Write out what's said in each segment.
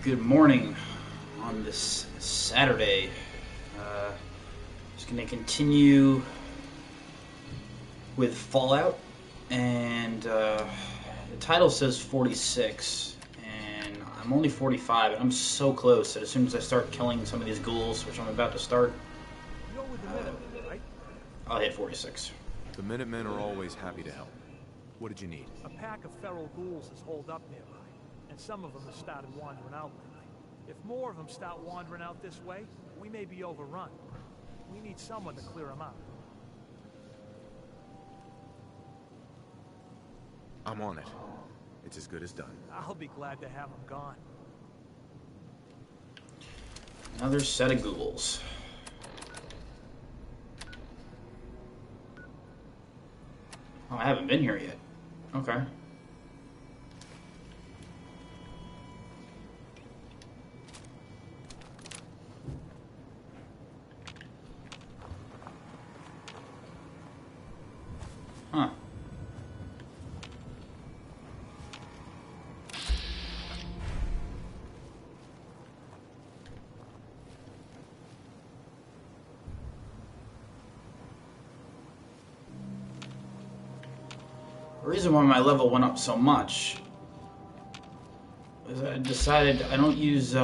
Good morning on this Saturday. Just going to continue with Fallout, and the title says 46, and I'm only 45, and I'm so close that as soon as I start killing some of these ghouls, which I'm about to start, You're with the Minutemen, right? I'll hit 46. The Minutemen are always happy to help. What did you need? A pack of feral ghouls is holed up nearby, and some of them have started wandering out lately. If more of them start wandering out this way, we may be overrun. We need someone to clear them out. I'm on it. It's as good as done. I'll be glad to have them gone. Another set of ghouls. Oh, I haven't been here yet. Okay. Huh. The reason why my level went up so much is I decided I don't use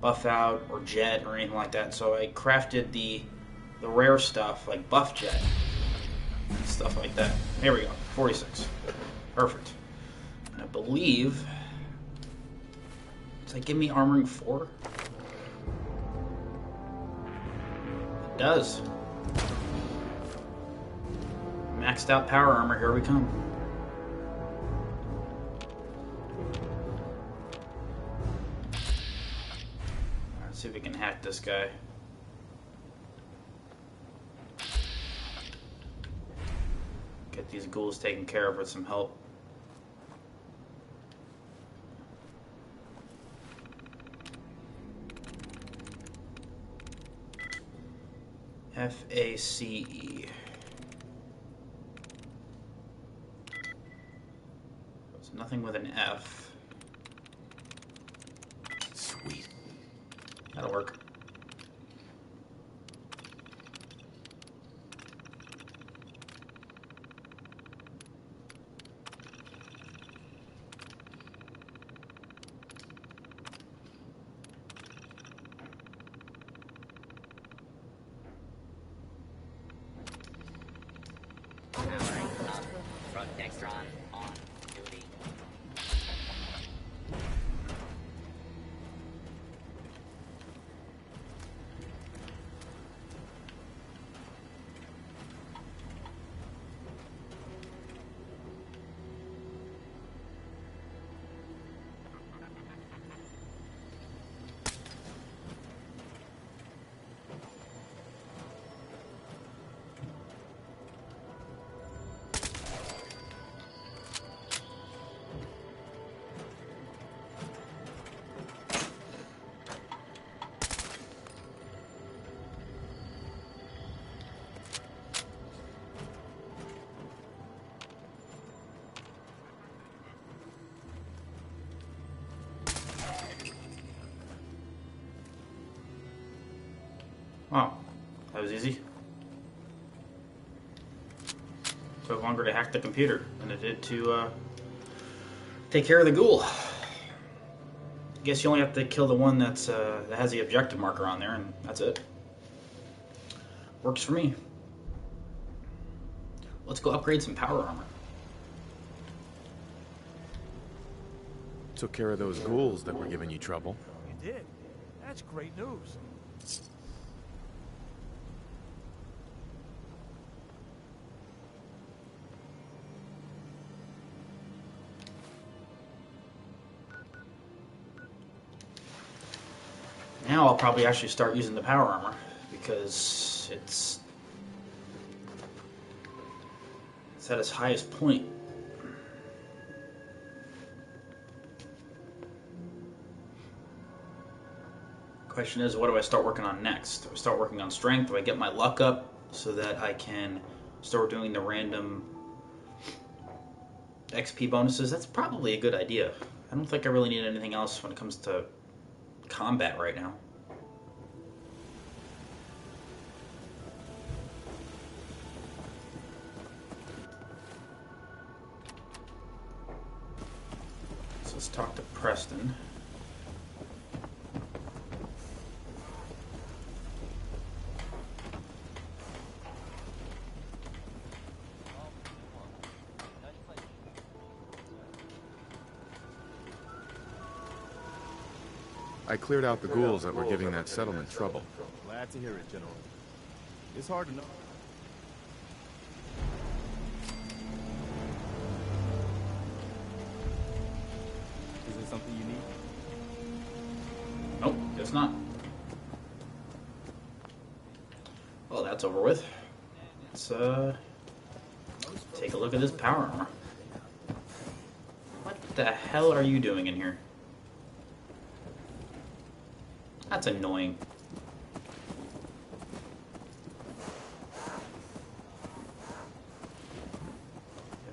buff out or jet or anything like that, so I crafted the rare stuff like buff jet and stuff like that. There we go, 46. Perfect. And I believe, does that give me armoring 4? It does. Maxed out power armor, here we come. Let's see if we can hack this guy. Get these ghouls taken care of with some help. FACE. There's nothing with an F. Sweet. That'll work. Wow, that was easy. Took longer to hack the computer than it did to take care of the ghoul. Guess you only have to kill the one that has the objective marker on there, and that's it. Works for me. Let's go upgrade some power armor. Took care of those ghouls that were giving you trouble. You did? That's great news. Now I'll probably actually start using the power armor because it's at its highest point. Question is, what do I start working on next? Do I start working on strength? Do I get my luck up so that I can start doing the random XP bonuses? That's probably a good idea. I don't think I really need anything else when it comes to combat right now. So let's talk to Preston. I cleared out the ghouls that were giving that settlement trouble. Glad to hear it, General. It's hard to know. Is there something you need? Nope, guess not. Well, that's over with. Let's take a look at this power armor. What the hell are you doing in here? That's annoying.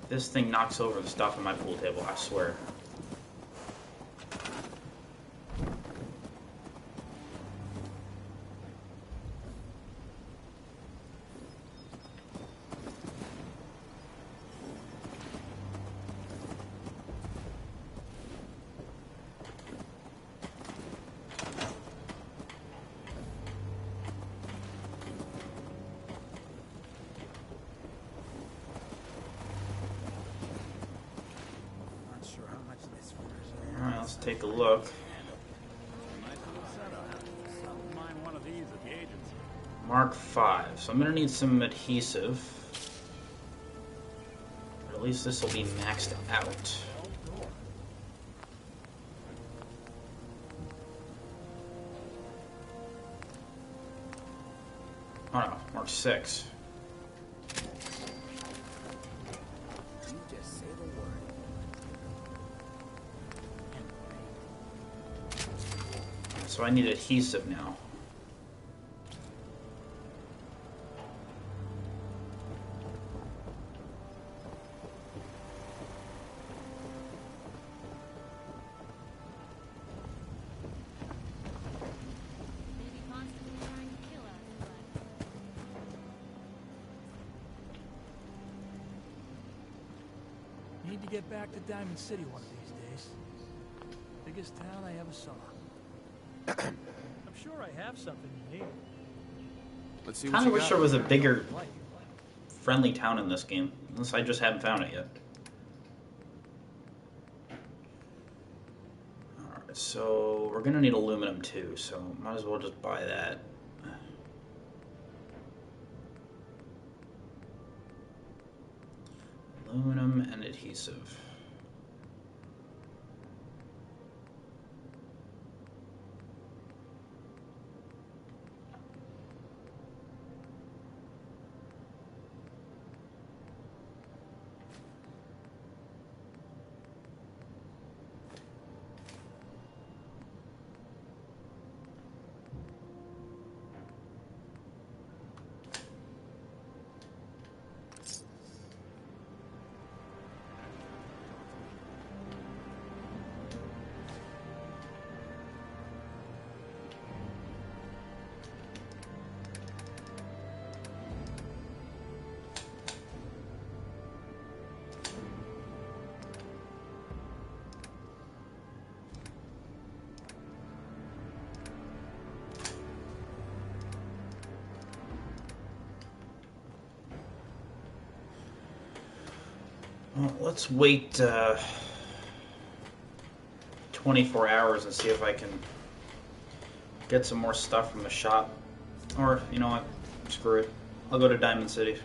If this thing knocks over the stuff on my pool table, I swear. Alright, let's take a look. Mark 5. So I'm going to need some adhesive. Or at least this will be maxed out. Oh no, Mark 6. So I need adhesive now. Need to get back to Diamond City one of these days. Biggest town I ever saw. I'm sure I have something you need. Let's see what Kind of you wish got. there was a bigger, friendly town in this game. Unless I just haven't found it yet. Alright, so we're gonna need aluminum too, so might as well just buy that. Aluminum and adhesive. Well, let's wait 24 hours and see if I can get some more stuff from the shop. Or, you know what? Screw it. I'll go to Diamond City.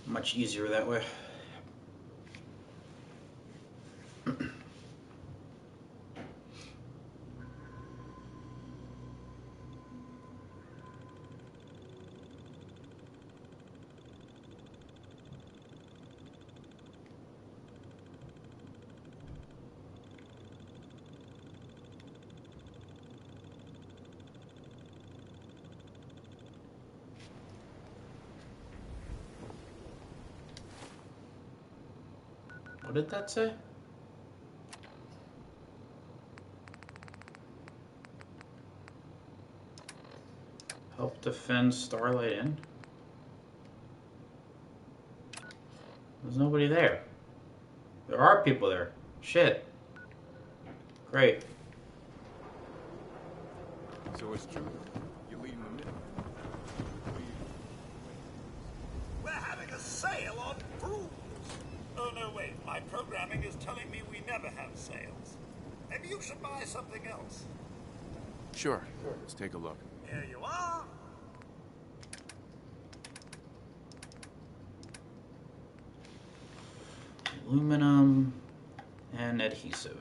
Much easier that way. What did that say? Help defend Starlight Inn? There's nobody there. There are people there. Shit. Great. So it's true. You're leading the middle. We're having a sale on brooms. Oh, no, wait. My programming is telling me we never have sales. Maybe you should buy something else. Sure. Let's take a look. Here you are. Aluminum and adhesive.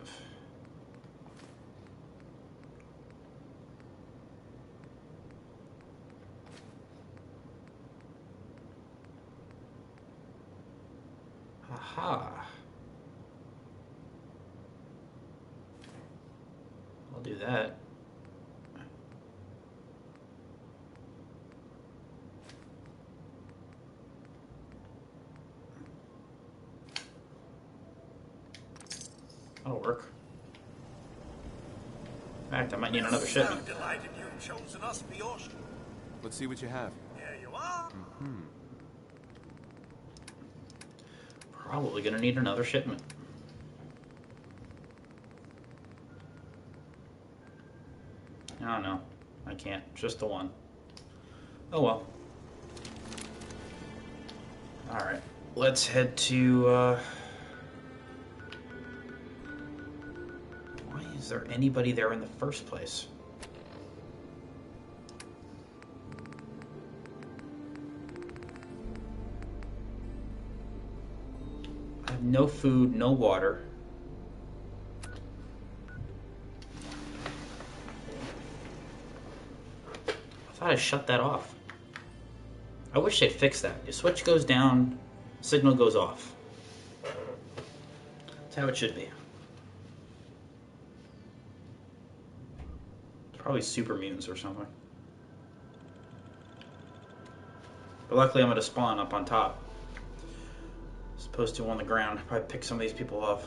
Aha. I'll do that. That'll work. In fact, I might need another shipment. So delighted you've chosen us for your show. Let's see what you have. Here you are. Probably gonna need another shipment. I don't know. I can't. Just the one. Oh well. Alright. Let's head to, why is there anybody there in the first place? I have no food, no water. I thought I shut that off. I wish they'd fix that. Your switch goes down, signal goes off. That's how it should be. It's probably super mutants or something. But luckily I'm going to spawn up on top, as opposed to on the ground. Probably pick some of these people off.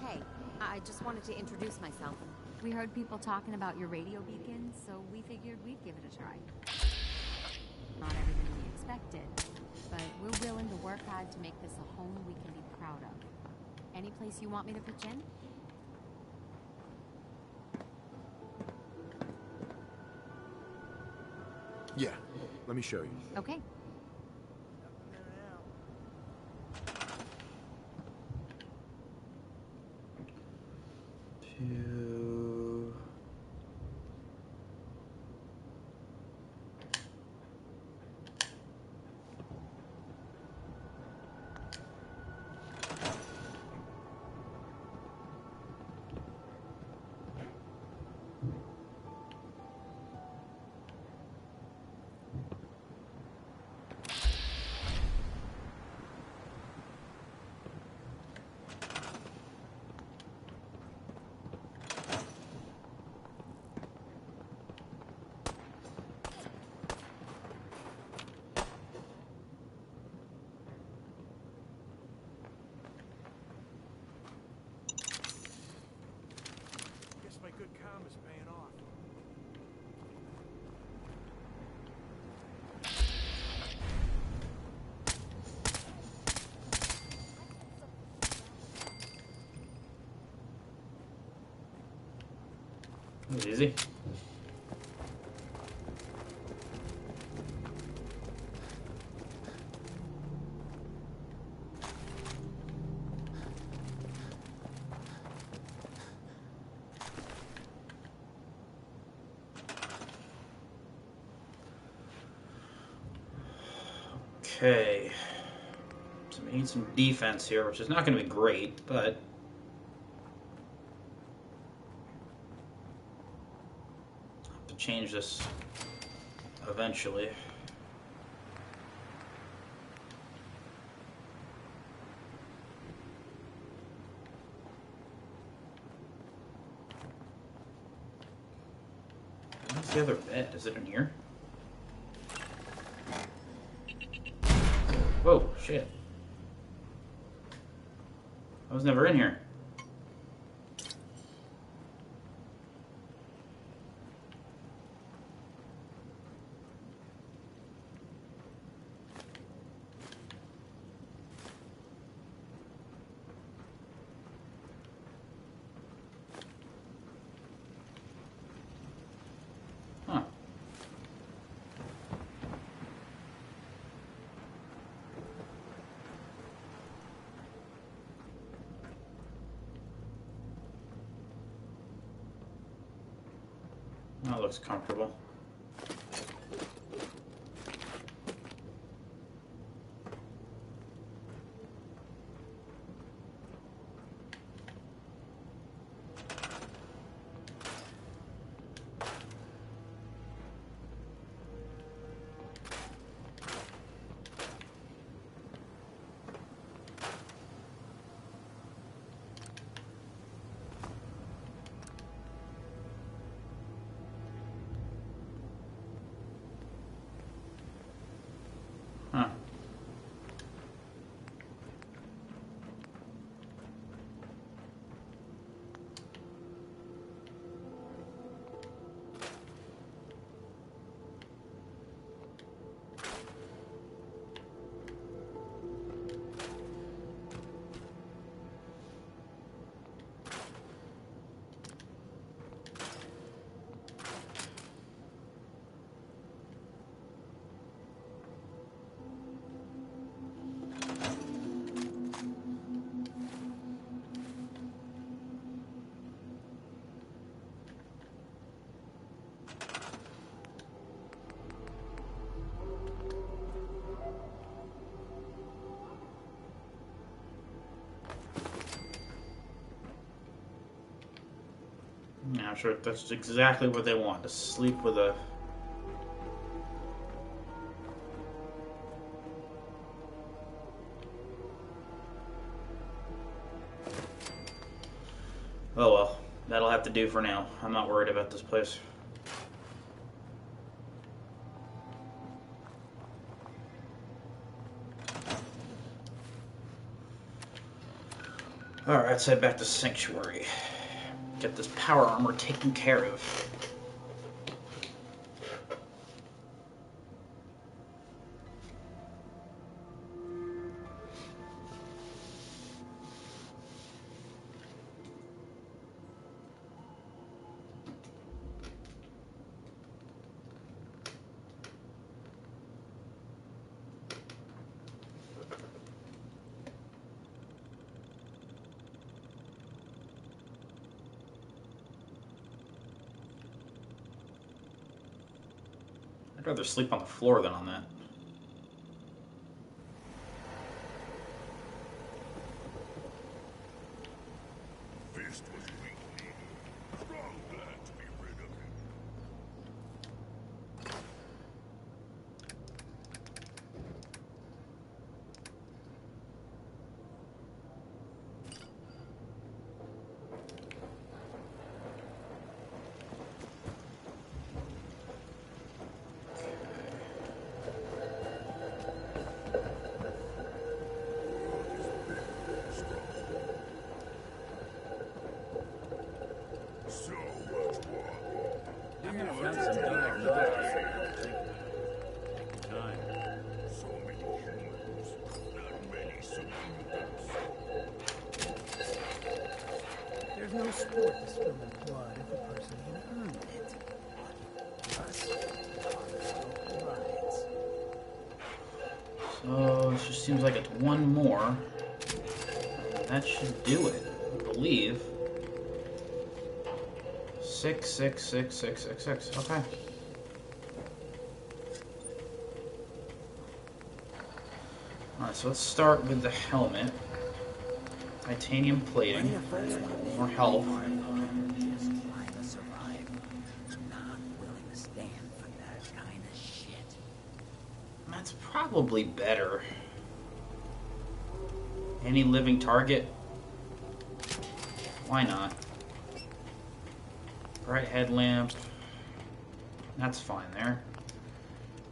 Hey, I just wanted to introduce myself. We heard people talking about your radio beacon, so we figured we'd give it a try. Not everything we expected, but we're willing to work hard to make this a home we can be proud of. Any place you want me to pitch in? Yeah. Let me show you. Okay. To... Guess my good karma's paying off. That was easy. Okay. So we need some defense here, which is not going to be great, but... I'll have to change this eventually. the other bed? Is it in here? Whoa, shit. I was never in here. Huh. That looks comfortable. Huh. Yeah, I'm sure that's exactly what they want, to sleep with a... Oh well, that'll have to do for now. I'm not worried about this place. Alright, let's head back to Sanctuary. Get this power armor taken care of. I'd rather sleep on the floor than on that. Fist was weak. Strong, glad to be rid of him. So much water. Found some diagnostics. Taking time. So many humans. Not many superhumans. There's no sport to spill in blood if a person can earn it. Plus, rights. So it just seems like it's one more. That should do it, I believe. 6, 6, 6, 6, 6, 6. Okay. Alright, so let's start with the helmet. Titanium plating. More health. Just trying to survive. Not willing to stand for that kind of shit. That's probably better. Any living target? Why not? Bright headlamp. That's fine there.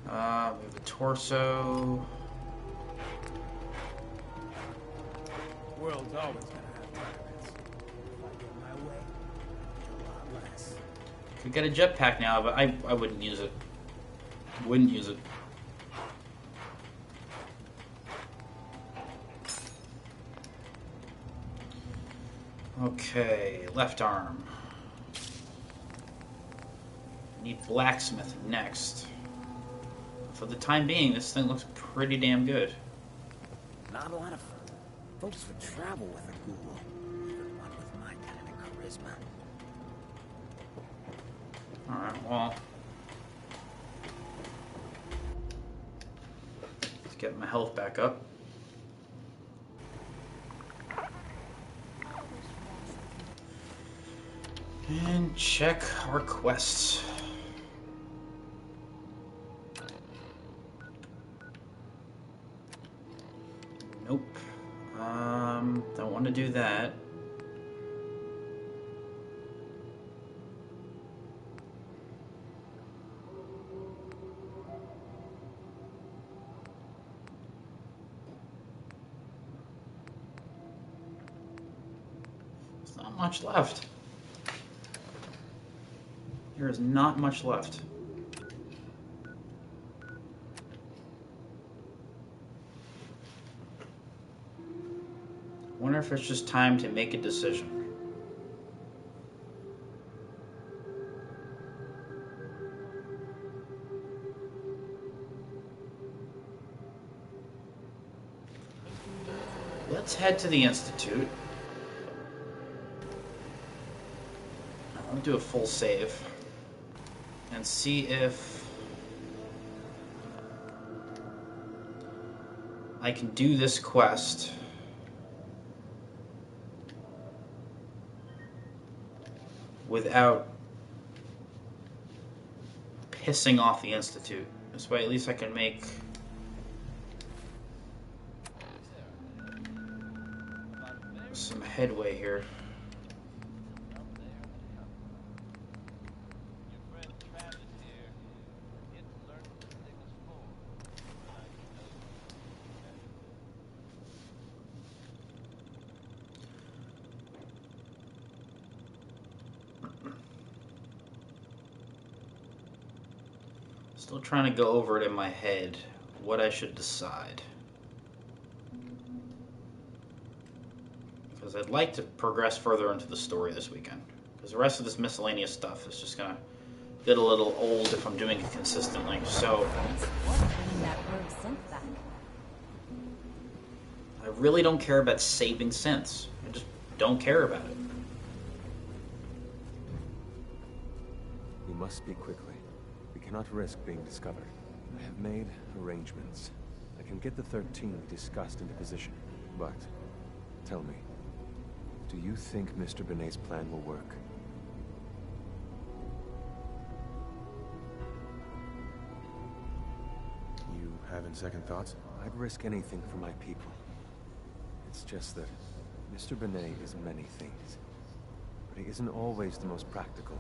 We have the torso. World's always gonna have tyrants. If I get my way, a lot less. Could get a jetpack now, but I wouldn't use it. Wouldn't use it. Okay, left arm. Need blacksmith next. For the time being, this thing looks pretty damn good. Not a lot of folks would travel with a ghoul. Even one with my kind of charisma. Alright, well. Let's get my health back up. And check our quests. Nope. Don't want to do that. There's not much left. There is not much left. Wonder if it's just time to make a decision. Let's head to the Institute. I'll do a full save and see if I can do this quest without pissing off the Institute. This way at least I can make some headway here. Still trying to go over it in my head, what I should decide. Because I'd like to progress further into the story this weekend. Because the rest of this miscellaneous stuff is just going to get a little old if I'm doing it consistently. So I really don't care about saving synths. I just don't care about it. We must speak quickly. We cannot risk being discovered. I have made arrangements. I can get the 13 we discussed into position. But, tell me, do you think Mr. Benet's plan will work? You having second thoughts? I'd risk anything for my people. It's just that Mr. Benet is many things, but he isn't always the most practical.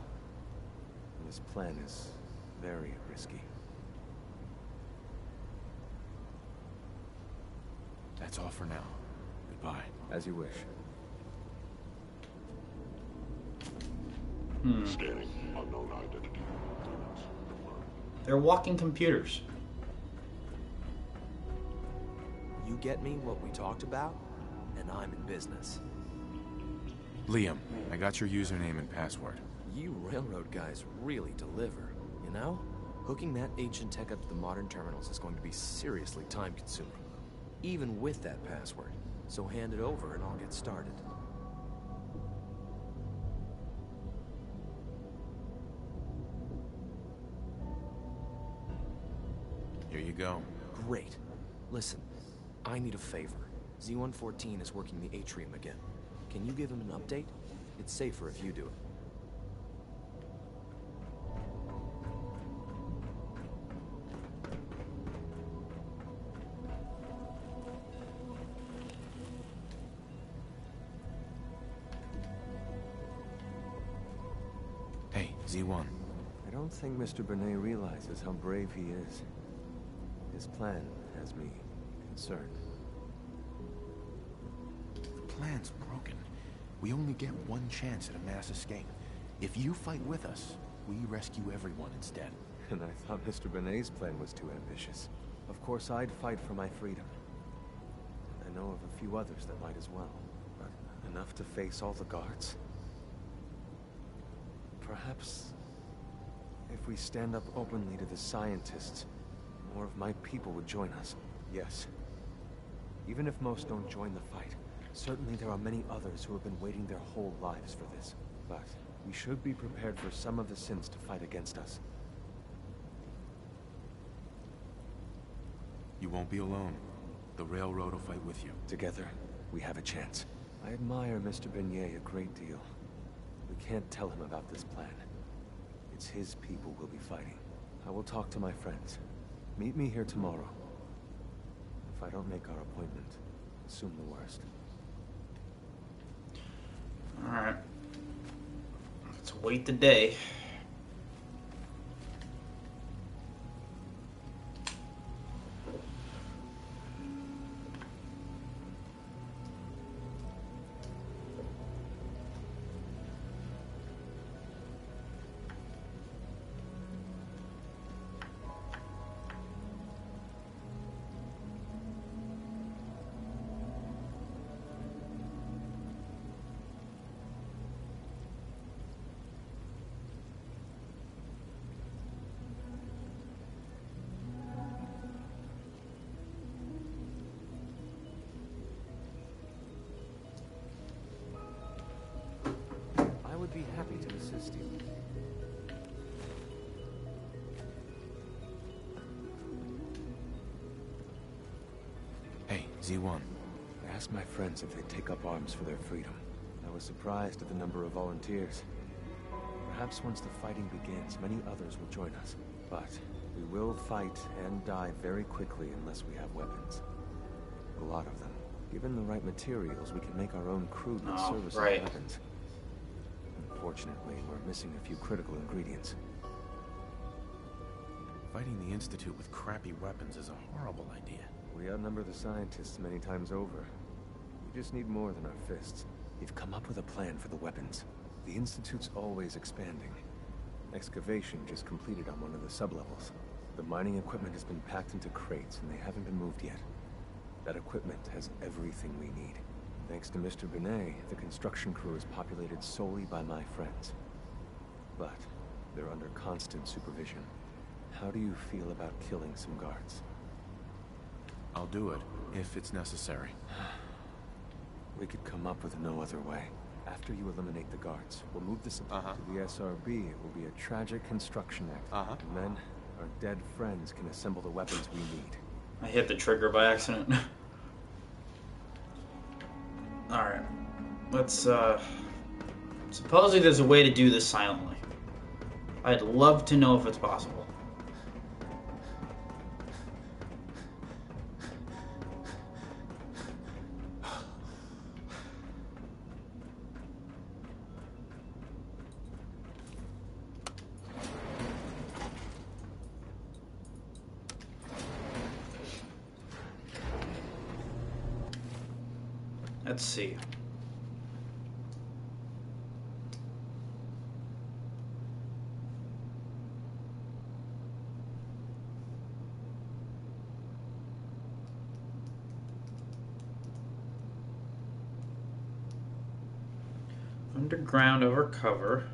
And his plan is very risky. That's all for now. Goodbye. As you wish. Scanning unknown identity. Demons. They're walking computers. You get me what we talked about, and I'm in business. Liam, I got your username and password. You railroad guys really deliver, you know? Hooking that ancient tech up to the modern terminals is going to be seriously time-consuming, even with that password. So hand it over and I'll get started. Here you go. Great. Listen, I need a favor. Z-114 is working the atrium again. Can you give him an update? It's safer if you do it. Hey, Z1. I don't don't think Mr. Bernay realizes how brave he is. His plan has me concerned. The plan's broken. We only get one chance at a mass escape. If you fight with us, we rescue everyone instead. And I thought Mr. Benet's plan was too ambitious. Of course, I'd fight for my freedom. I know of a few others that might as well. But enough to face all the guards? Perhaps if we stand up openly to the scientists, more of my people would join us. Yes. Even if most don't join the fight, certainly there are many others who have been waiting their whole lives for this. But we should be prepared for some of the synths to fight against us. You won't be alone. The Railroad will fight with you. Together, we have a chance. I admire Mr. Beignet a great deal. We can't tell him about this plan. It's his people we'll be fighting. I will talk to my friends. Meet me here tomorrow. If I don't make our appointment, assume the worst. Alright. Let's wait the day. I would be happy to assist you. Hey, Z1. I asked my friends if they'd take up arms for their freedom. I was surprised at the number of volunteers. Perhaps once the fighting begins, many others will join us. But we will fight and die very quickly unless we have weapons. A lot of them. Given the right materials, we can make our own crude and serviceable weapons. Unfortunately, we're missing a few critical ingredients. Fighting the Institute with crappy weapons is a horrible idea. We outnumber the scientists many times over. We just need more than our fists. We've come up with a plan for the weapons. The Institute's always expanding. Excavation just completed on one of the sublevels. The mining equipment has been packed into crates and they haven't been moved yet. That equipment has everything we need. Thanks to Mr. Benet, the construction crew is populated solely by my friends. But they're under constant supervision. How do you feel about killing some guards? I'll do it, if it's necessary. We could come up with no other way. After you eliminate the guards, we'll move the supply to the SRB. It will be a tragic construction act. And then, our dead friends can assemble the weapons we need. I hit the trigger by accident. Alright. Let's, supposedly there's a way to do this silently. I'd love to know if it's possible. Let's see. Underground over cover.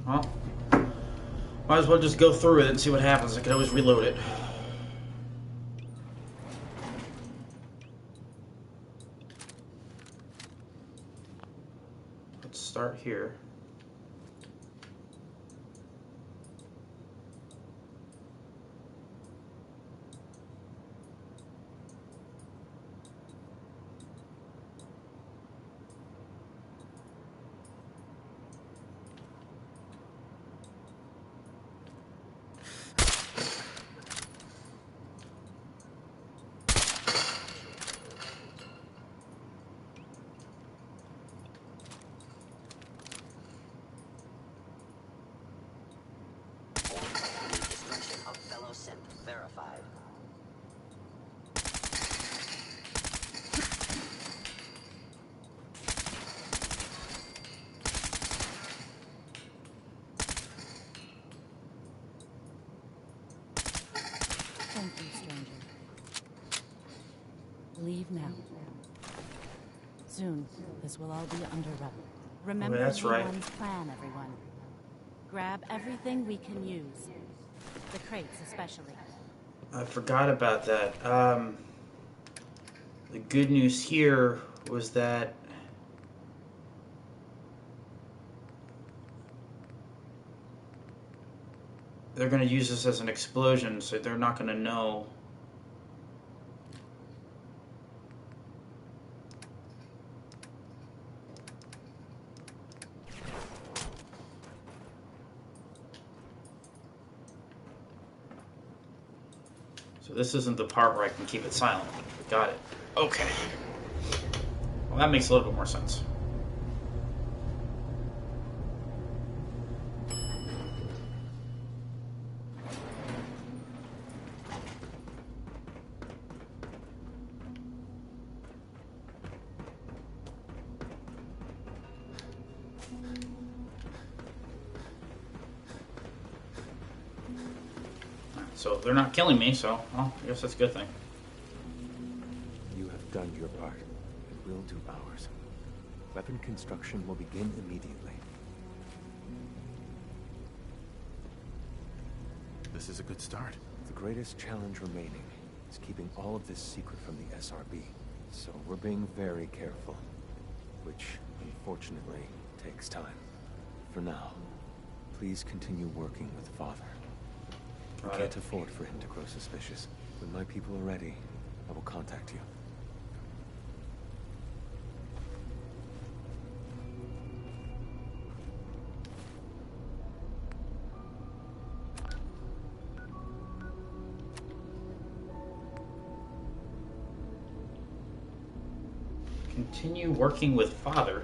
Well, might as well just go through it and see what happens. I could always reload it. Let's start here. Leave now. Soon, this will all be under wrap. Remember that's right. V1's plan, everyone. Grab everything we can use. The crates especially. I forgot about that. The good news here was that they're going to use this as an explosion, so they're not going to know. So this isn't the part where I can keep it silent. Got it. Okay. Well, that makes a little bit more sense. So they're not killing me, so, well, I guess that's a good thing. You have done your part, and we'll do ours. Weapon construction will begin immediately. This is a good start. The greatest challenge remaining is keeping all of this secret from the SRB. So we're being very careful, which, unfortunately, takes time. For now, please continue working with Father. I can't afford for him to grow suspicious. When my people are ready, I will contact you. Continue working with Father.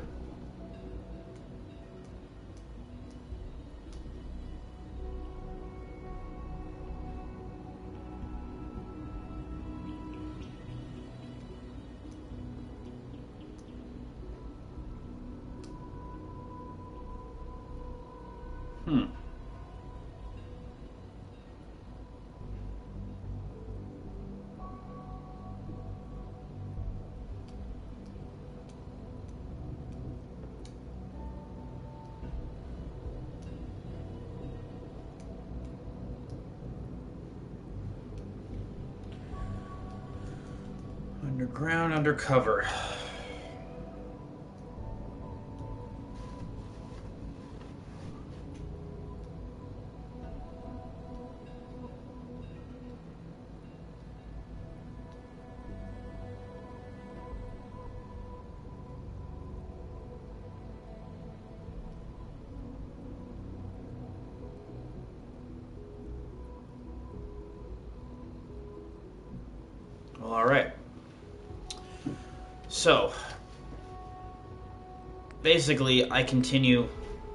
Underground, undercover. Well, all right. So, basically, I continue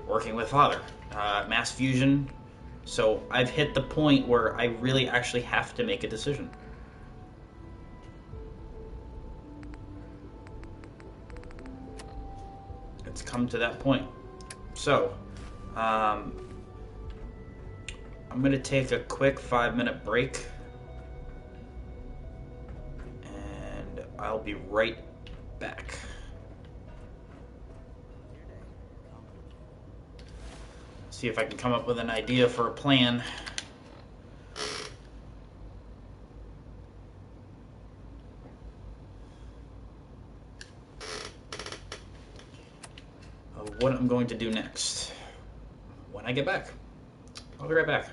working with Father. Mass fusion. So, I've hit the point where I really actually have to make a decision. It's come to that point. So, I'm going to take a quick 5-minute break. And I'll be right back. See if I can come up with an idea for a plan. Of what I'm going to do next. When I get back. I'll be right back.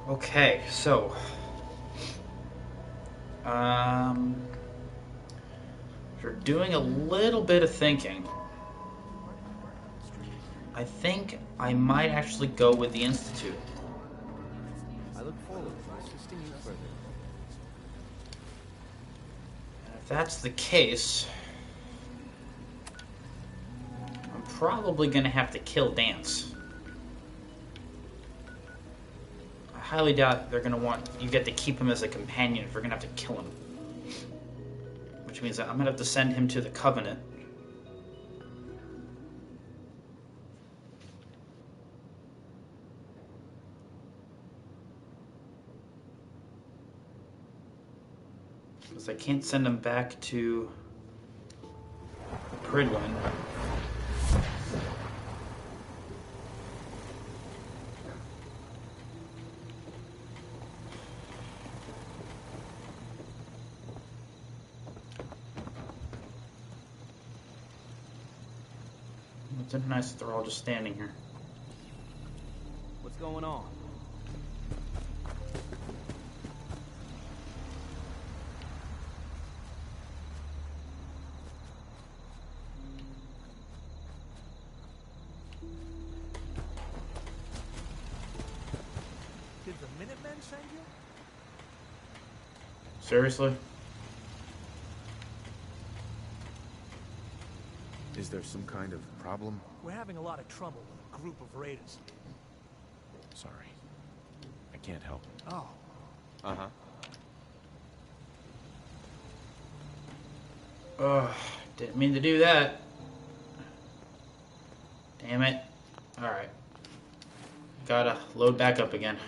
Okay, so after doing a little bit of thinking, I think I might actually go with the Institute. I look forward to assisting you further. And if that's the case, I'm probably going to have to kill Dance. I highly doubt they're going to want you get to keep him as a companion if you're going to have to kill him. Which means that I'm going to have to send him to the Covenant. Because I can't send him back to Pridwin. It's nice that they're all just standing here. What's going on? Did the Minutemen send you? Seriously? Is there some kind of problem? We're having a lot of trouble with a group of raiders. Sorry. I can't help. Oh. Uh-huh. Didn't mean to do that. Damn it. Alright. Gotta load back up again.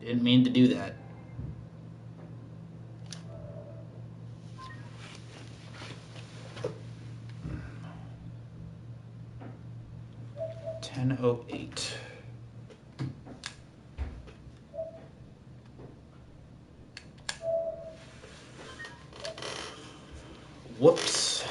Didn't mean to do that. $10:08. Whoops.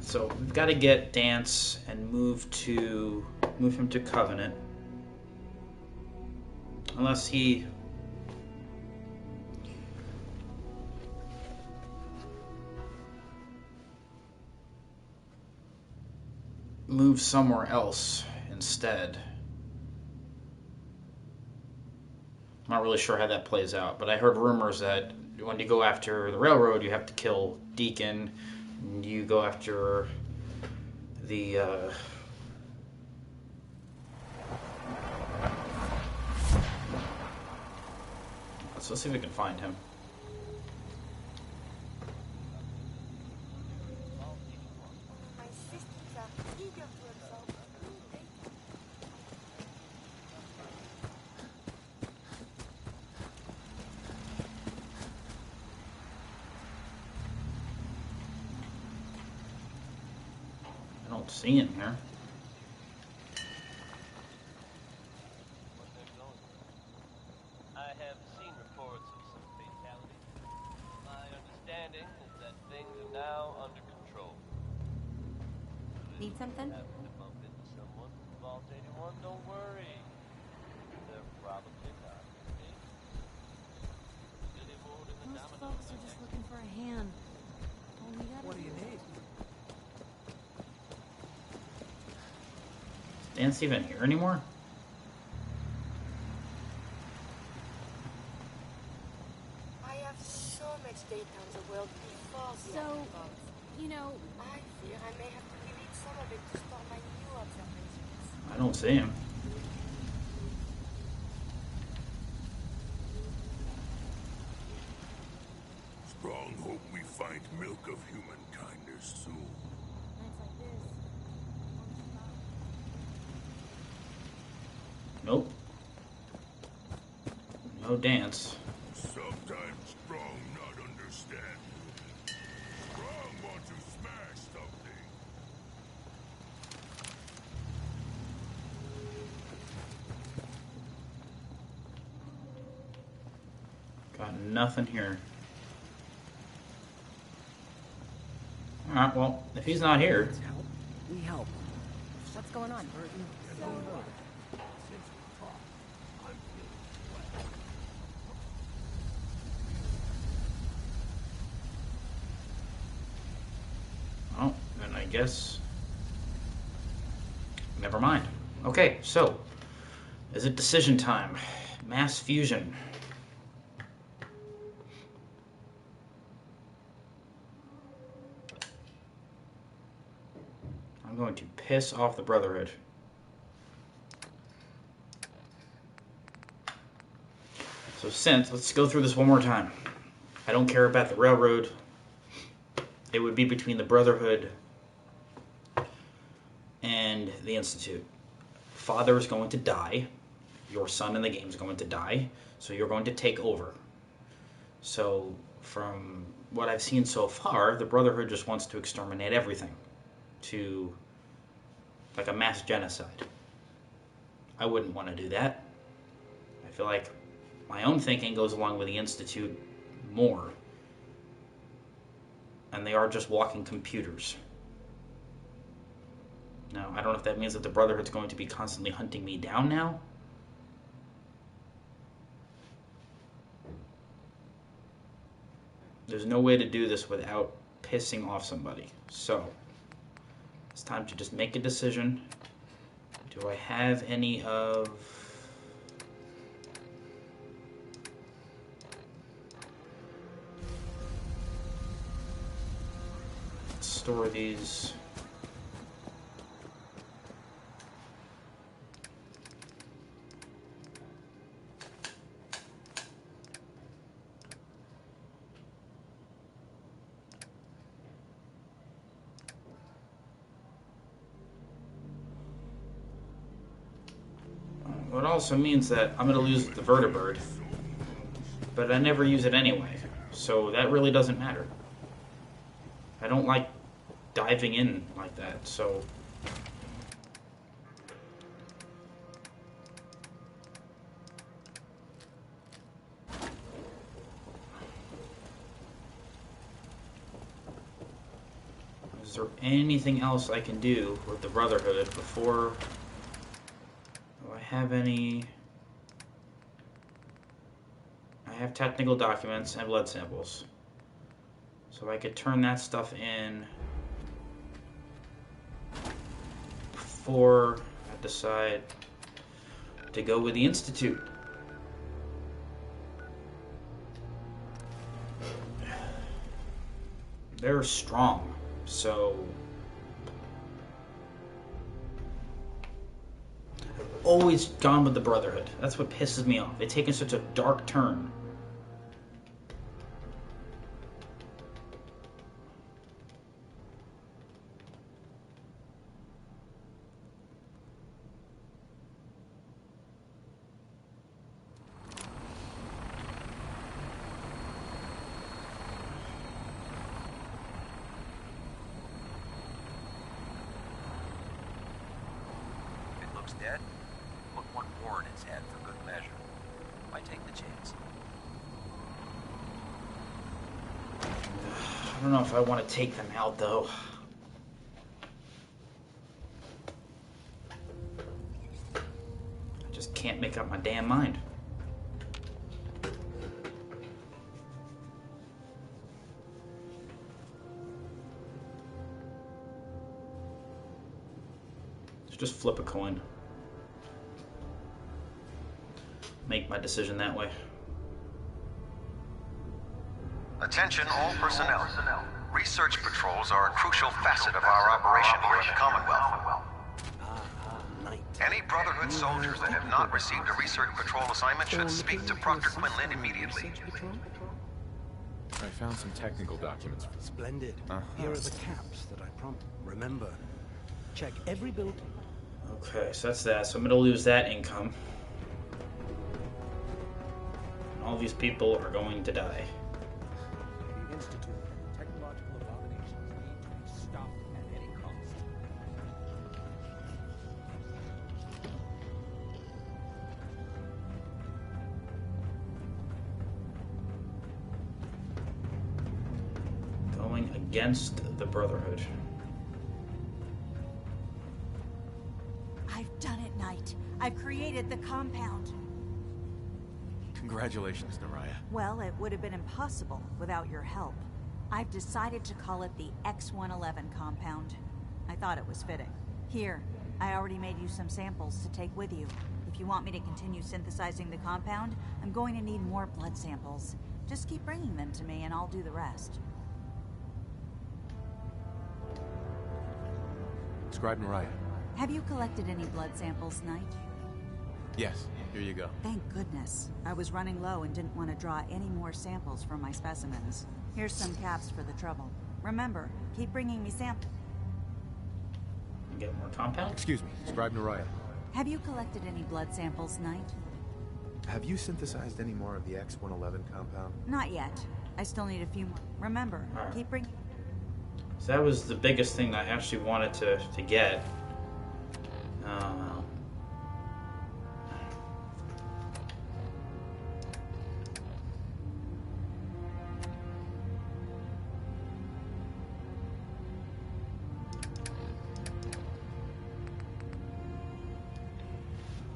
So we've got to get Dance and move him to Covenant. Unless he moves somewhere else instead. I'm not really sure how that plays out, but I heard rumors that when you go after the railroad, you have to kill Deacon. You go after the let's see if we can find him. I don't see him here. I have seen reports of some fatalities. My understanding is that things are now under control. Need something? Happen to bump into someone from Vault 81, don't worry. They're probably not me. Most folks are just looking for a hand. What do you need? Is Dance even here anymore? I have so much data on the world before the So, apocalypse. you know, I fear I may have to delete some of it to store my new observations. I don't see him. Strong hope we find milk of human kindness soon. Nights like this. Nope. no dance. Sometimes strong not understand. Strong want to smash something. Got nothing here. Alright, well, if he's not here... We help. What's going on? Oh, then I guess... Never mind. Okay, so... Is it decision time? Mass fusion. I'm going to piss off the Brotherhood. So let's go through this one more time. I don't care about the Railroad. It would be between the Brotherhood and the Institute. Father is going to die. Your son in the game is going to die. So you're going to take over. So from what I've seen so far, the Brotherhood just wants to exterminate everything. To like a mass genocide. I wouldn't want to do that. I feel like my own thinking goes along with the Institute more. And they are just walking computers. Now, I don't know if that means that the Brotherhood's going to be constantly hunting me down now. There's no way to do this without pissing off somebody. So, it's time to just make a decision. Do I have any of... Let's store these... It also means that I'm going to lose the vertibird, but I never use it anyway, so that really doesn't matter. I don't like diving in like that, so... Is there anything else I can do with the Brotherhood before... Do I have any... I have technical documents and blood samples. So I could turn that stuff in before I decide to go with the Institute. They're strong, so... I've always gone with the Brotherhood. That's what pisses me off. It's taken such a dark turn. Dead? Put one more in its head for good measure. Why take the chance? I don't know if I want to take them out, though. I just can't make up my damn mind. Let's just flip a coin. Make my decision that way. Attention all personnel. Research patrols are a crucial facet of our operation here in the Commonwealth. Any Brotherhood soldiers that have not received a research patrol assignment should speak to Proctor Quinlan immediately. I found some technical documents. Splendid. Here are the caps that I promised. Remember, check every build. Okay, so that's that. So I'm going to lose that income. All these people are going to die. The Institute and technological abominations need to be stopped at any cost. Going against the Brotherhood. I've done it, Knight. I've created the compound. Congratulations, Naraya. Well, it would have been impossible without your help. I've decided to call it the X-111 compound. I thought it was fitting. Here, I already made you some samples to take with you. If you want me to continue synthesizing the compound, I'm going to need more blood samples. Just keep bringing them to me and I'll do the rest. Scribe Naraya. Have you collected any blood samples, Knight? Yes, here you go. Thank goodness. I was running low and didn't want to draw any more samples from my specimens. Here's some caps for the trouble. Remember, keep bringing me samples. Get more compound? Excuse me, Scribe Naraya. Have you collected any blood samples, Knight? Have you synthesized any more of the X-111 compound? Not yet. I still need a few more. Remember, keep bringing... So that was the biggest thing I actually wanted to get.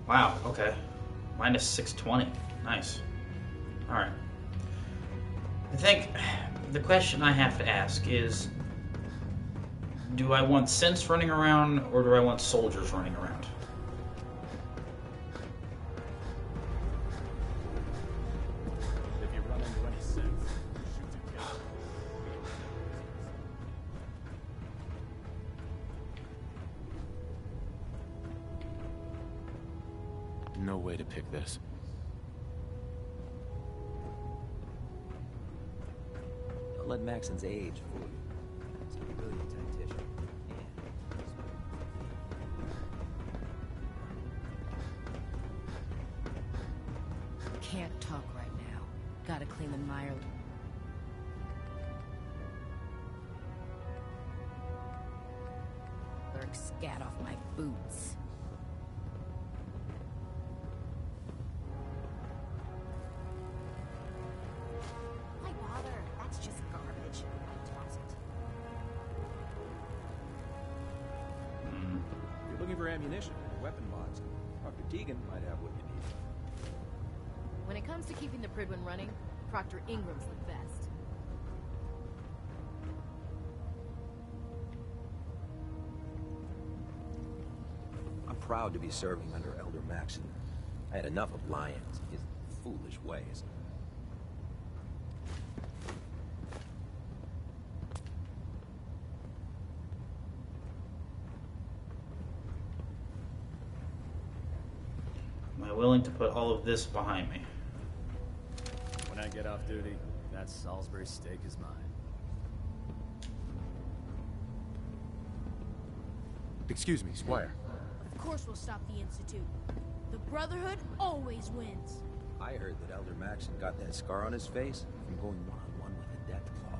Wow, okay. Minus 620. Nice. Alright. I think the question I have to ask is, do I want synths running around, or do I want soldiers running around? If you run into any synths, shoot to kill. No way to pick this. Don't let Maxon's age fool you. He's a brilliant tactician. Can't talk right now. Gotta clean the mire. Lurk scat off my boots. Why bother? That's just garbage. Toss it. If you're looking for ammunition or weapon mods, Dr. Tegan might have what you need. When it comes to keeping the Pridwin running, Proctor Ingram's the best. I'm proud to be serving under Elder Maxon. I had enough of Lyons and his foolish ways. Am I willing to put all of this behind me? When I get off duty, that Salisbury steak is mine. Excuse me, Squire. Of course we'll stop the Institute. The Brotherhood always wins. I heard that Elder Maxon got that scar on his face from going one-on-one with the Deathclaw.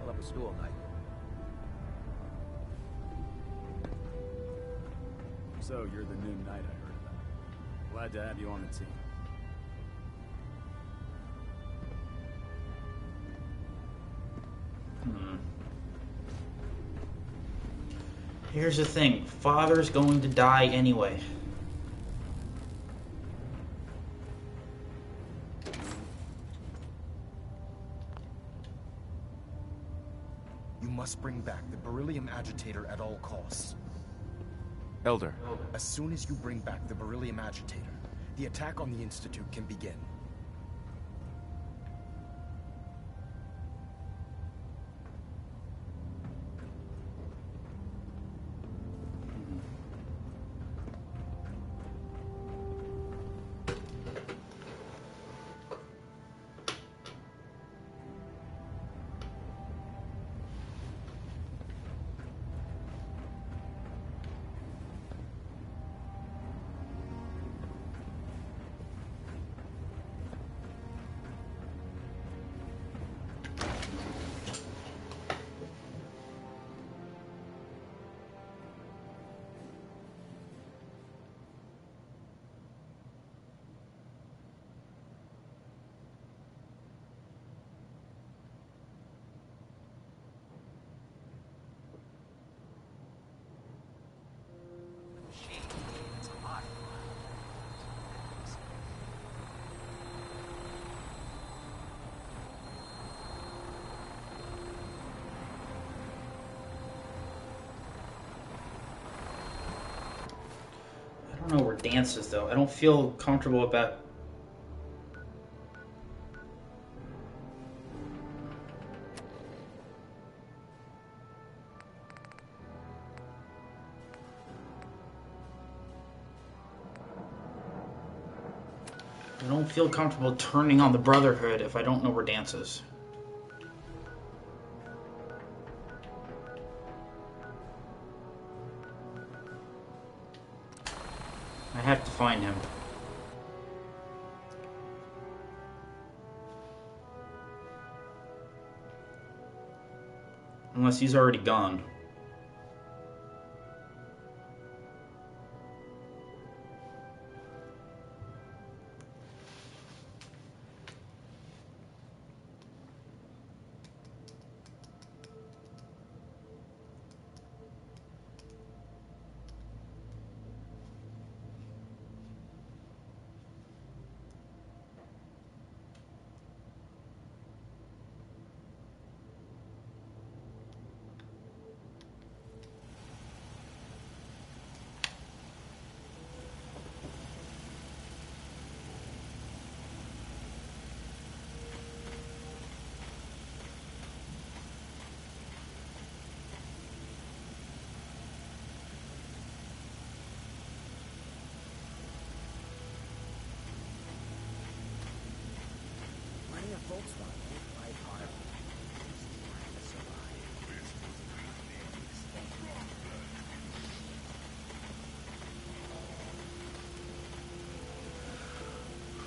Pull up a stool, Knight. So you're the new knight I heard about. Glad to have you on the team. Here's the thing. Father's going to die anyway. You must bring back the beryllium agitator at all costs. Elder. As soon as you bring back the beryllium agitator, the attack on the Institute can begin. dances, though. I don't feel comfortable about... I don't feel comfortable turning on the Brotherhood if I don't know where Dance is. I have to find him. Unless he's already gone.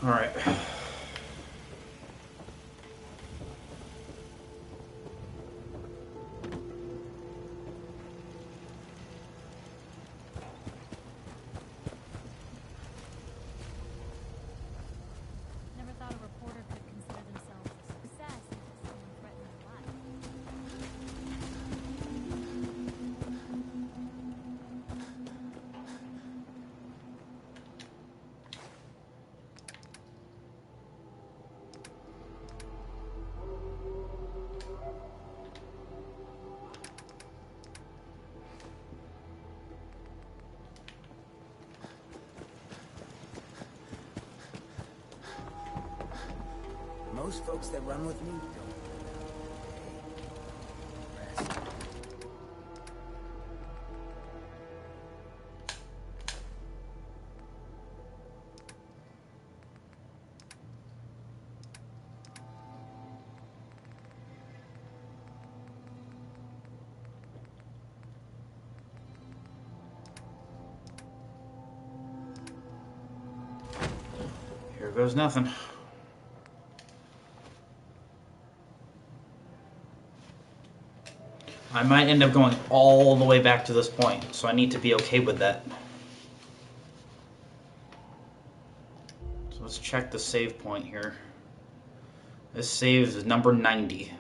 All right. Never thought a reporter could consider themselves a success until someone threatened their life. Most folks that run with me don't. Rest. Here goes nothing. I might end up going all the way back to this point, so I need to be okay with that. So let's check the save point here. This saves is number 90.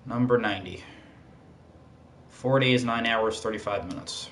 Number 90. 4 days, 9 hours, 35 minutes.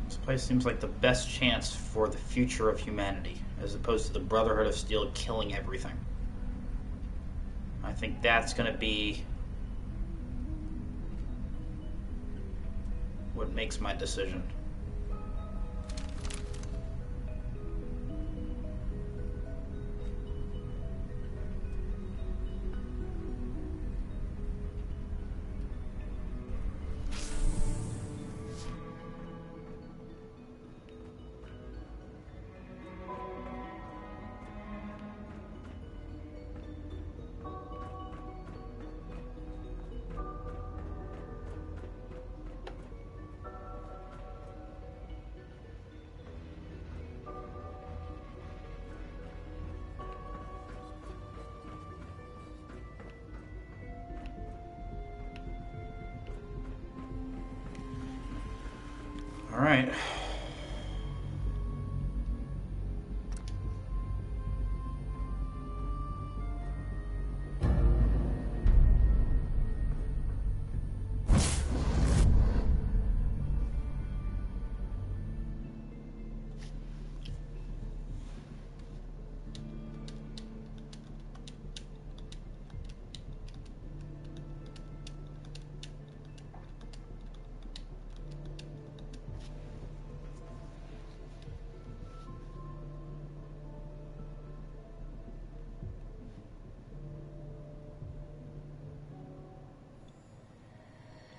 This place seems like the best chance for the future of humanity, as opposed to the Brotherhood of Steel killing everything. I think that's going to be what makes my decision. right.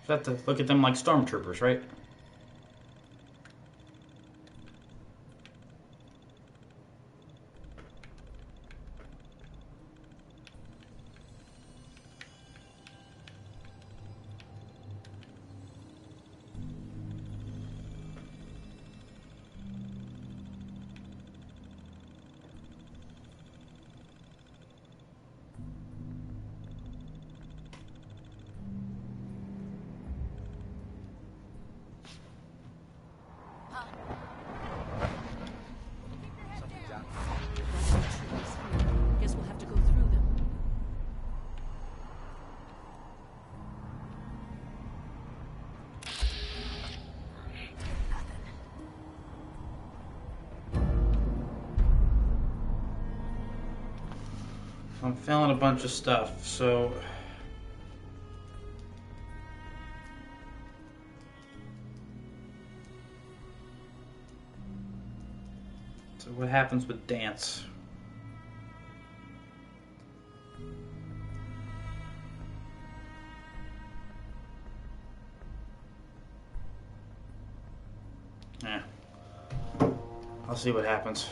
You have to look at them like stormtroopers, right? Guess we'll have to go through them. I'm feeling a bunch of stuff, so what happens with dance? Yeah. I'll see what happens.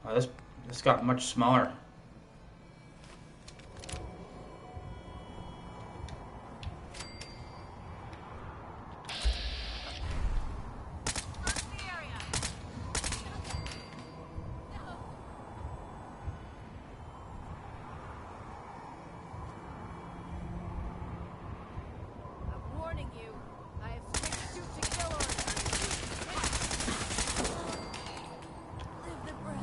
Oh, this got much smaller. I'm warning you. I have strict shoot to kill orders. Live the brother.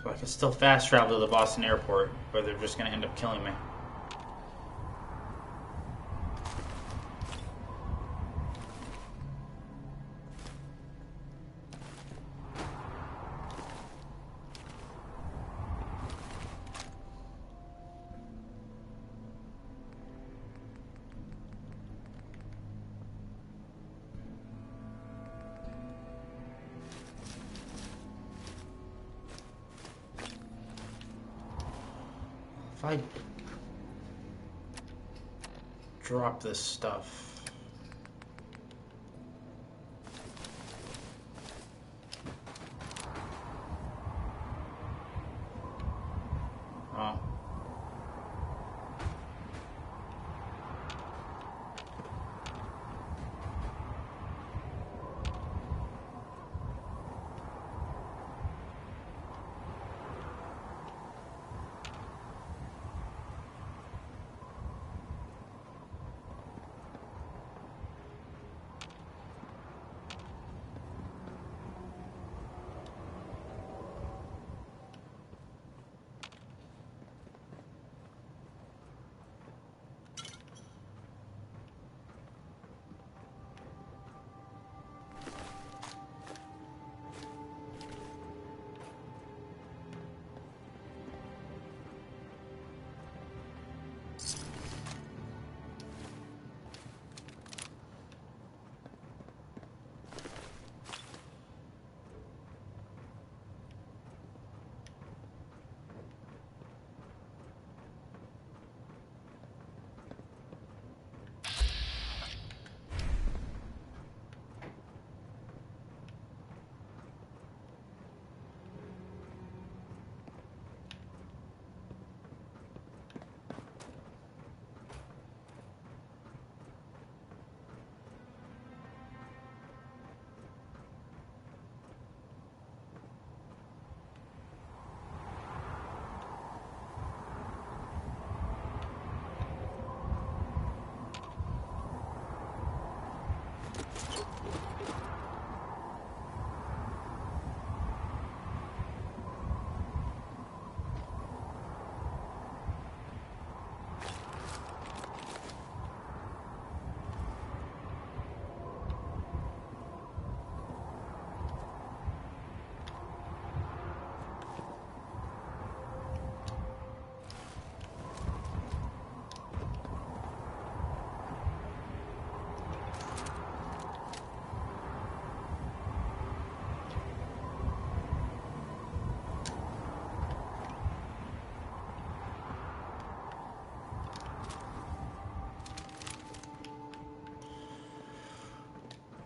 So I can still fast travel to the Boston airport, but they're just going to end up killing me. If I drop this stuff, oh.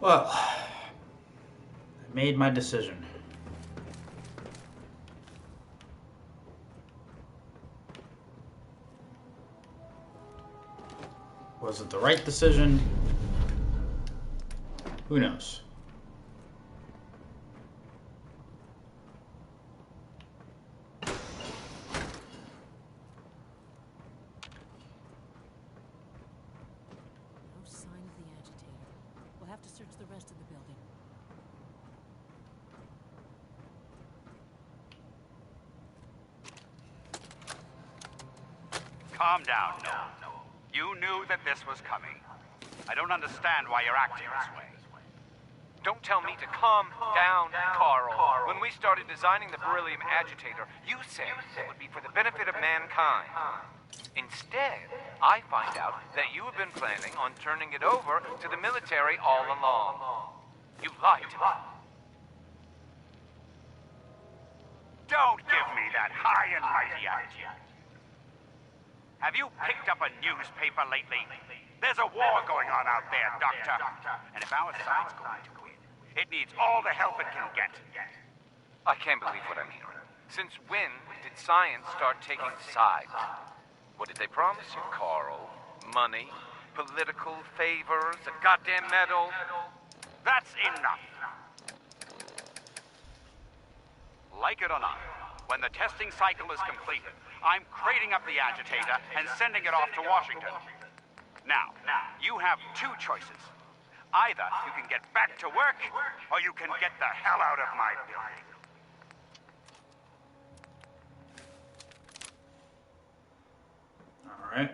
Well, I made my decision. Was it the right decision? Who knows? No sign of the agitator. We'll have to search the rest of the building. Calm down, no. You knew that this was coming. I don't understand why you're acting this way. Don't tell me to calm down, Carl. When we started designing the beryllium agitator, you said it would be for the benefit of mankind. Instead, I find out that you have been planning on turning it over to the military all along. You lied to me. Don't give me that high and mighty attitude. Have you picked up a newspaper lately? There's a war going on out there, Doctor. And if our side's going to win, it needs all the help it can get. I can't believe what I'm hearing. Since when did science start taking sides? What did they promise you, Carl? Money? Political favors? A goddamn medal? That's enough. Like it or not, when the testing cycle is completed, I'm crating up the agitator and sending it off to Washington. Now, you have two choices. Either you can get back to work, or you can get the hell out of my building. All right.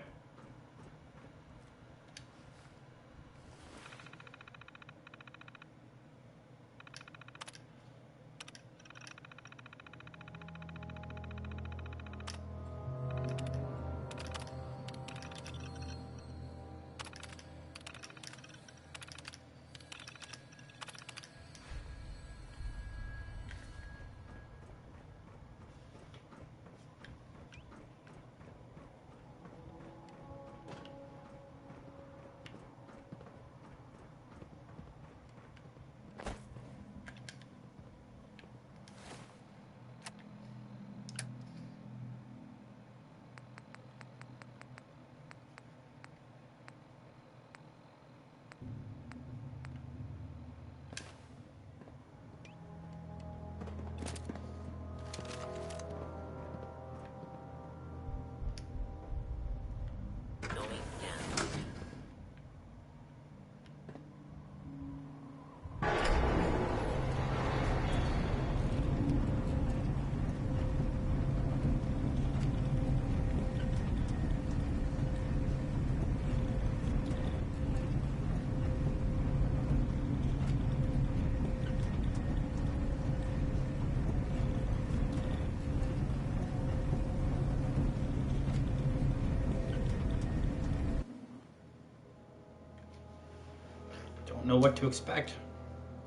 Know what to expect.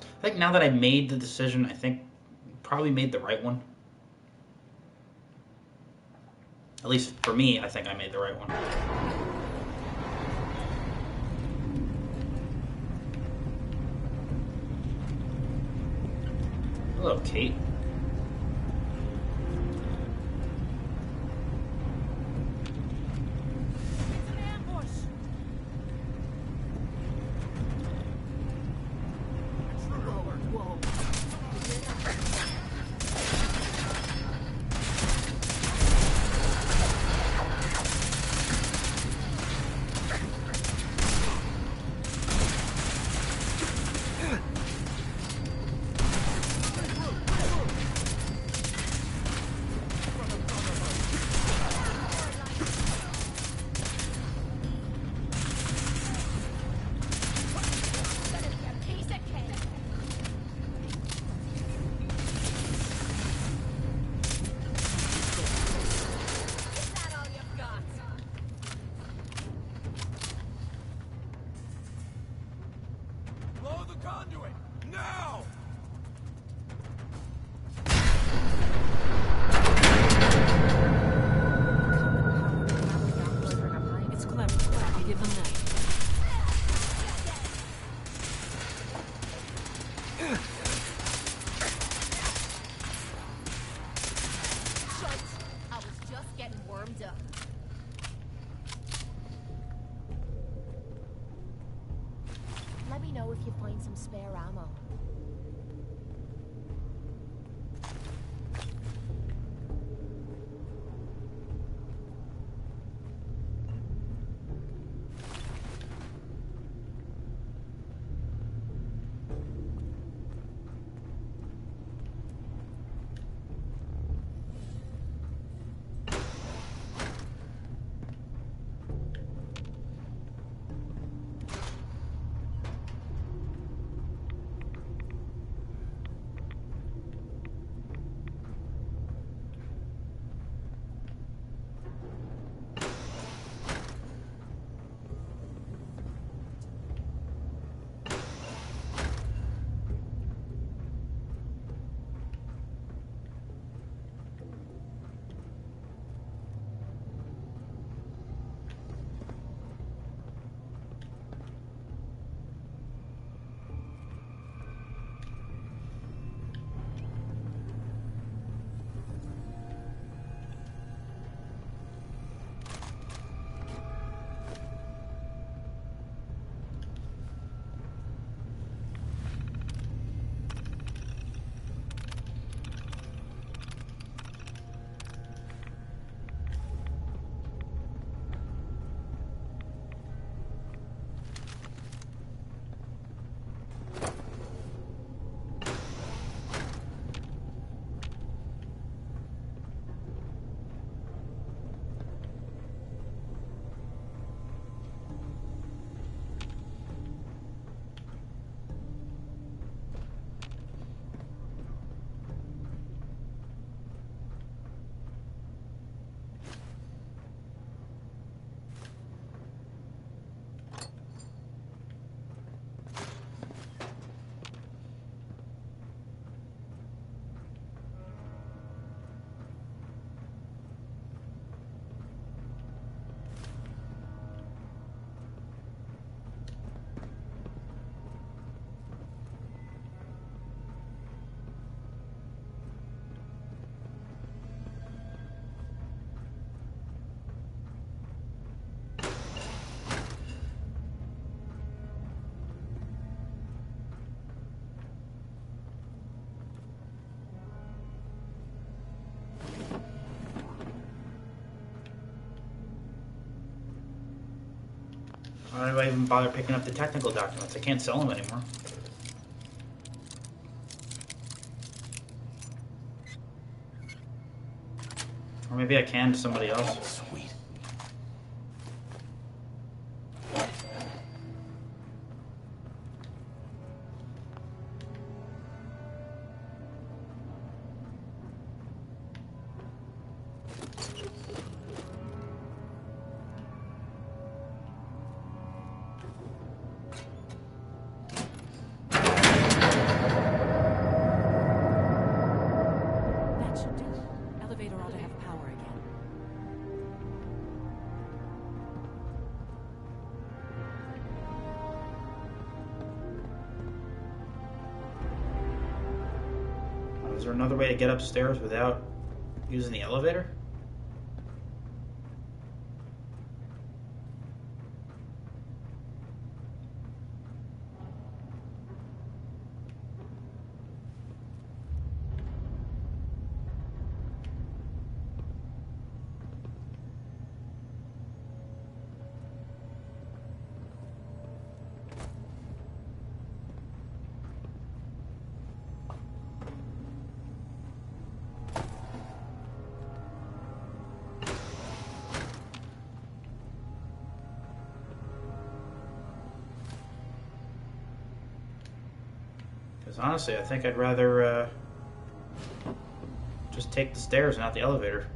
I think now that I made the decision, I think probably made the right one. At least for me, I think I made the right one. Hello, Kate. Shite! I was just getting warmed up. Let me know if you find some spare ammo. Why do I even bother picking up the technical documents? I can't sell them anymore. Or maybe I can to somebody else. Sweet. That should do it. Elevator ought to have power again. Is there another way to get upstairs without using the elevator? Because honestly, I think I'd rather just take the stairs, not the elevator.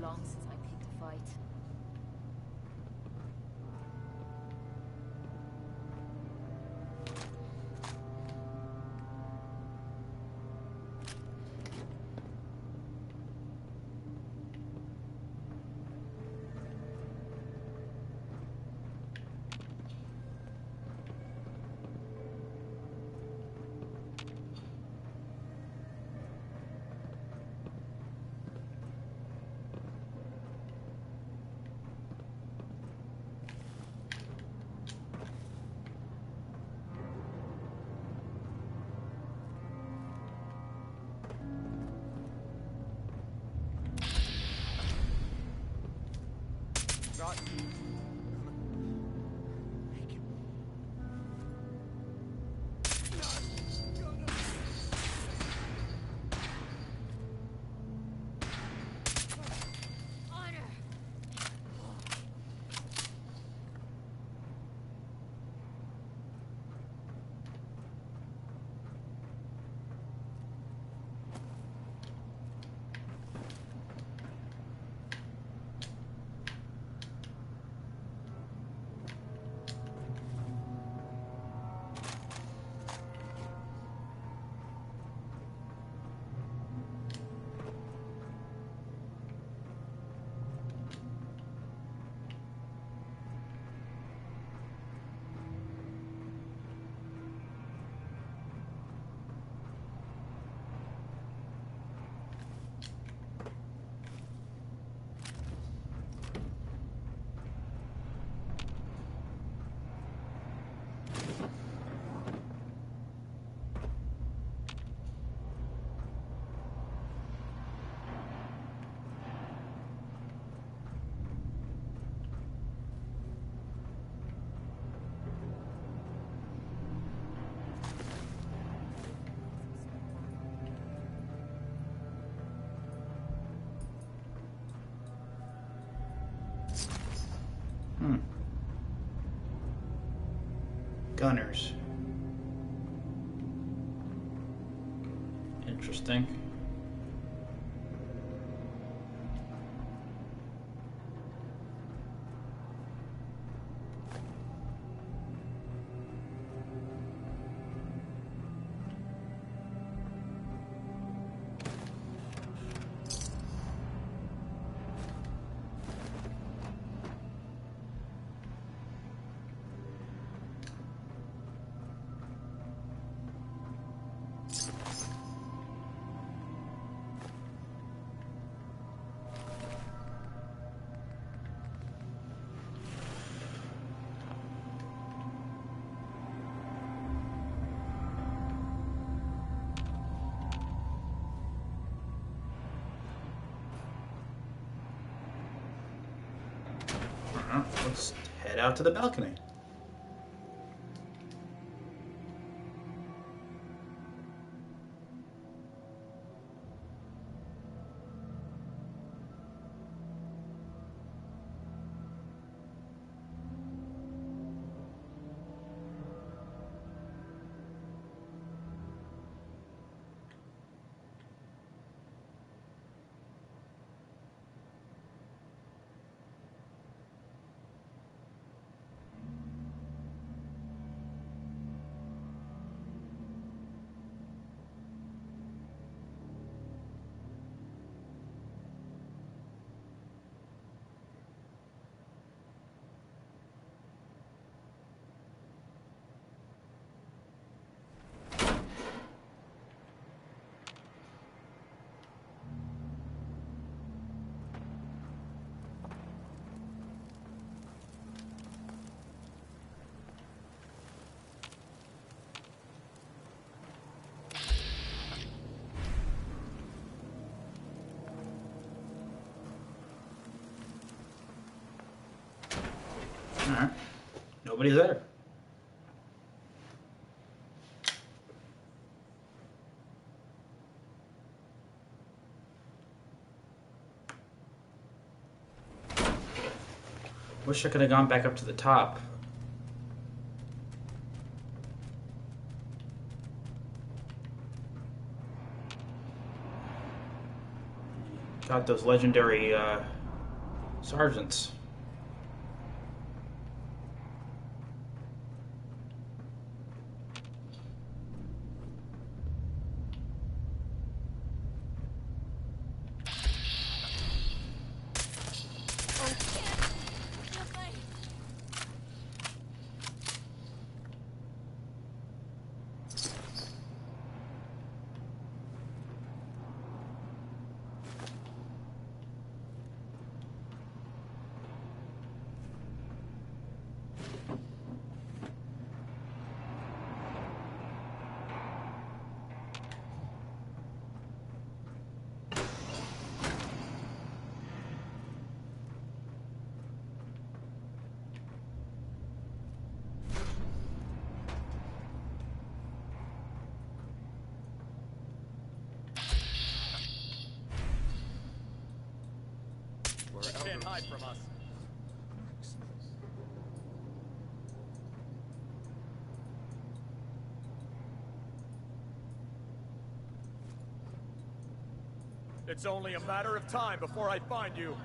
long since I picked a fight. Got you. Gunners. Interesting. Let's head out to the balcony. Alright. Nobody's there. Wish I could have gone back up to the top. Caught those legendary sergeants. Can't hide from us. It's only a matter of time before I find you.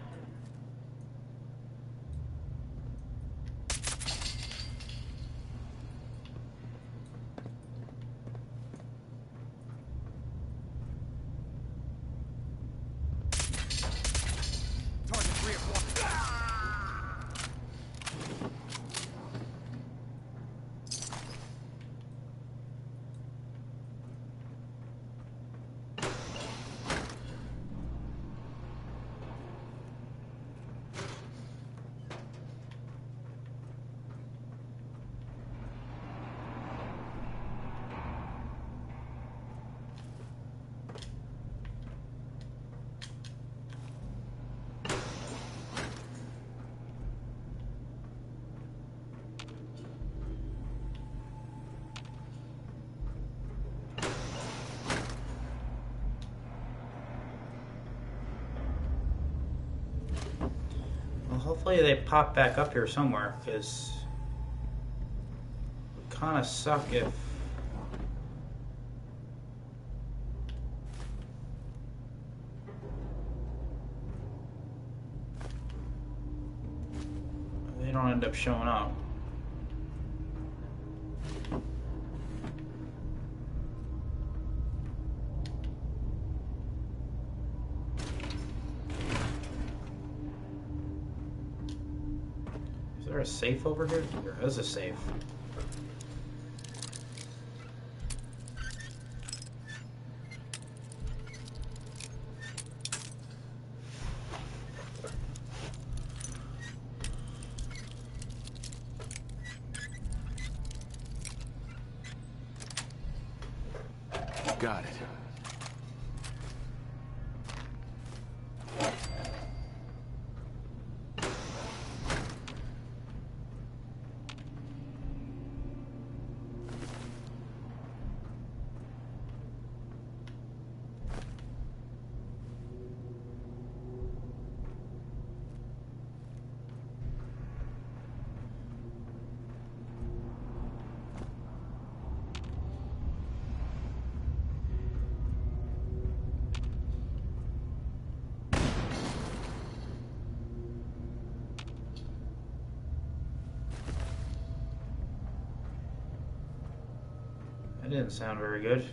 Hopefully they pop back up here somewhere, because it would kind of suck if... they don't end up showing up. Is there a safe over here? There is a safe. Got it. That didn't sound very good.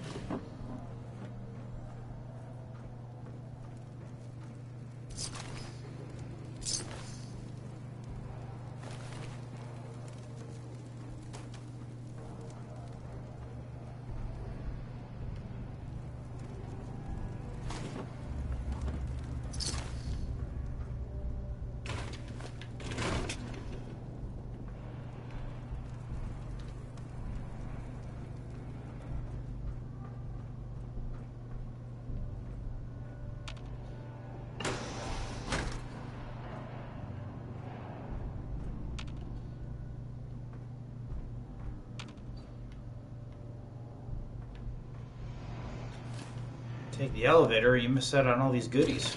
Take the elevator, you miss out on all these goodies.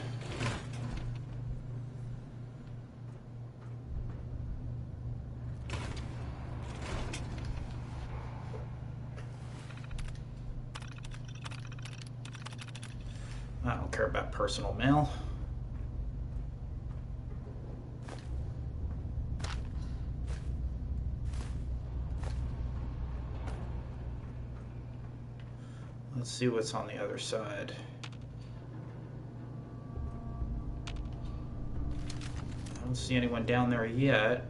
I don't care about personal mail. Let's see what's on the other side. I don't see anyone down there yet.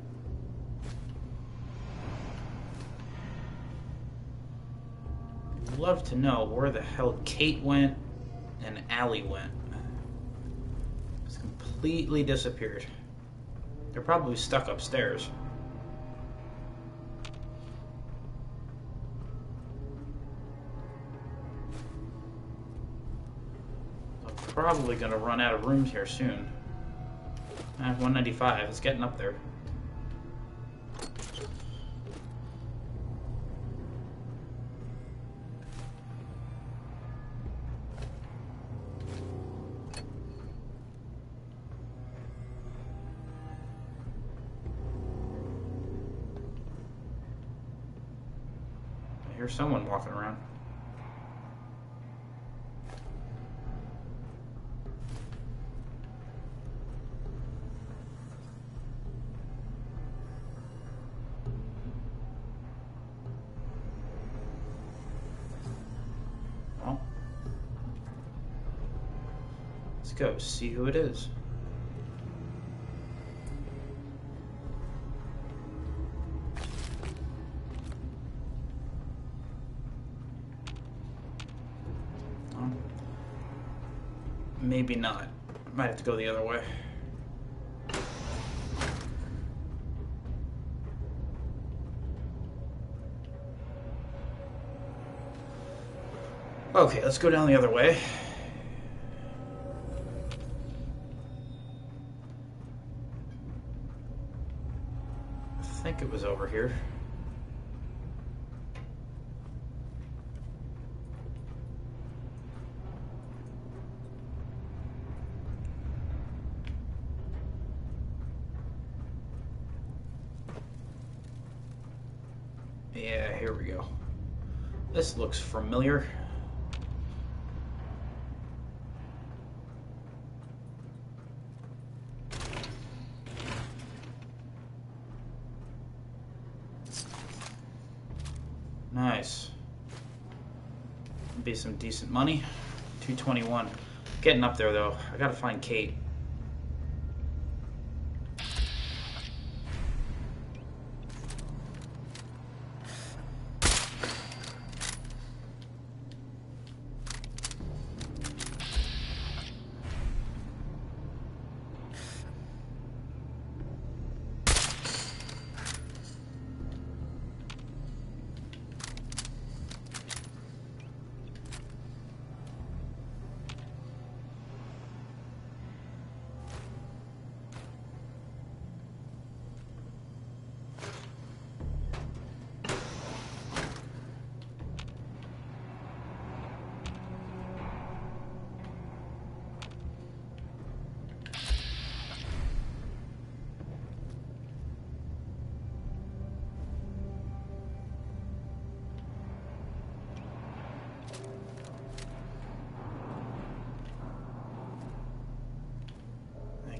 I'd love to know where the hell Kate went and Allie went. It's completely disappeared. They're probably stuck upstairs. I'm probably going to run out of rooms here soon. 195, it's getting up there. I hear someone walking around. Well, let's go see who it is. Maybe not. Might have to go the other way. Okay, let's go down the other way. I think it was over here. Yeah, here we go. This looks familiar. Nice. Be some decent money. 221. Getting up there though. I gotta find Kate.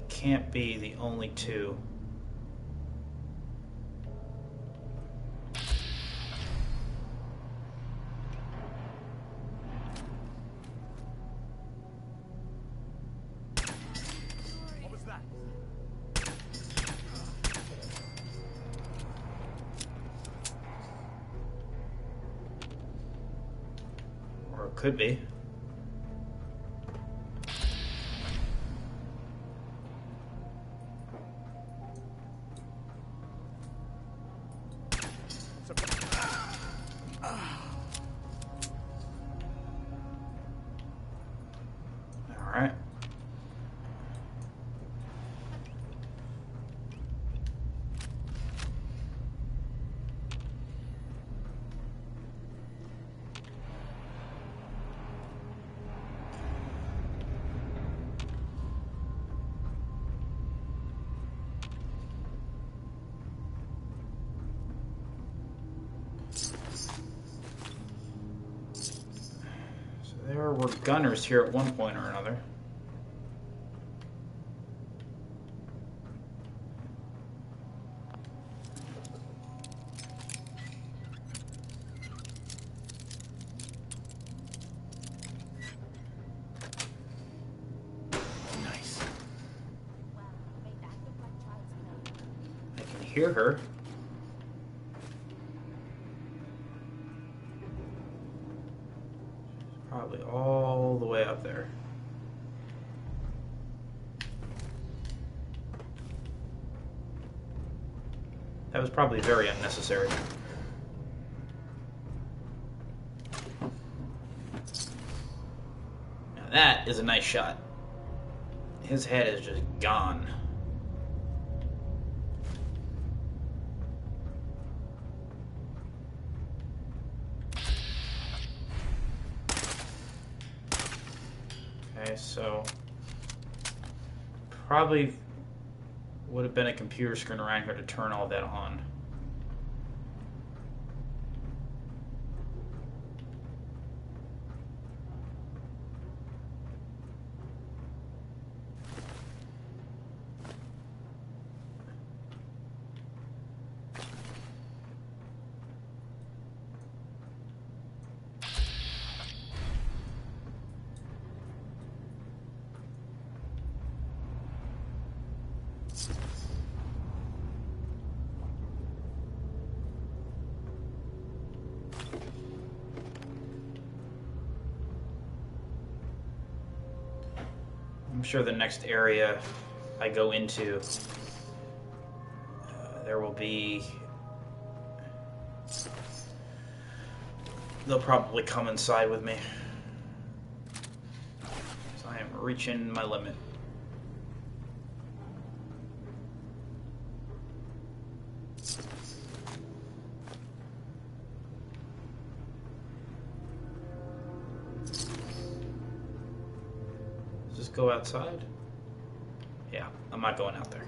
Can't be the only two. What was that? Or it could be. Alright. There were gunners here at one point or another. hear her. Probably all the way up there. That was probably very unnecessary. Now that is a nice shot. His head is just gone. Okay, so probably would have been a computer screen around here to turn all that on. I'm sure the next area I go into, there will be... They'll probably come inside with me. So I am reaching my limit. Go outside? Yeah, I'm not going out there.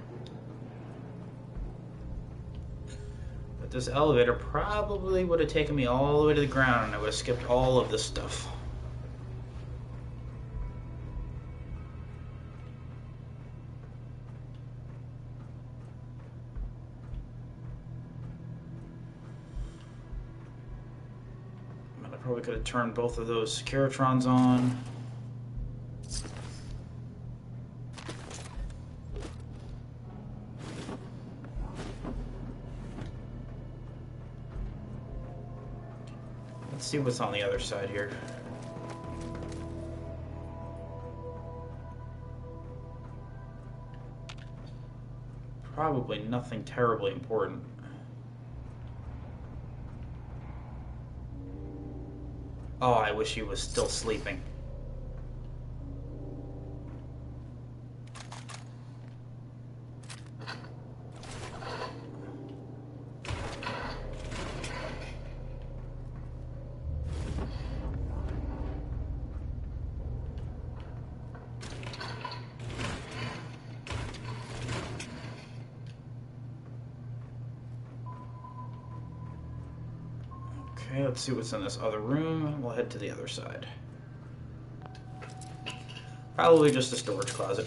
But this elevator probably would have taken me all the way to the ground and I would have skipped all of this stuff. I probably could have turned both of those Securitrons on. See what's on the other side here. Probably nothing terribly important. Oh, I wish he was still sleeping. Okay, let's see what's in this other room. We'll head to the other side. Probably just a storage closet.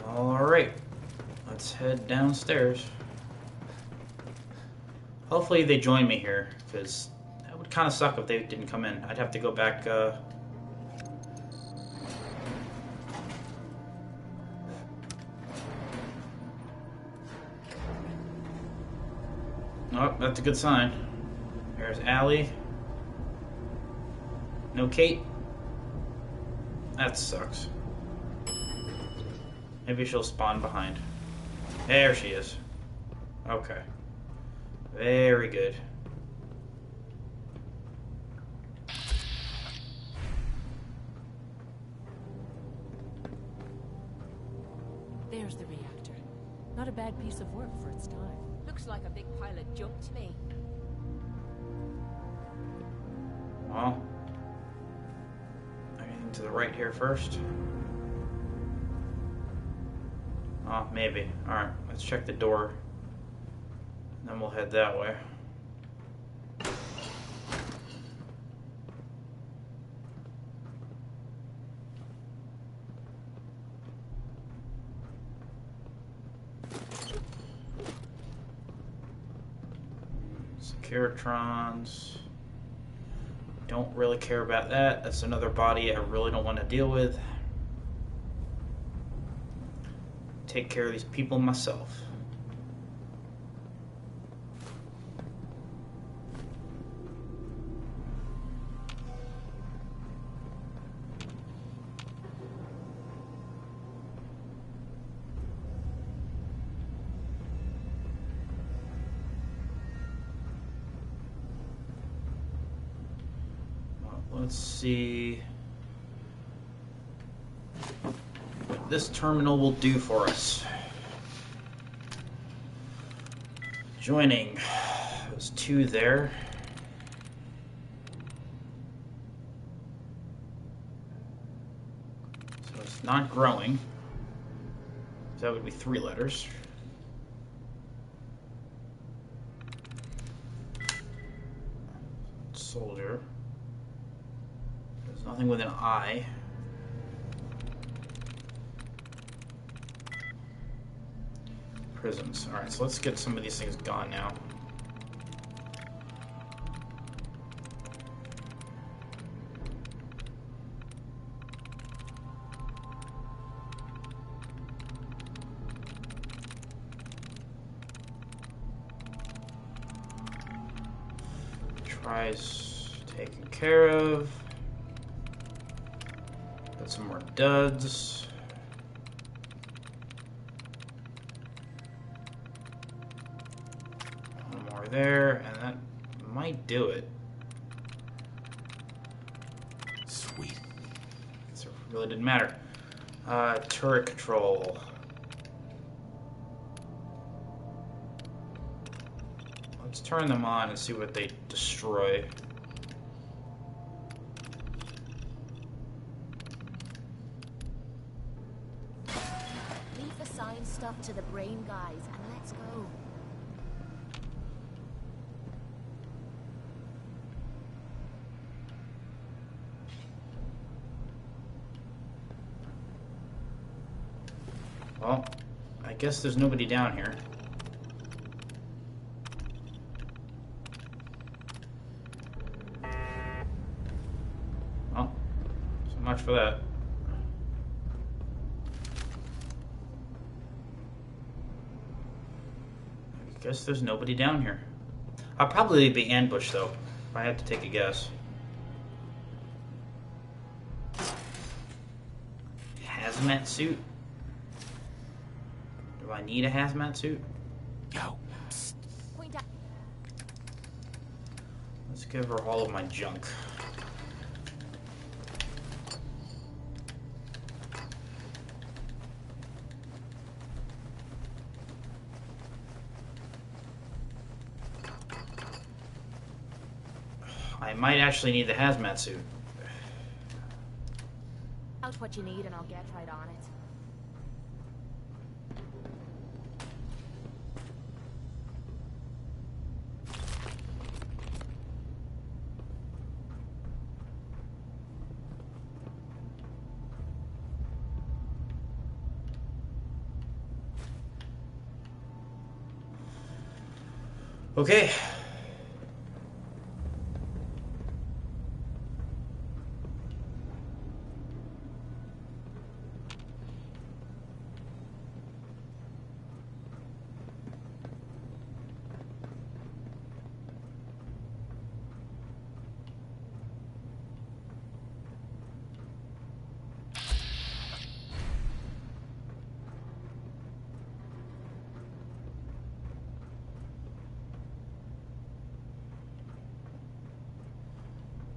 Alright, let's head downstairs. Hopefully they join me here, because that would kind of suck if they didn't come in. I'd have to go back, Oh, that's a good sign. There's Allie. No Kate. That sucks. Maybe she'll spawn behind. There she is. Okay. Very good. There's the reactor. Not a bad piece of work for its time. Looks like a big pile of junk to me. Well, anything to the right here first? Oh, maybe. Alright, let's check the door. Then we'll head that way. Securotrons. Don't really care about that. That's another body I really don't want to deal with. Take care of these people myself. Let's see what this terminal will do for us. Joining. There's 2 there. So it's not growing. So that would be 3 letters. Soldier. There's nothing with an I. Prisons. Alright, so let's get some of these things gone now. Tries taken care of. Got some more duds. One more there, and that might do it. Sweet. So it really didn't matter. Turret control. Let's turn them on and see what they destroy. Leave the science stuff to the brain guys and let's go. Well, I guess there's nobody down here. Well, so much for that. I guess there's nobody down here. I'll probably be ambushed though, if I had to take a guess. Hazmat suit? Do I need a hazmat suit? Yo. Point out. Let's give her all of my junk. I might actually need the hazmat suit. Out what you need and I'll get right on it. Okay.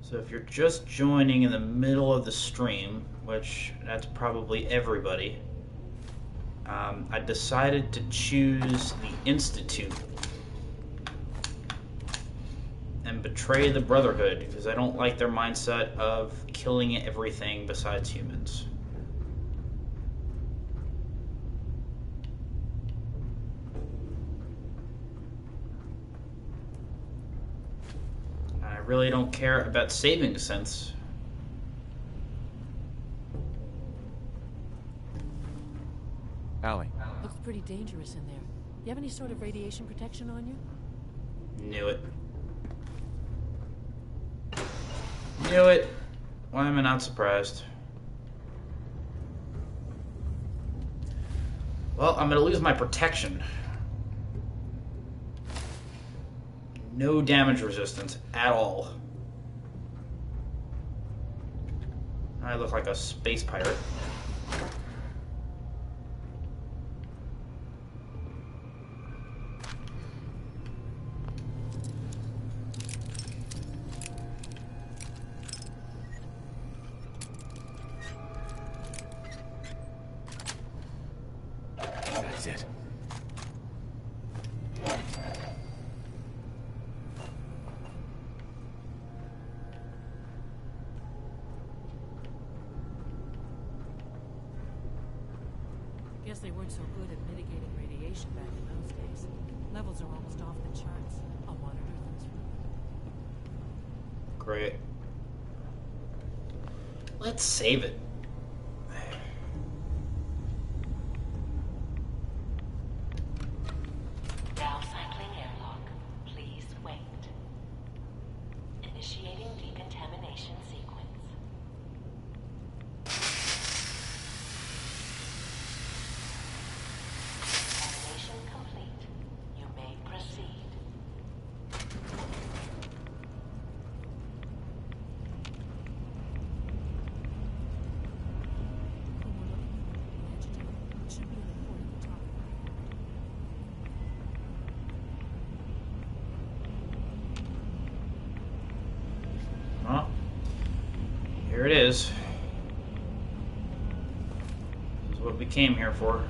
So if you're just joining in the middle of the stream, which that's probably everybody, I decided to choose the Institute and betray the Brotherhood because I don't like their mindset of killing everything besides humans. really don't care about saving since. Allie. Looks pretty dangerous in there. You have any sort of radiation protection on you? Knew it. Knew it. Why am I not surprised? Well, I'm gonna lose my protection. No damage resistance at all. I look like a space pirate. That's it. Guess they weren't so good at mitigating radiation back in those days. Levels are almost off the charts. I'll monitor things. Great. Let's save it. Now cycling airlock. Please wait. Initiating decontamination sequence. Decontamination complete. You may proceed. Well, here it is. This is what we came here for.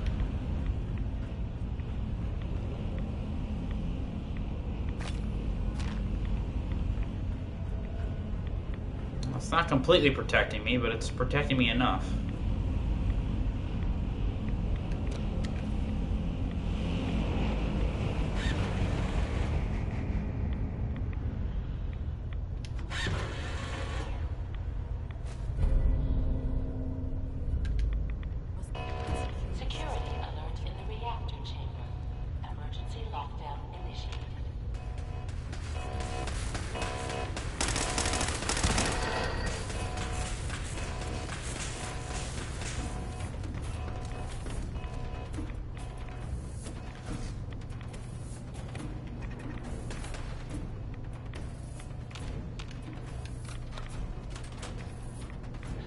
It's not completely protecting me, but it's protecting me enough. Security alert in the reactor chamber. Emergency lockdown initiated.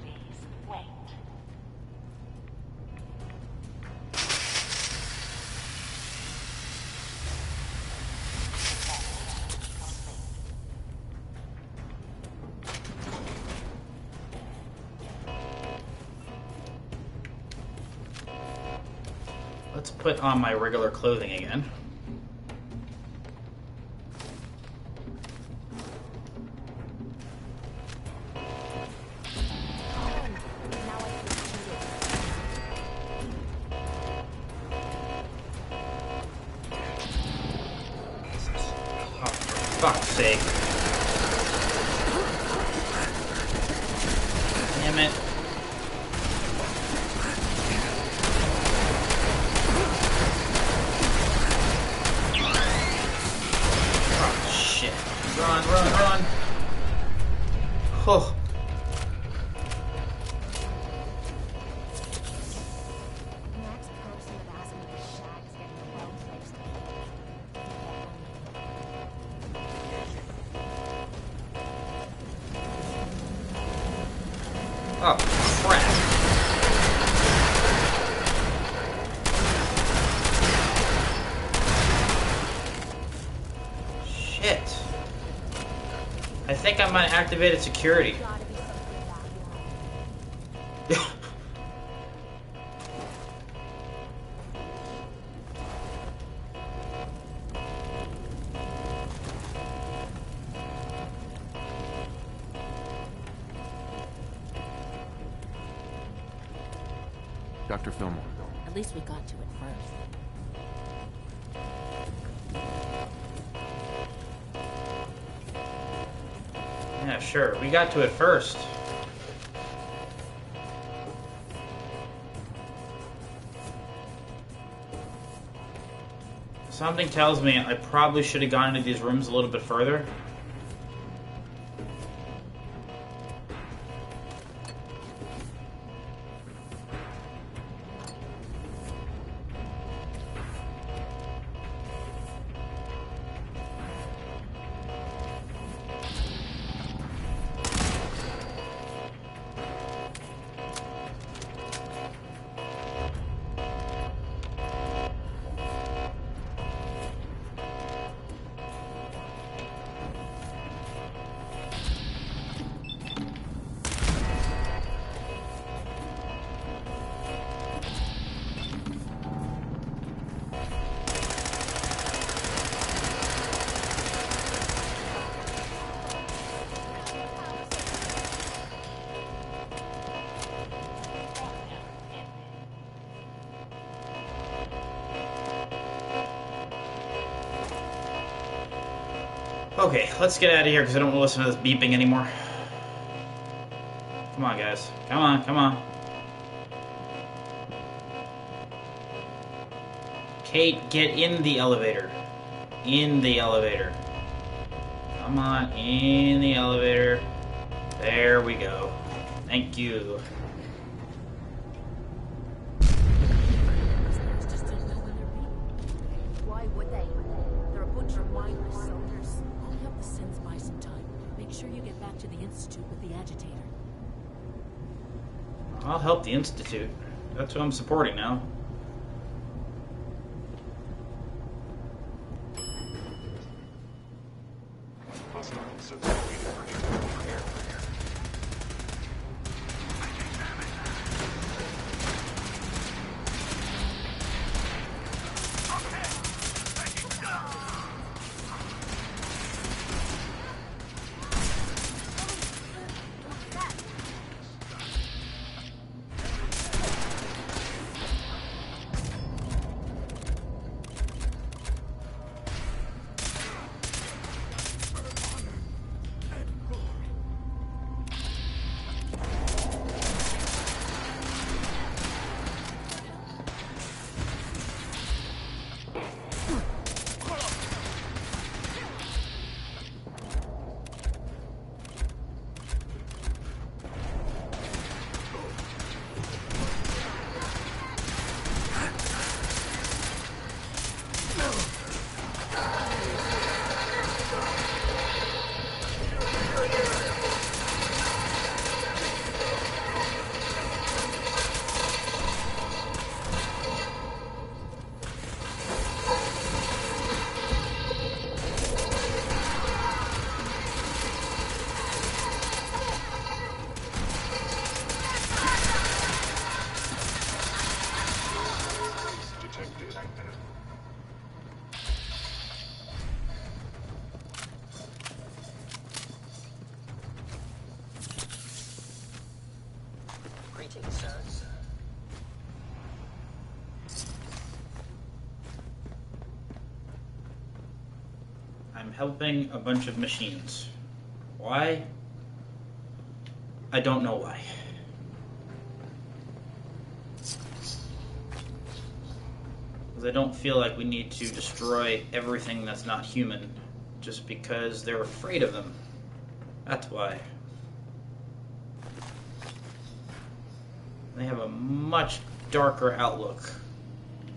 Please wait. Let's put on my regular clothing again. Oh, for fuck's sake. Damn it. Oh, shit. Run, run, run. Oh. Next person that asked me if Shag's getting well placed. Oh, crap. Shit. I think I might have activated security. Dr. Fillmore. At least we got to it first. Yeah, sure. We got to it first. Something tells me I probably should have gone into these rooms a little bit further. Okay, let's get out of here because I don't want to listen to this beeping anymore. Come on, guys. Come on, come on. Kate, get in the elevator. In the elevator. Come on, in the elevator. There we go. Thank you. Why would they? They're a bunch of mindless soldiers. I'll help the Sins buy some time. Make sure you get back to the Institute with the agitator. I'll help the Institute. That's who I'm supporting now. Greetings, sirs. I'm helping a bunch of machines. Why? I don't know why. Because I don't feel like we need to destroy everything that's not human just because they're afraid of them. That's why. They have a much darker outlook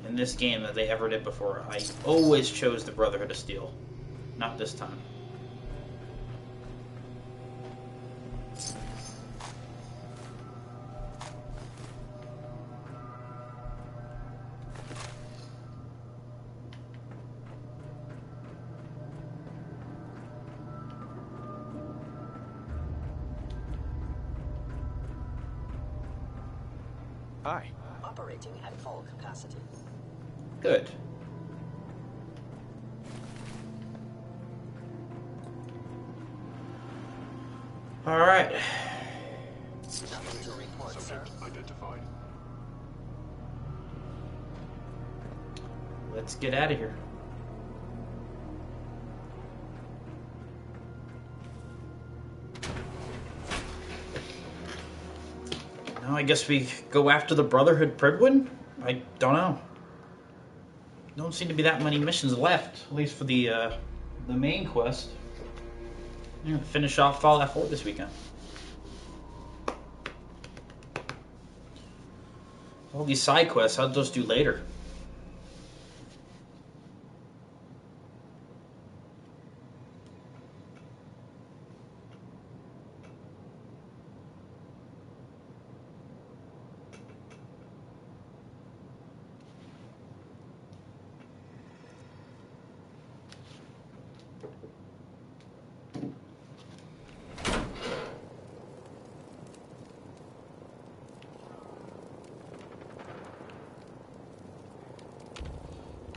in this game than they ever did before. I always chose the Brotherhood of Steel. Not this time. Hi. Operating at full capacity. Good. All right. Nothing to report, sir. Identified. Let's get out of here. Well, I guess we go after the Brotherhood Pridwood? I don't know. Don't seem to be that many missions left, at least for the main quest. Yeah, finish off Fallout 4 this weekend. All these side quests, I'll just do later.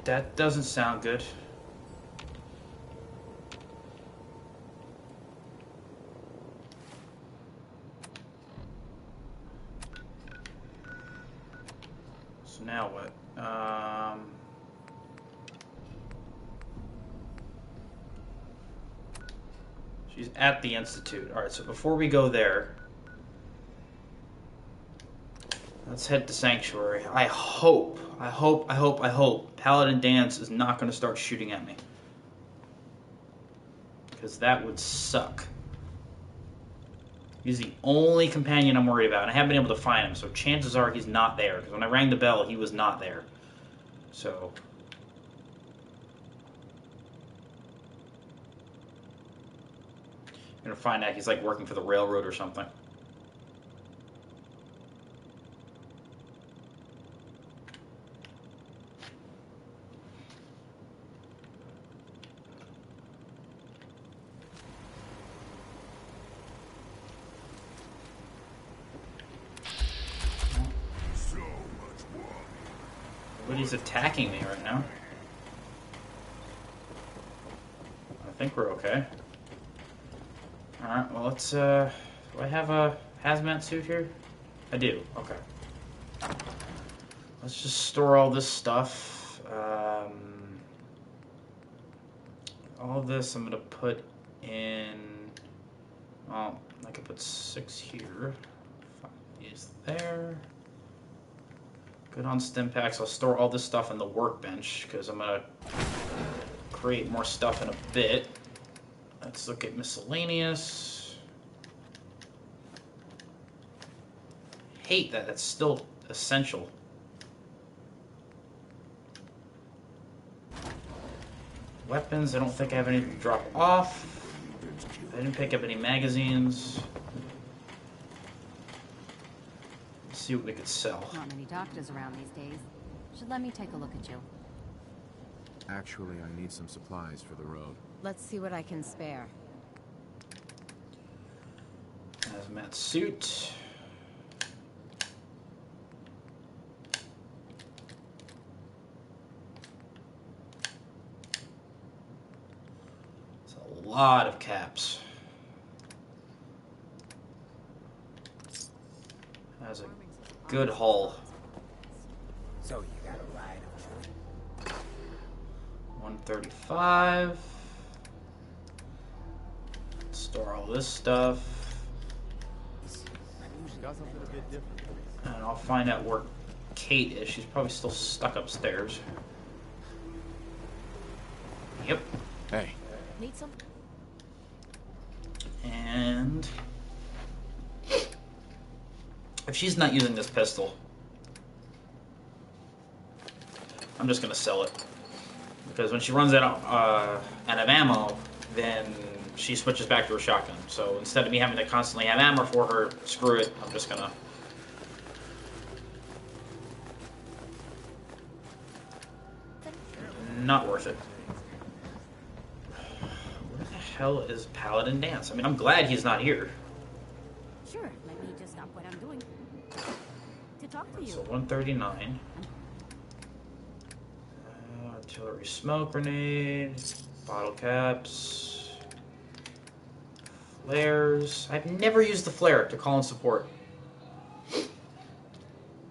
That doesn't sound good. So now what? She's at the Institute. Alright, so before we go there, let's head to Sanctuary. I hope Paladin Dance is not going to start shooting at me. Because that would suck. He's the only companion I'm worried about, and I haven't been able to find him, so chances are he's not there. Because when I rang the bell, he was not there. So... I'm going to find out he's like working for the railroad or something. But he's attacking me right now. I think we're okay. Alright, well let's, do I have a hazmat suit here? I do, okay. Let's just store all this stuff. All this I'm gonna put in, well, I could put 6 here. 5 is there. Good on stim packs. I'll store all this stuff in the workbench because I'm gonna create more stuff in a bit. Let's look at miscellaneous. Hate that. That's still essential. Weapons. I don't think I have anything to drop off. I didn't pick up any magazines. Let's see what we could sell. Not many doctors around these days. Should let me take a look at you. Actually, I need some supplies for the road. Let's see what I can spare. Hazmat suit. It's a lot of caps. Has a good haul. So you got a ride of choice. 135. Store all this stuff. And I'll find out where Kate is. She's probably still stuck upstairs. Yep. Hey. Need some? And if she's not using this pistol, I'm just gonna sell it. Because when she runs out of ammo, then she switches back to her shotgun. So instead of me having to constantly have ammo for her, screw it, I'm just gonna... Not worth it. Where the hell is Paladin Dance? I mean, I'm glad he's not here. Sure, let me just stop what I'm doing to talk to you. So 139. Artillery smoke grenade. Bottle caps. Flares. I've never used the flare to call in support.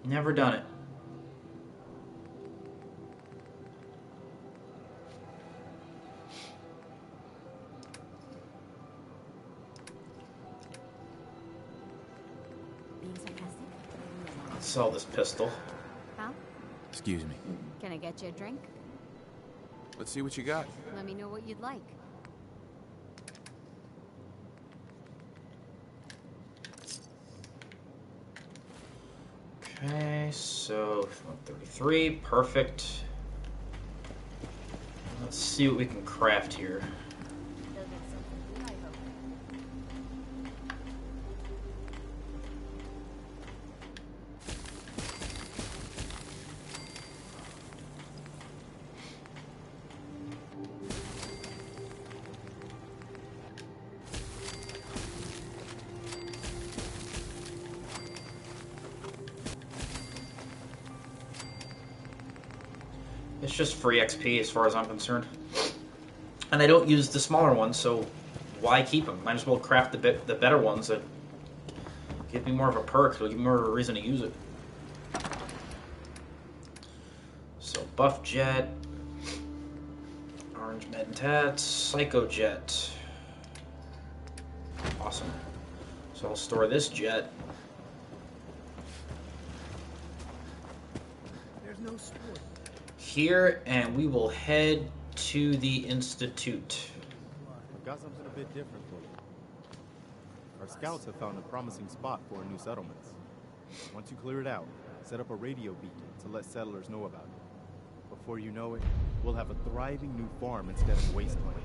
Never done it. Being sarcastic? sell this pistol. Huh? Excuse me. Can I get you a drink? Let's see what you got. Let me know what you'd like. Okay, so 133, perfect. Let's see what we can craft here. It's just free XP as far as I'm concerned. And I don't use the smaller ones, so why keep them? Might as well craft the better ones that give me more of a perk, it'll give me more of a reason to use it. So buff jet, orange med and tats, psycho jet. Awesome. So I'll store this jet. There's no sport. Here, and we will head to the Institute. I've got something a bit different for you. Our scouts have found a promising spot for new settlements. Once you clear it out, set up a radio beacon to let settlers know about it. Before you know it, we'll have a thriving new farm instead of wasteland.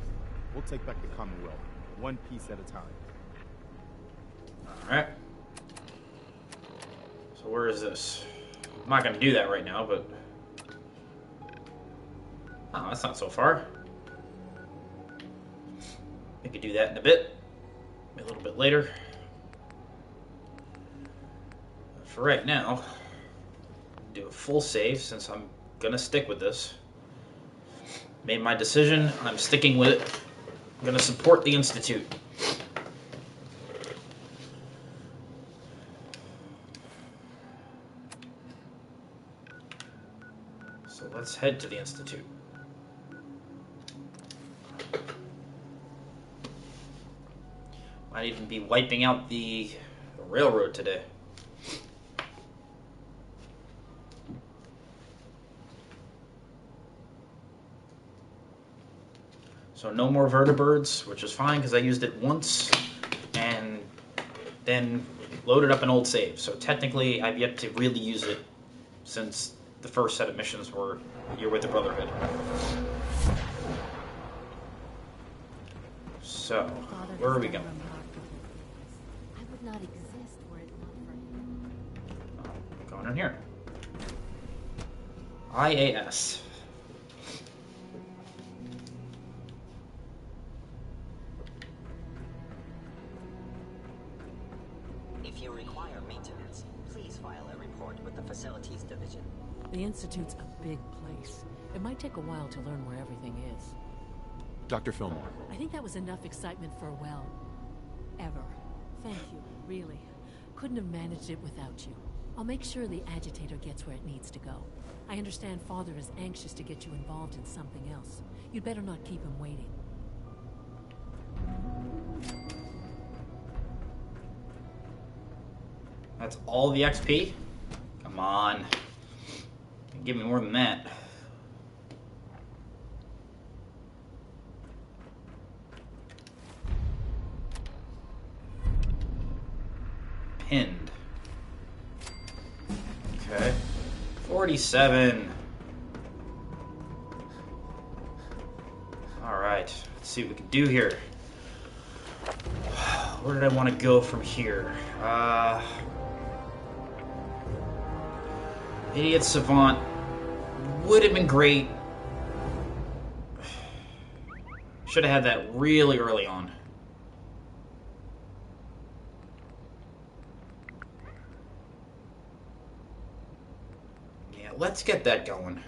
We'll take back the Commonwealth, one piece at a time. Alright. So where is this? I'm not going to do that right now, but... Oh, that's not so far. We could do that in a bit. A little bit later. But for right now, do a full save since I'm gonna stick with this. Made my decision, I'm sticking with it. I'm gonna support the Institute. So let's head to the Institute. Might even be wiping out the railroad today. So no more vertibirds, which is fine because I used it once and then loaded up an old save. So technically I've yet to really use it since the first set of missions were You're with the Brotherhood. So, where are we going? I would not exist were it not for him. Going in here. IAS. If you require maintenance, please file a report with the Facilities Division. The Institute's a big place. It might take a while to learn where everything is. Dr. Fillmore. I think that was enough excitement for, well, ever. Thank you, really. Couldn't have managed it without you. I'll make sure the agitator gets where it needs to go. I understand Father is anxious to get you involved in something else. You'd better not keep him waiting. That's all the XP? Come on. Give me more than that. Pinned. Okay. 47. Alright. Let's see what we can do here. Where did I want to go from here? Idiot Savant would have been great. Should have had that really early on. Yeah, let's get that going.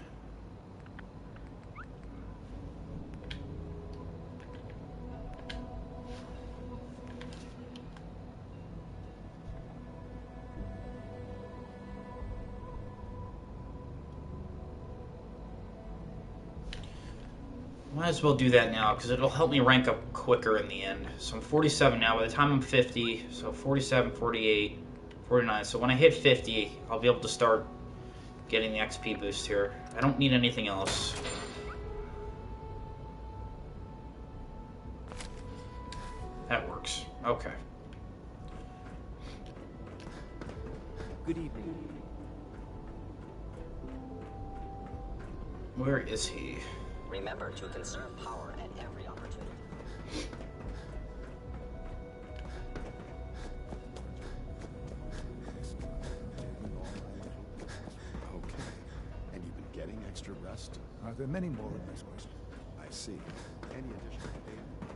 Might as well do that now, because it'll help me rank up quicker in the end. So I'm 47 now. By the time I'm 50, so 47, 48, 49. So when I hit 50, I'll be able to start getting the XP boost here. I don't need anything else. That works. Okay. Good evening. Where is he? Remember to conserve power at every opportunity. Okay. And you've been getting extra rest? Are there many more in this question? I see. Any additional data?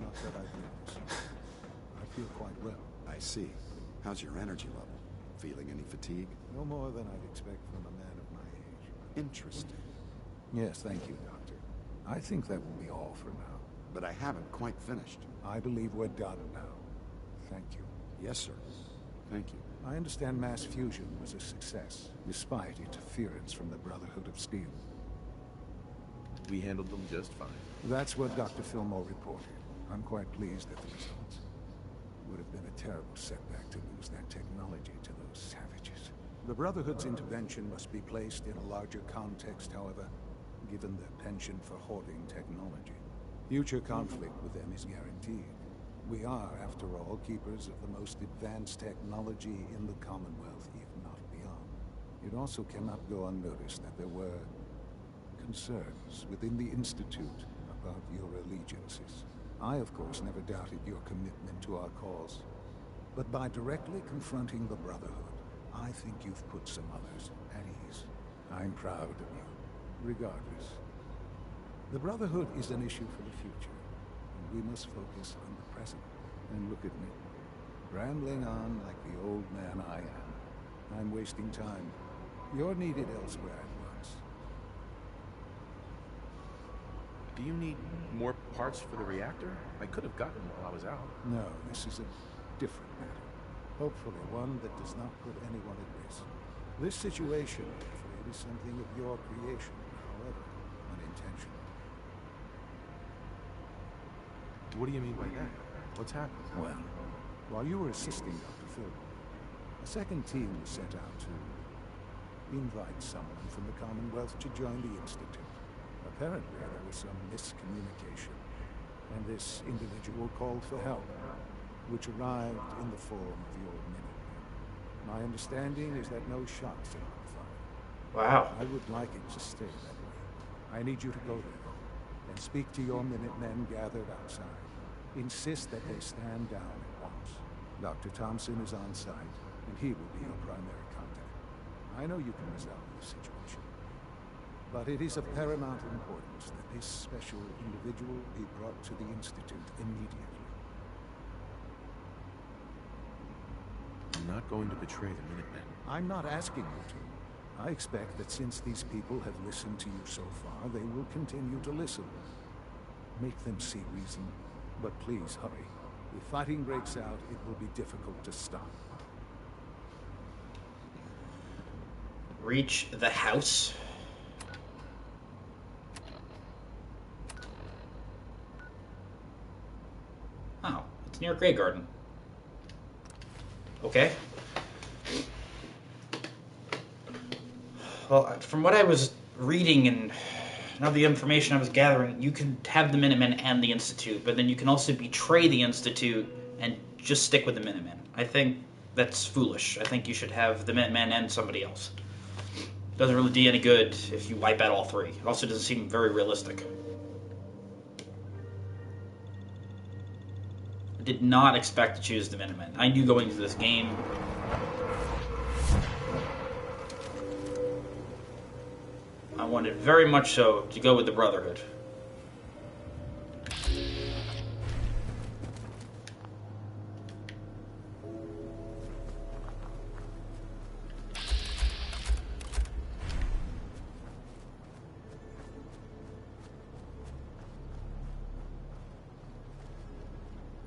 Not that I've noticed. I feel quite well. I see. How's your energy level? Feeling any fatigue? No more than I'd expect from a man of my age. Interesting. Yes, thank you, Doctor. I think that will be all for now. But I haven't quite finished. I believe we're done now. Thank you. Yes, sir. Thank you. I understand mass fusion was a success, despite interference from the Brotherhood of Steel. We handled them just fine. That's what Dr. Fillmore reported. I'm quite pleased at the results. It would have been a terrible setback to lose that technology to those savages. The Brotherhood's intervention must be placed in a larger context, however, given their penchant for hoarding technology. Future conflict with them is guaranteed. We are, after all, keepers of the most advanced technology in the Commonwealth, if not beyond. It also cannot go unnoticed that there were concerns within the Institute about your allegiances. I, of course, never doubted your commitment to our cause. But by directly confronting the Brotherhood, I think you've put some others at ease. I'm proud of you, regardless. The Brotherhood is an issue for the future, and we must focus on the present. And look at me, rambling on like the old man I am. I'm wasting time. You're needed elsewhere at once. Do you need more parts for the reactor? I could have gotten them while I was out. No, this is a different matter. Hopefully one that does not put anyone at risk. This situation, I'm afraid, is something of your creation, however unintentional. What do you mean by that? What's happened? Well, while you were assisting Dr. Philbin, a second team was sent out to invite someone from the Commonwealth to join the Institute. Apparently, there was some miscommunication, and this individual called for help, which arrived in the form of your Minutemen. My understanding is that no shots have been fired. Wow. I would like it to stay that way. I need you to go there and speak to your Minutemen gathered outside. Insist that they stand down at once. Dr. Thompson is on site, and he will be your primary contact. I know you can resolve the situation, but it is of paramount importance that this special individual be brought to the Institute immediately. I'm not going to betray the Minutemen. I'm not asking you to. I expect that since these people have listened to you so far, they will continue to listen. Make them see reason, but please hurry. If fighting breaks out, it will be difficult to stop. Reach the house. Oh, it's near Grey Garden. Okay. Well, from what I was reading and now the information I was gathering, you can have the Minutemen and the Institute, but then you can also betray the Institute and just stick with the Minutemen. I think that's foolish. I think you should have the Minutemen and somebody else. Doesn't really do you any good if you wipe out all three. It also doesn't seem very realistic. I did not expect to choose the Minutemen. I knew going into this game I wanted very much so to go with the Brotherhood.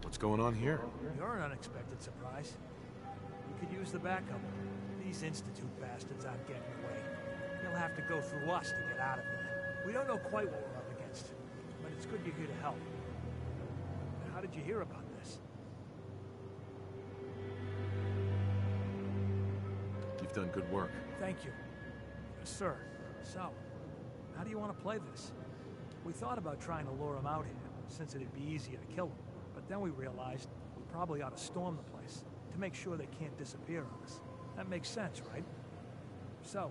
What's going on here? You're an unexpected surprise. We could use the backup. These Institute bastards aren't getting away. You'll have to go through us to get out of here. We don't know quite what we're up against, but it's good you're here to help. How did you hear about this? done good work. Thank you. Yes, sir. So, how do you want to play this? We thought about trying to lure him out here, since it'd be easier to kill him. But then we realized we probably ought to storm the place, to make sure they can't disappear on us. That makes sense, right? So,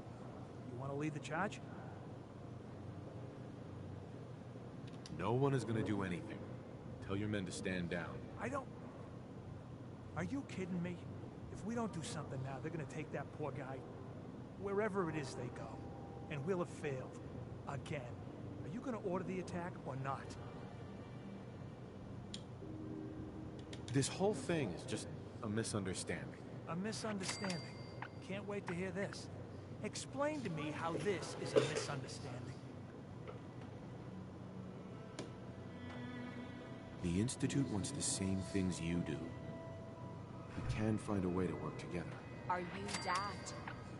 you want to lead the charge? No one is gonna do anything. Tell your men to stand down. I don't... Are you kidding me? If we don't do something now, they're gonna take that poor guy wherever it is they go. And we'll have failed. Again. Are you gonna order the attack or not? This whole thing is just a misunderstanding. A misunderstanding. Can't wait to hear this. Explain to me how this is a misunderstanding. The Institute wants the same things you do. We can find a way to work together. Are you daft?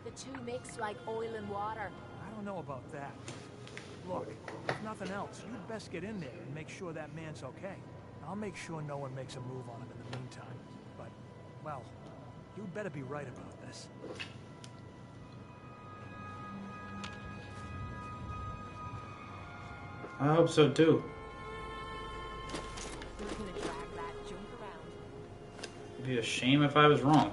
The two mix like oil and water. I don't know about that. Look, if nothing else, you'd best get in there and make sure that man's okay. I'll make sure no one makes a move on him in the meantime. But, well, you'd better be right about this. I hope so too. We're gonna drag that junk around. It'd be a shame if I was wrong.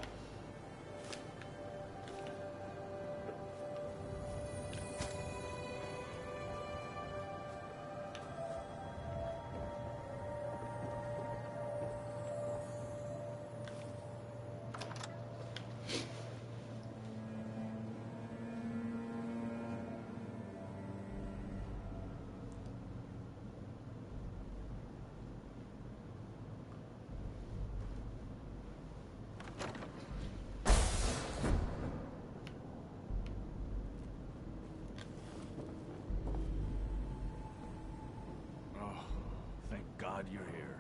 God you're here.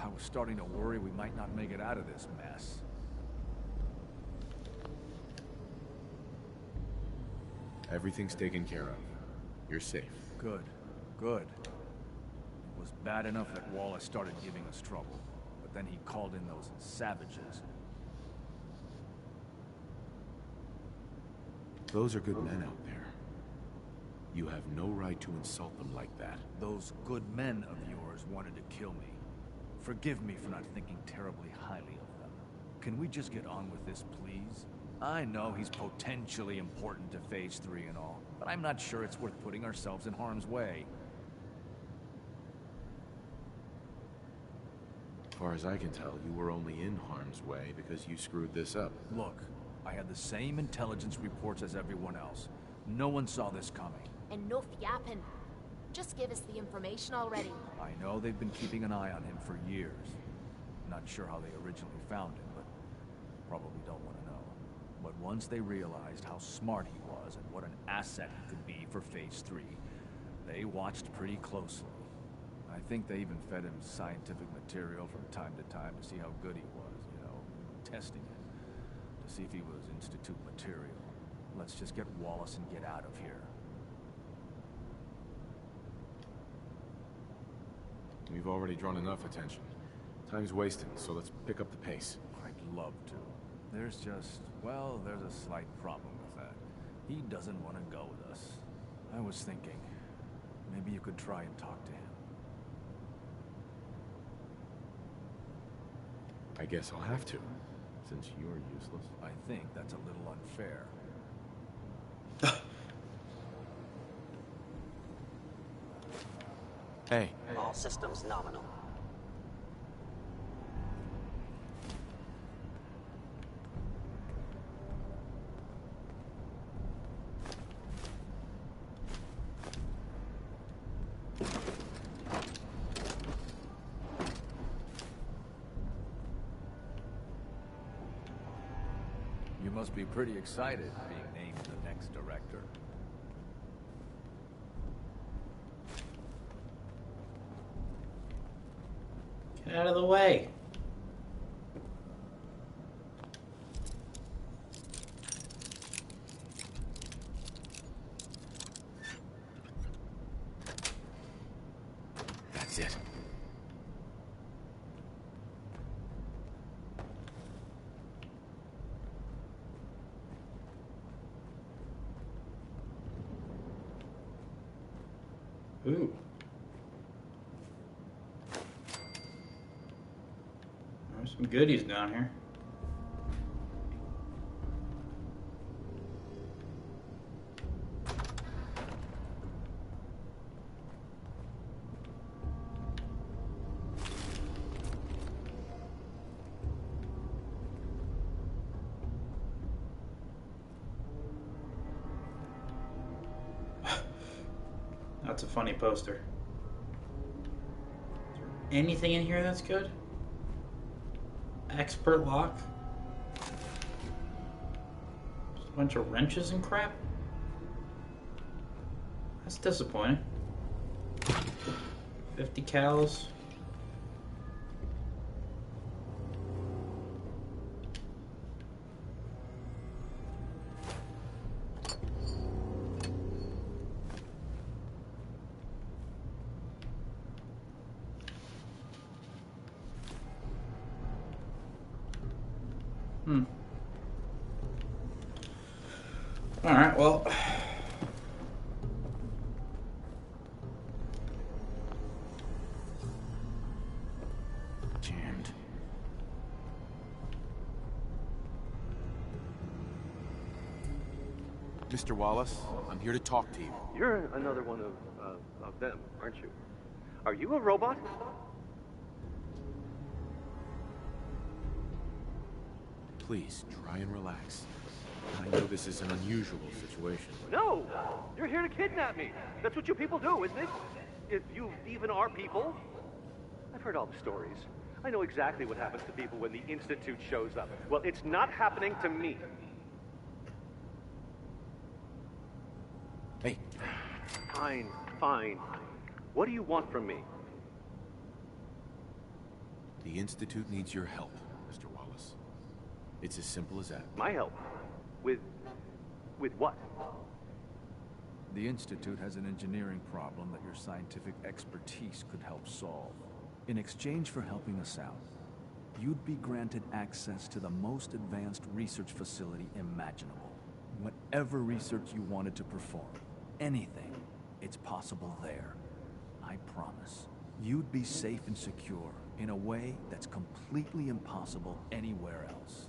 I was starting to worry we might not make it out of this mess. Everything's taken care of. You're safe. Good. Good. It was bad enough that Wallace started giving us trouble, but then he called in those savages. Those are good men out there. You have no right to insult them like that. Those good men of yours wanted to kill me. Forgive me for not thinking terribly highly of them. Can we just get on with this, please? I know he's potentially important to Phase 3 and all, but I'm not sure it's worth putting ourselves in harm's way. As far as I can tell, you were only in harm's way because you screwed this up. Look, I had the same intelligence reports as everyone else. No one saw this coming. Enough yapping. Just give us the information already. I know they've been keeping an eye on him for years. Not sure how they originally found him, but probably don't want to know. But once they realized how smart he was and what an asset he could be for Phase 3, they watched pretty closely. I think they even fed him scientific material from time to time to see how good he was, you know, testing him, to see if he was Institute material. Let's just get Wallace and get out of here. We've already drawn enough attention. Time's wasted, so let's pick up the pace. I'd love to. There's just, well, there's a slight problem with that. He doesn't want to go with us. I was thinking, maybe you could try and talk to him. I guess I'll have to, since you're useless. I think that's a little unfair. Hey. All systems nominal. You must be pretty excited being named the next director. Get out of the way. That's it. Ooh. There's some goodies down here. That's a funny poster. Is there anything in here that's good? Expert lock? Just a bunch of wrenches and crap? That's disappointing. 50 cals. Alright, well. Jammed. Mr. Wallace, I'm here to talk to you. You're another one of them, aren't you? Are you a robot? Please, try and relax. I know this is an unusual situation. No! You're here to kidnap me. That's what you people do, isn't it? If you even are people. I've heard all the stories. I know exactly what happens to people when the Institute shows up. Well, it's not happening to me. Hey. Fine, fine. What do you want from me? The Institute needs your help, Mr. Wallace. It's as simple as that. My help? With what? The Institute has an engineering problem that your scientific expertise could help solve. In exchange for helping us out, you'd be granted access to the most advanced research facility imaginable. Whatever research you wanted to perform, anything, it's possible there. I promise. You'd be safe and secure in a way that's completely impossible anywhere else.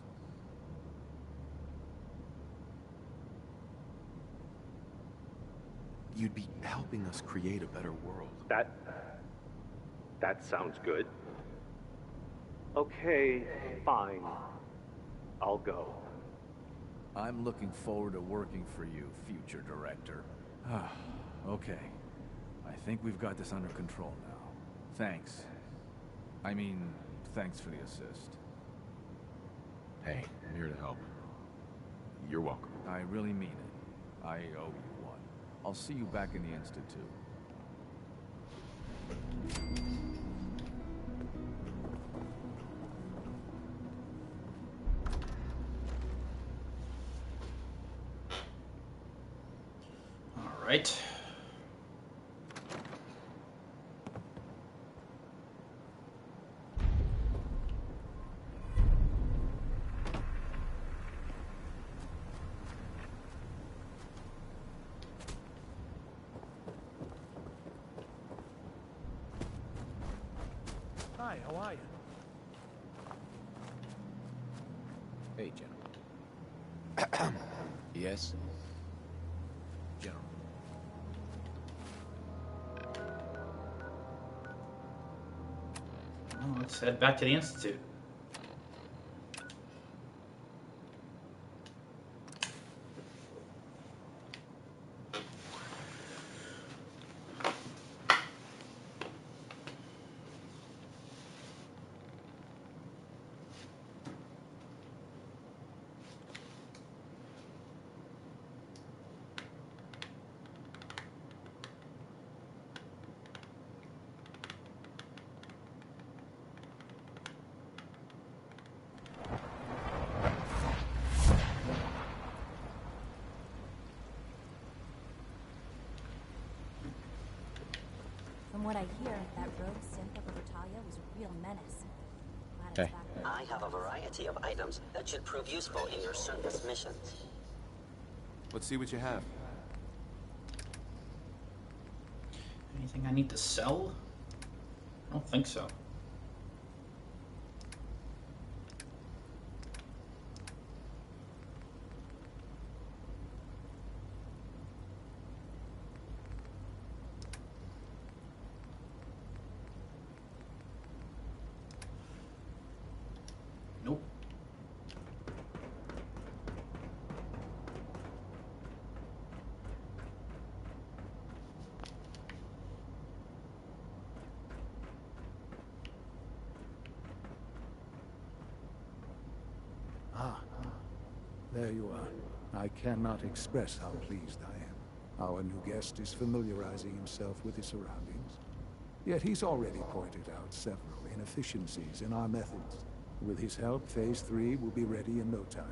You'd be helping us create a better world. That sounds good. Okay, fine. I'll go. I'm looking forward to working for you, future director. Okay. I think we've got this under control now. Thanks. I mean, thanks for the assist. Hey, I'm here to help. You're welcome. I really mean it. I owe you one. I'll see you back in the Institute. All right. Hi, how are you? Hey, General. Yes? General. Well, let's head back to the Institute. From what I hear, that rogue synth over Talia was a real menace. Glad it's Hey. back there. I have a variety of items that should prove useful in your service missions. Let's see what you have. Anything I need to sell? I don't think so. Nope. There you are. I cannot express how pleased I am. Our new guest is familiarizing himself with his surroundings. Yet he's already pointed out several inefficiencies in our methods. With his help, Phase 3 will be ready in no time.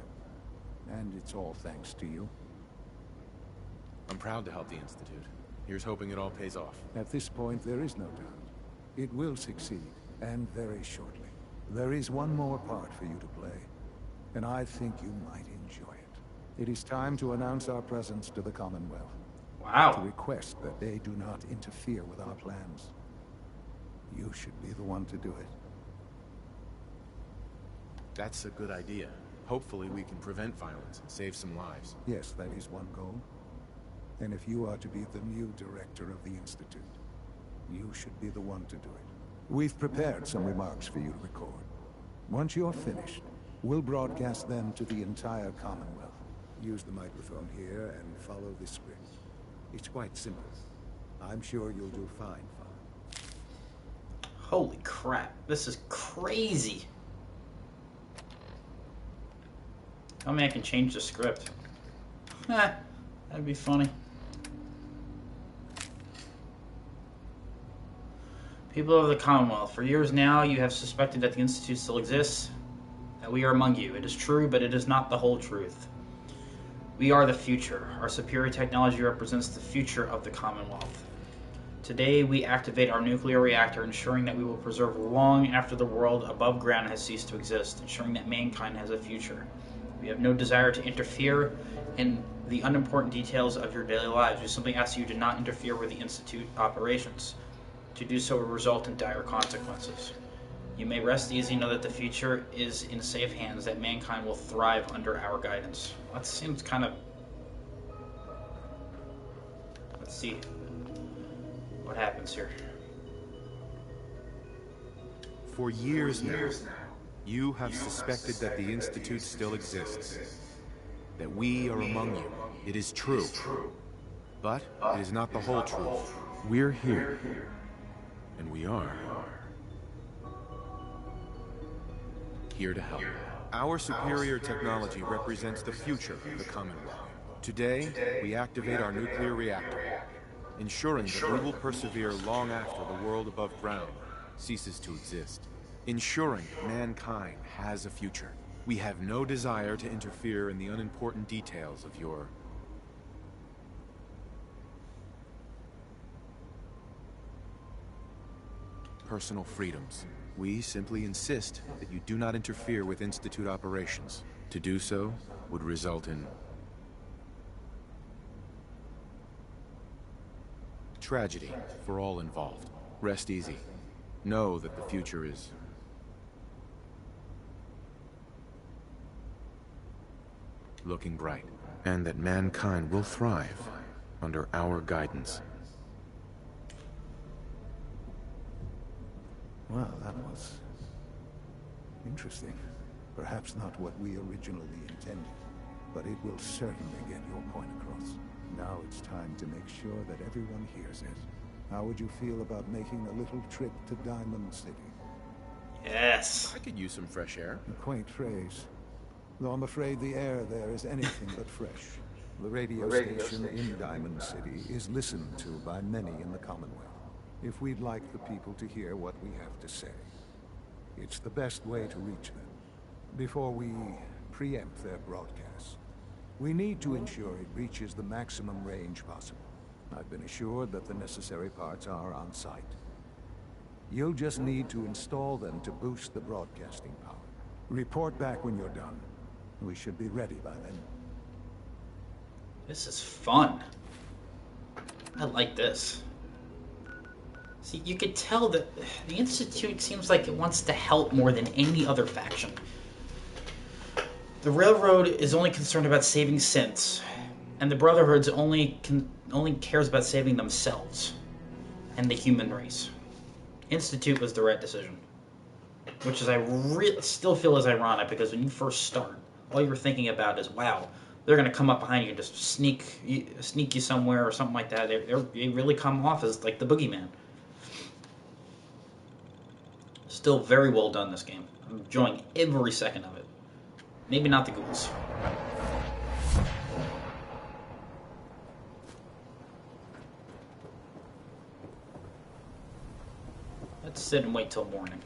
And it's all thanks to you. I'm proud to help the Institute. Here's hoping it all pays off. At this point, there is no doubt. It will succeed, and very shortly. There is one more part for you to play, and I think you might enjoy it. It is time to announce our presence to the Commonwealth. Wow. To request that they do not interfere with our plans. You should be the one to do it. That's a good idea. Hopefully we can prevent violence and save some lives. Yes, that is one goal. And if you are to be the new director of the Institute, you should be the one to do it. We've prepared some remarks for you to record. Once you're finished, we'll broadcast them to the entire Commonwealth. Use the microphone here and follow the script. It's quite simple. I'm sure you'll do fine, Father. Holy crap, this is crazy. Tell me I can change the script. That'd be funny. People of the Commonwealth, for years now you have suspected that the Institute still exists, that we are among you. It is true, but it is not the whole truth. We are the future. Our superior technology represents the future of the Commonwealth. Today we activate our nuclear reactor, ensuring that we will preserve long after the world above ground has ceased to exist, ensuring that mankind has a future. We have no desire to interfere in the unimportant details of your daily lives. We simply ask you to not interfere with the Institute operations. To do so will result in dire consequences. You may rest easy, know that the future is in safe hands, that mankind will thrive under our guidance. That seems kind of... Let's see what happens here. For years now, you have suspected that the Institute still exists. That we are among you. It is true. But it is not the whole truth. We're here. And we are here to help. Our superior technology represents the future of the Commonwealth. Today, we activate our nuclear reactor, ensuring that we will persevere long after the world above ground ceases to exist. Ensuring that mankind has a future. We have no desire to interfere in the unimportant details of your personal freedoms. We simply insist that you do not interfere with Institute operations. To do so would result in tragedy for all involved. Rest easy. Know that the future is looking bright, and that mankind will thrive under our guidance. Well, that was interesting. Perhaps not what we originally intended, but it will certainly get your point across. Now it's time to make sure that everyone hears it. How would you feel about making a little trip to Diamond City? Yes. I could use some fresh air. A quaint phrase. Though I'm afraid the air there is anything but fresh. The radio station in Diamond City is listened to by many in the Commonwealth. If we'd like the people to hear what we have to say, it's the best way to reach them. Before we preempt their broadcasts, we need to ensure it reaches the maximum range possible. I've been assured that the necessary parts are on site. You'll just need to install them to boost the broadcasting power. Report back when you're done. We should be ready by then. This is fun. I like this. See, you could tell that the Institute seems like it wants to help more than any other faction. The Railroad is only concerned about saving synths, and the Brotherhood's only cares about saving themselves and the human race. Institute was the right decision, which is I still feel is ironic because when you first start, all you're thinking about is, wow, they're going to come up behind you and just sneak you somewhere or something like that. They really come off as like the boogeyman. Still very well done, this game. I'm enjoying every second of it. Maybe not the ghouls. Let's sit and wait till morning.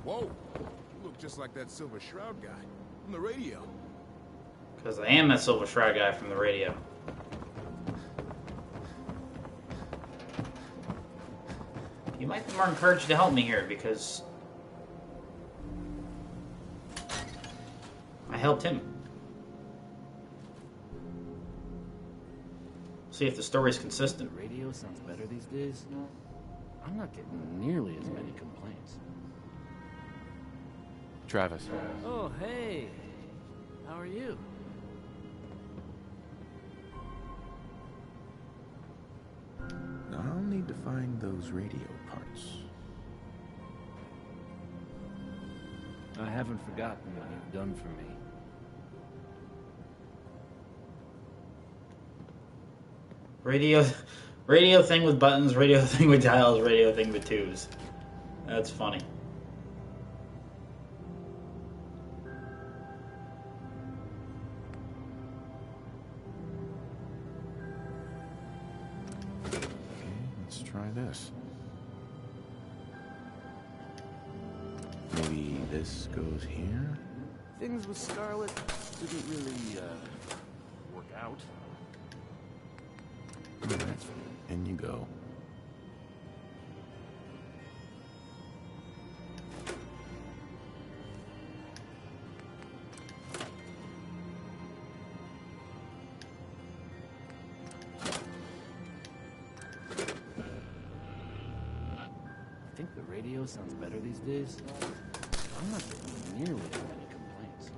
Whoa! You look just like that Silver Shroud guy from the radio. Because I am that Silver Shroud guy from the radio. You might be more encouraged to help me here because I helped him. See if the story's consistent. The radio sounds better these days. I'm not getting nearly as many complaints. Travis. Oh, hey. How are you? Now, I'll need to find those radio parts. I haven't forgotten what you've done for me. Radio thing with buttons, radio thing with dials, radio thing with tubes. That's funny. Let's try this. Maybe this goes here? Things with Scarlet didn't really, work out. Alright, in you go. I think the radio sounds better these days. I'm not getting nearly as many complaints.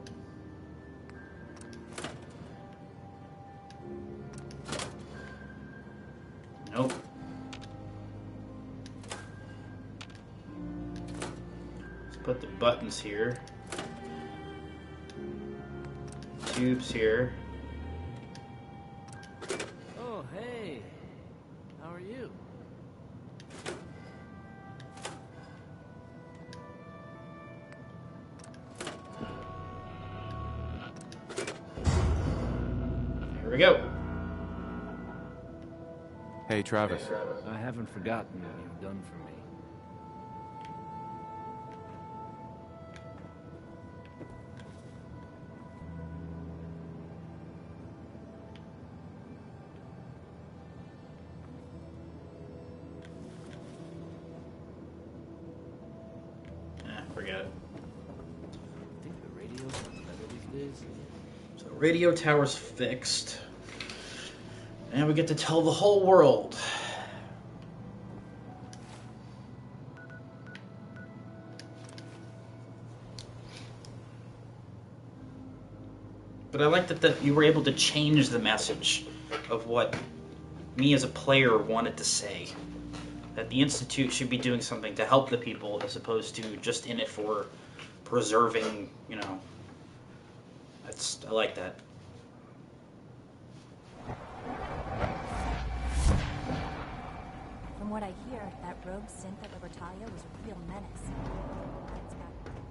Nope. Let's put the buttons here. Tubes here. Oh, hey. How are you? Here we go. Hey, Travis. I haven't forgotten what you've done for me. Forget it. I think the radio sounds better these days. So radio tower's fixed. And we get to tell the whole world. But I like that you were able to change the message of what me as a player wanted to say. That the Institute should be doing something to help the people as opposed to just in it for preserving, you know. I like that. From what I hear, that rogue synth at Libertalia was a real menace. It's got bombs.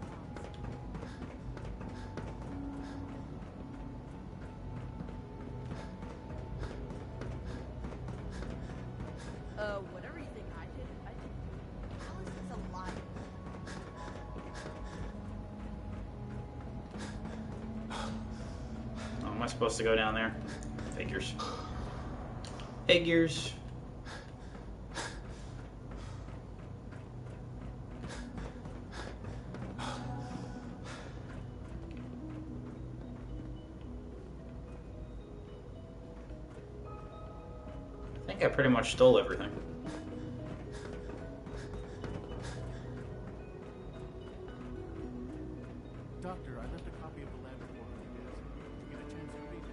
Whatever you think I did, I did. Alice is a liar. Oh, am I supposed to go down there? Figures. Figures. I think I pretty much stole everything. Doctor, I left a copy of the lab report on your desk. Did you get a chance to read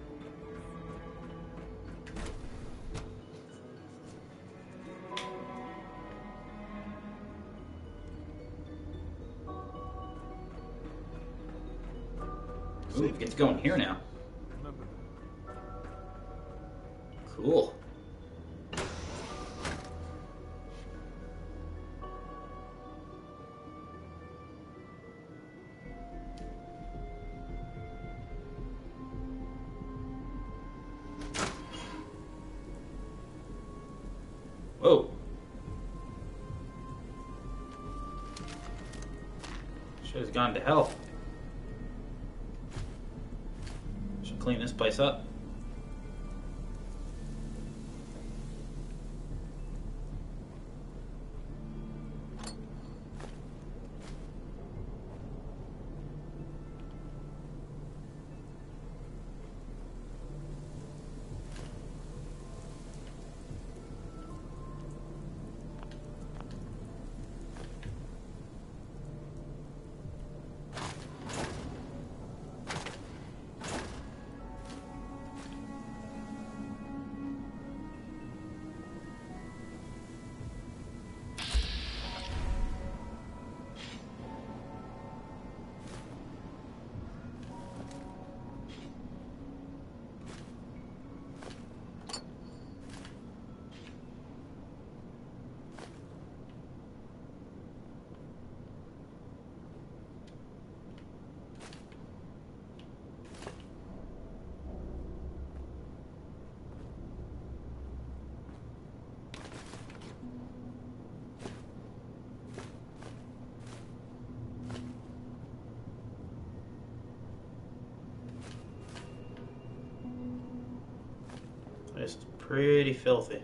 Ooh, we get to go in here now. Cool. Whoa. Should have gone to hell. Should clean this place up. It's pretty filthy.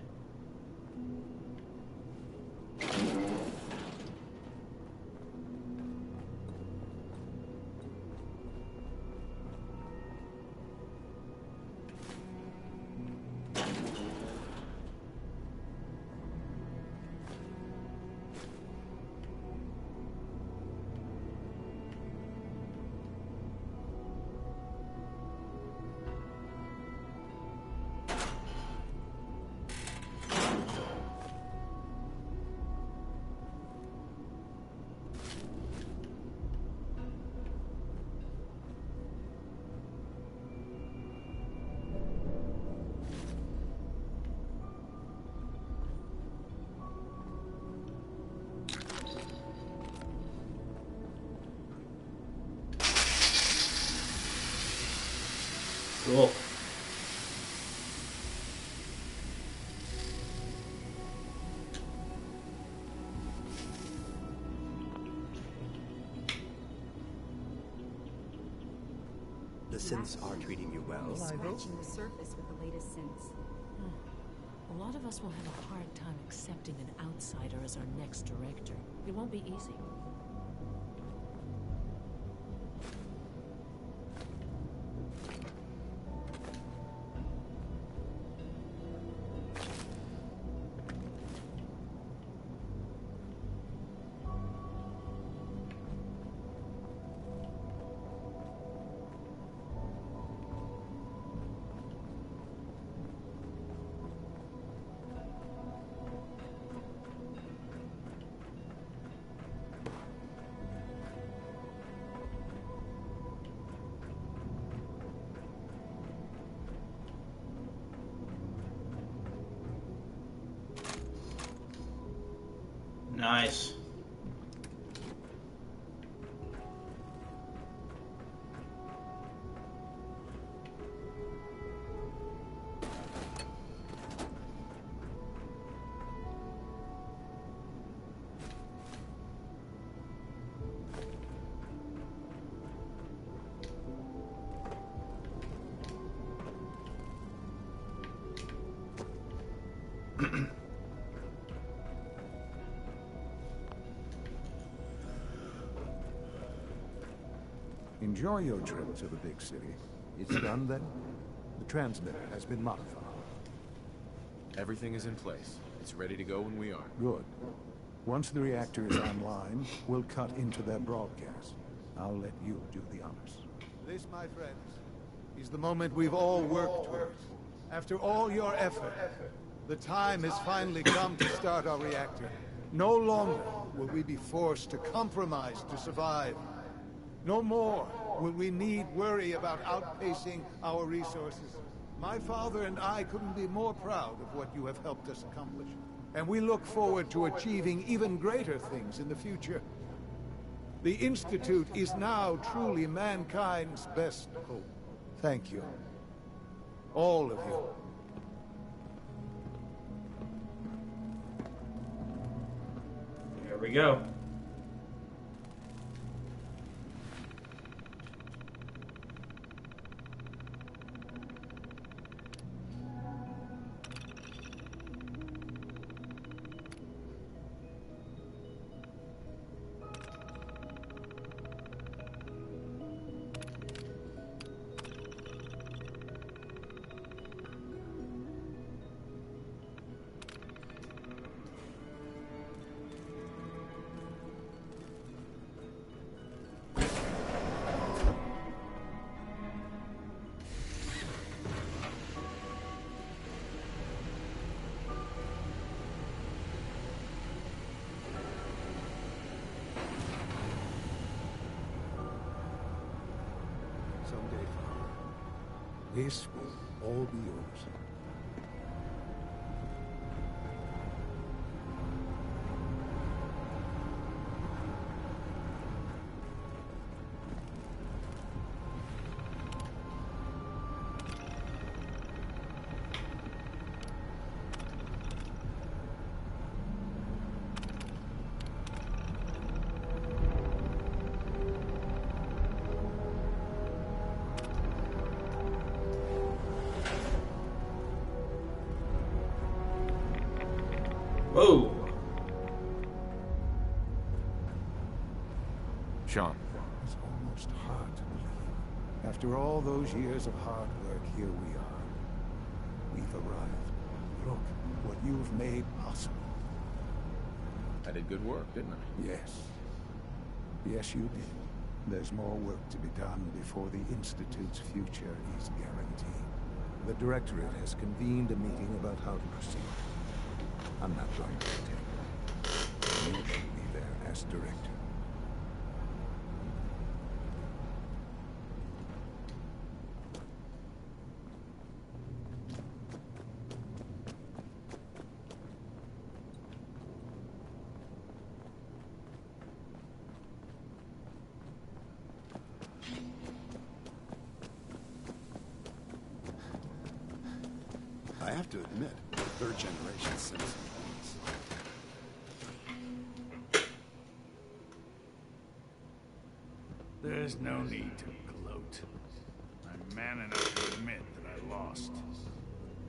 Cool. The synths are treating you well. Scratching the surface with the latest synths. A lot of us will have a hard time accepting an outsider as our next director. It won't be easy. Nice. Enjoy your trip to the big city. It's done then? The transmitter has been modified. Everything is in place. It's ready to go when we are. Good. Once the reactor is online, we'll cut into their broadcast. I'll let you do the honors. This, my friends, is the moment we've all worked towards. After all your effort, the time has finally come to start our reactor. No longer will we be forced to compromise to survive. No more will we need worry about outpacing our resources. My father and I couldn't be more proud of what you have helped us accomplish. And we look forward to achieving even greater things in the future. The Institute is now truly mankind's best hope. Thank you. All of you. There we go. Someday, Father, this will all be yours. Whoa. Sean. It's almost hard to believe. After all those years of hard work, here we are. We've arrived. Look what you've made possible. I did good work, didn't I? Yes. Yes, you did. There's more work to be done before the Institute's future is guaranteed. The Directorate has convened a meeting about how to proceed. I'm not going to attend. You should be there as Director. I have to admit, third generation Simpson. There's no need to gloat. I'm man enough to admit that I lost.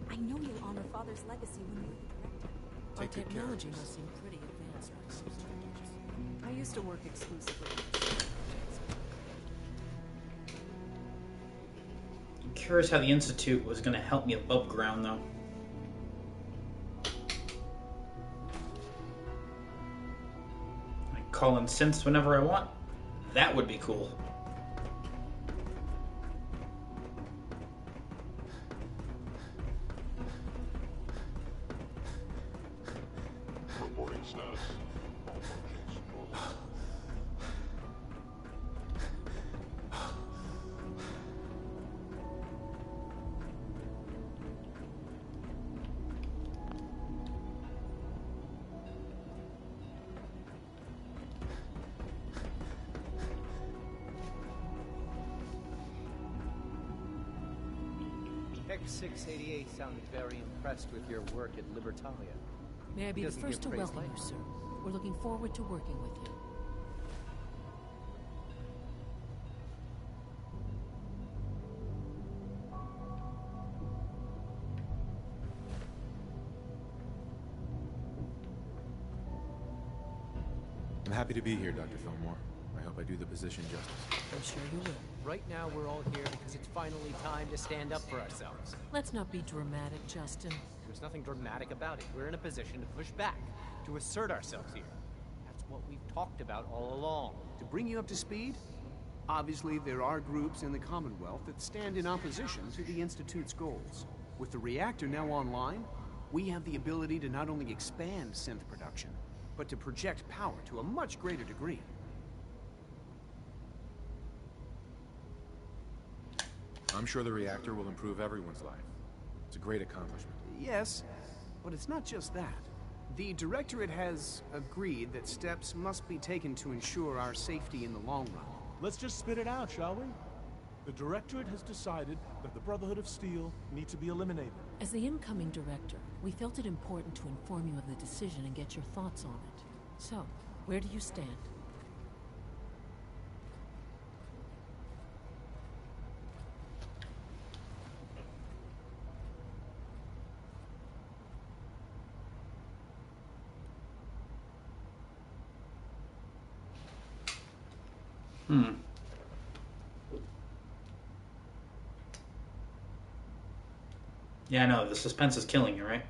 I know you'll honor Father's legacy when you're the director. Our technology must seem pretty advanced for the system. I used to work exclusively. I'm curious how the Institute was going to help me above ground, though. I call in synths whenever I want. That would be cool. Reporting status. All functions normal. X688 sounded very impressed with your work at Libertalia. May I be He the doesn't first to give praise welcome you, lightly. sir. We're looking forward to working with you. happy to be here, Dr. Fillmore. I hope I do the position justice. I'm sure you will. Right now, we're all here because it's finally time to stand up for ourselves. Let's not be dramatic, Justin. There's nothing dramatic about it. We're in a position to push back, to assert ourselves here. That's what we've talked about all along. To bring you up to speed, obviously there are groups in the Commonwealth that stand in opposition to the Institute's goals. With the reactor now online, we have the ability to not only expand synth production, but to project power to a much greater degree. I'm sure the reactor will improve everyone's life. It's a great accomplishment. Yes, but it's not just that. The Directorate has agreed that steps must be taken to ensure our safety in the long run. Let's just spit it out, shall we? The Directorate has decided that the Brotherhood of Steel need to be eliminated. As the incoming director, we felt it important to inform you of the decision and get your thoughts on it. So, where do you stand? Yeah, I know. The suspense is killing you, right?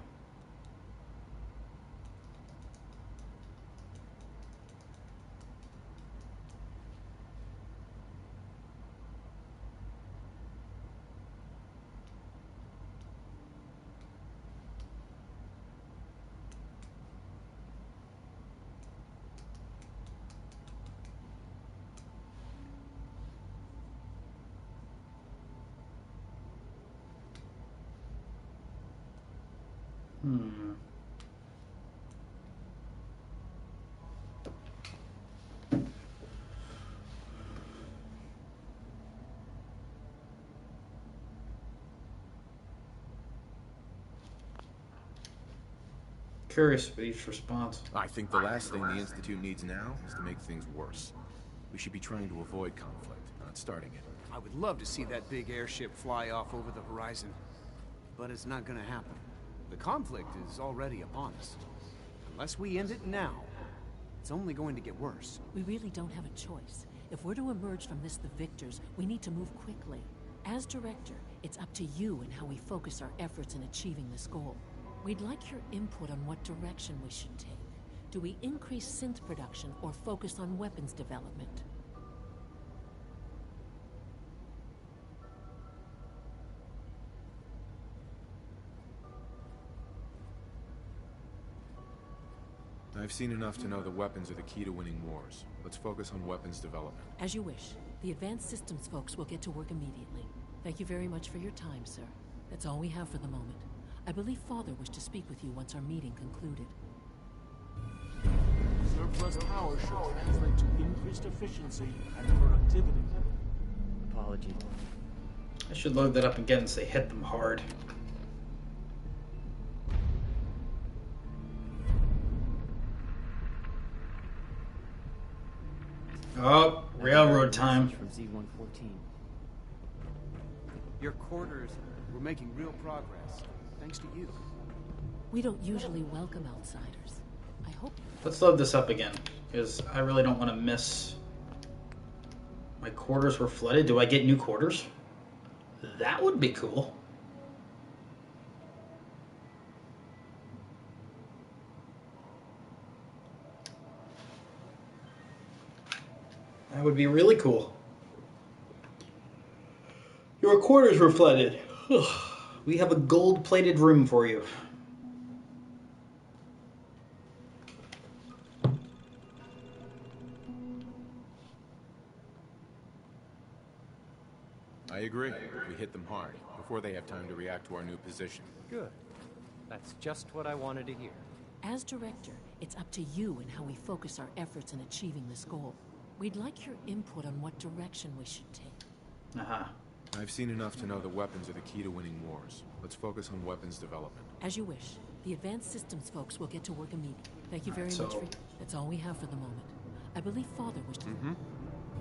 Curious with each response. I think the last thing the Institute needs now is to make things worse. We should be trying to avoid conflict, not starting it. I would love to see that big airship fly off over the horizon, but it's not gonna happen. The conflict is already upon us. Unless we end it now, it's only going to get worse. We really don't have a choice. If we're to emerge from this the victors, we need to move quickly. As director, it's up to you and how we focus our efforts in achieving this goal. We'd like your input on what direction we should take. Do we increase synth production or focus on weapons development? I've seen enough to know that weapons are the key to winning wars. Let's focus on weapons development. As you wish. The advanced systems folks will get to work immediately. Thank you very much for your time, sir. That's all we have for the moment. I believe Father wished to speak with you once our meeting concluded. Surplus power should translate to increased efficiency and productivity. Apologies. I should load that up again and say hit them hard. Oh, railroad time. From Z-114. Your quarters, we're making real progress, thanks to you. We don't usually welcome outsiders. I hope... Let's load this up again, because I really don't want to miss... My quarters were flooded. Do I get new quarters? That would be cool. That would be really cool. Your quarters were flooded. We have a gold-plated room for you. I agree. We hit them hard, before they have time to react to our new position. Good. That's just what I wanted to hear. As director, it's up to you and how we focus our efforts in achieving this goal. We'd like your input on what direction we should take. Uh-huh. I've seen enough to know that weapons are the key to winning wars. Let's focus on weapons development. As you wish. The advanced systems folks will get to work immediately. Thank you very So- much for... That's all we have for the moment. I believe Father wished to...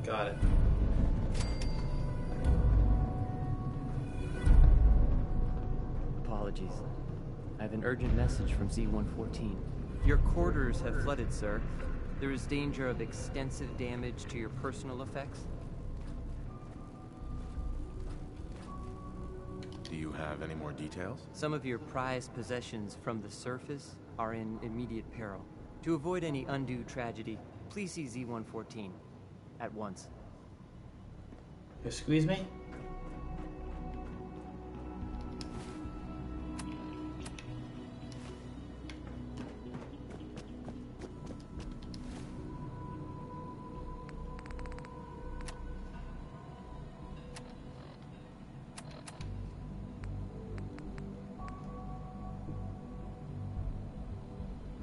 Got it. Apologies. I have an urgent message from Z-114. Your quarters have flooded, sir. There is danger of extensive damage to your personal effects. Do you have any more details? Some of your prized possessions from the surface are in immediate peril. To avoid any undue tragedy, please see Z-114 at once. You squeeze me?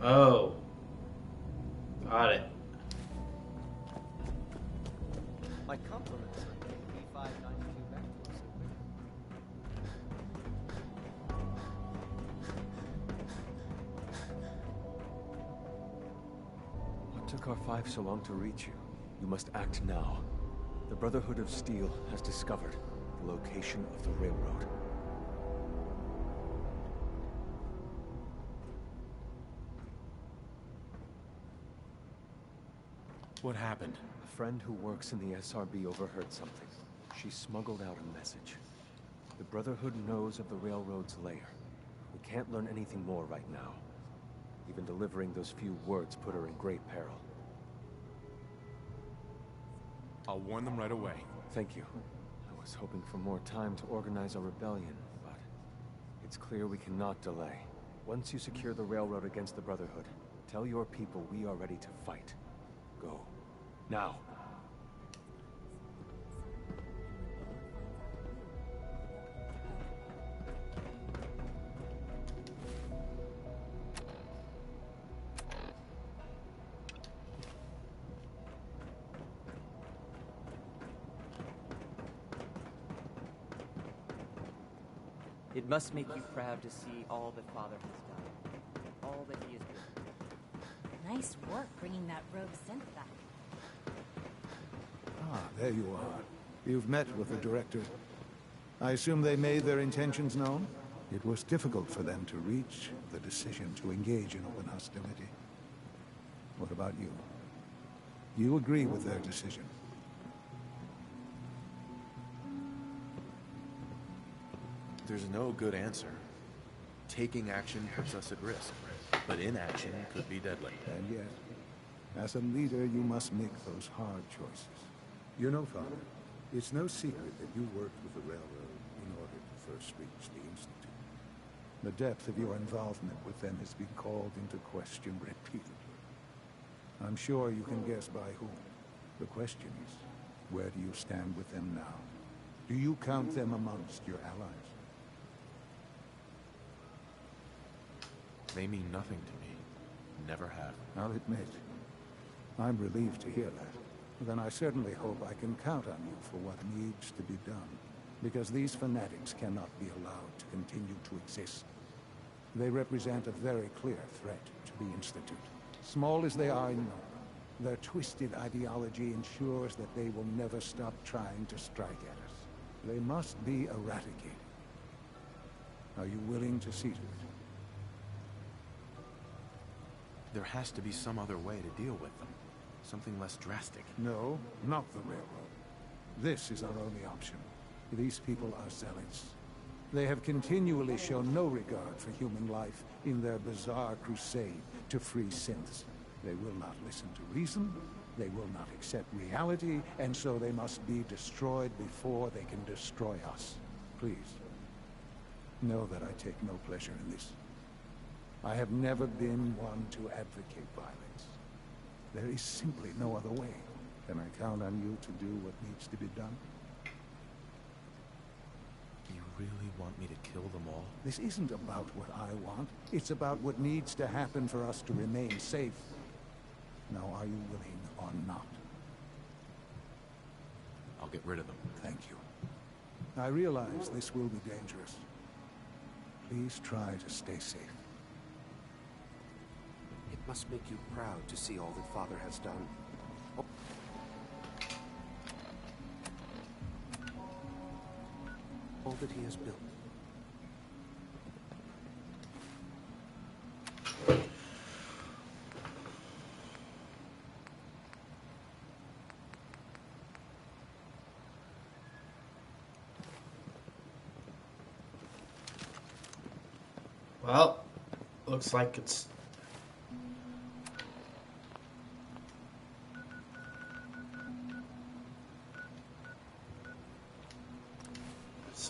Oh. Got it. My compliments for getting B592 back to us so quickly. What took R5 so long to reach you? You must act now. The Brotherhood of Steel has discovered the location of the railroad. What happened? A friend who works in the SRB overheard something. She smuggled out a message. The Brotherhood knows of the railroad's lair. We can't learn anything more right now. Even delivering those few words put her in great peril. I'll warn them right away. Thank you. I was hoping for more time to organize a rebellion, but it's clear we cannot delay. Once you secure the railroad against the Brotherhood, tell your people we are ready to fight. Go. Now. It must make you proud to see all that Father has done. All that he has built. Nice work bringing that rogue synth back. Ah, there you are. You've met with the director. I assume they made their intentions known? It was difficult for them to reach the decision to engage in open hostility. What about you? You agree with their decision? There's no good answer. Taking action puts us at risk, but inaction could be deadly. And yet, as a leader, you must make those hard choices. You know, Father, it's no secret that you worked with the railroad in order to first reach the Institute. The depth of your involvement with them has been called into question repeatedly. I'm sure you can guess by whom. The question is, where do you stand with them now? Do you count them amongst your allies? They mean nothing to me. Never have. I'll admit, I'm relieved to hear that. Then I certainly hope I can count on you for what needs to be done. Because these fanatics cannot be allowed to continue to exist. They represent a very clear threat to the Institute. Small as they are in number, their twisted ideology ensures that they will never stop trying to strike at us. They must be eradicated. Are you willing to see to it? There has to be some other way to deal with them. Something less drastic. No, not the railroad. This is our only option. These people are zealots. They have continually shown no regard for human life in their bizarre crusade to free synths. They will not listen to reason, they will not accept reality, and so they must be destroyed before they can destroy us. Please, know that I take no pleasure in this. I have never been one to advocate violence. There is simply no other way. Can I count on you to do what needs to be done? You really want me to kill them all? This isn't about what I want. It's about what needs to happen for us to remain safe. Now, are you willing or not? I'll get rid of them. Thank you. I realize this will be dangerous. Please try to stay safe. It must make you proud to see all that Father has done. All that he has built. Well, looks like it's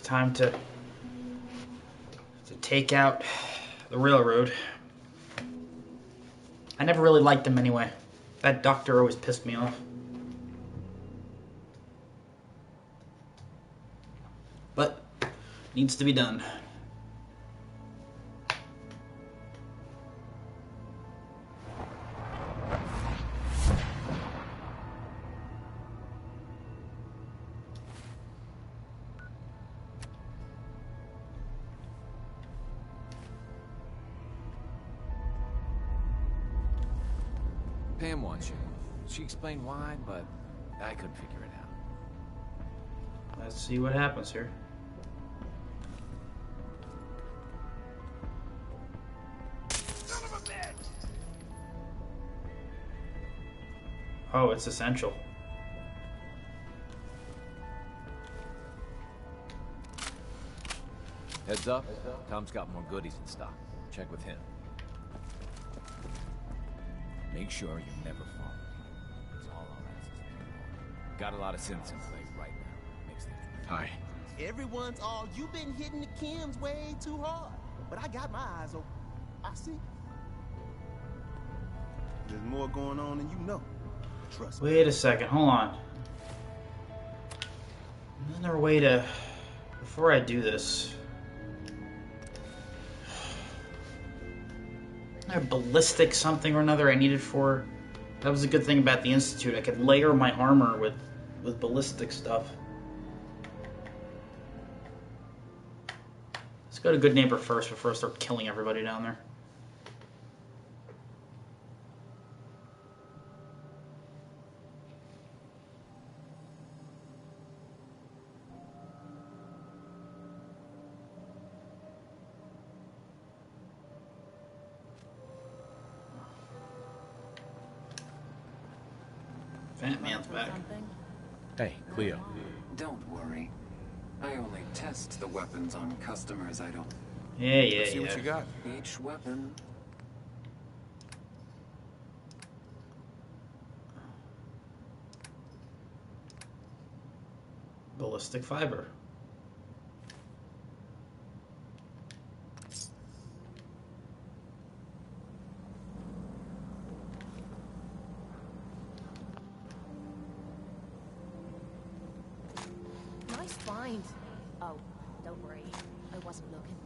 time to take out the railroad. I never really liked them anyway. That doctor always pissed me off. But needs to be done. Pam wants you. She explained why, but I couldn't figure it out. Let's see what happens here. Oh, it's essential. Heads up, Tom's got more goodies in stock. Check with him. Make sure you never fall. It's all our asses. Got a lot of synths in play right now. Makes things. Hi. Everyone's all, you've been hitting the chems way too hard. But I got my eyes open. I see. There's more going on than you know. Trust me. Wait a second, hold on. Isn't there a way to... Before I do this... Isn't there a ballistic something or another I needed for... That was a good thing about the Institute. I could layer my armor with ballistic stuff. Let's go to Good Neighbor first before I start killing everybody down there. Fat man's back. Hey, Cleo. Don't worry. I only test the weapons on customers I don't... Yeah. Let's see what you got. Each weapon... Ballistic fiber. Nice find. Oh, don't worry. I wasn't looking.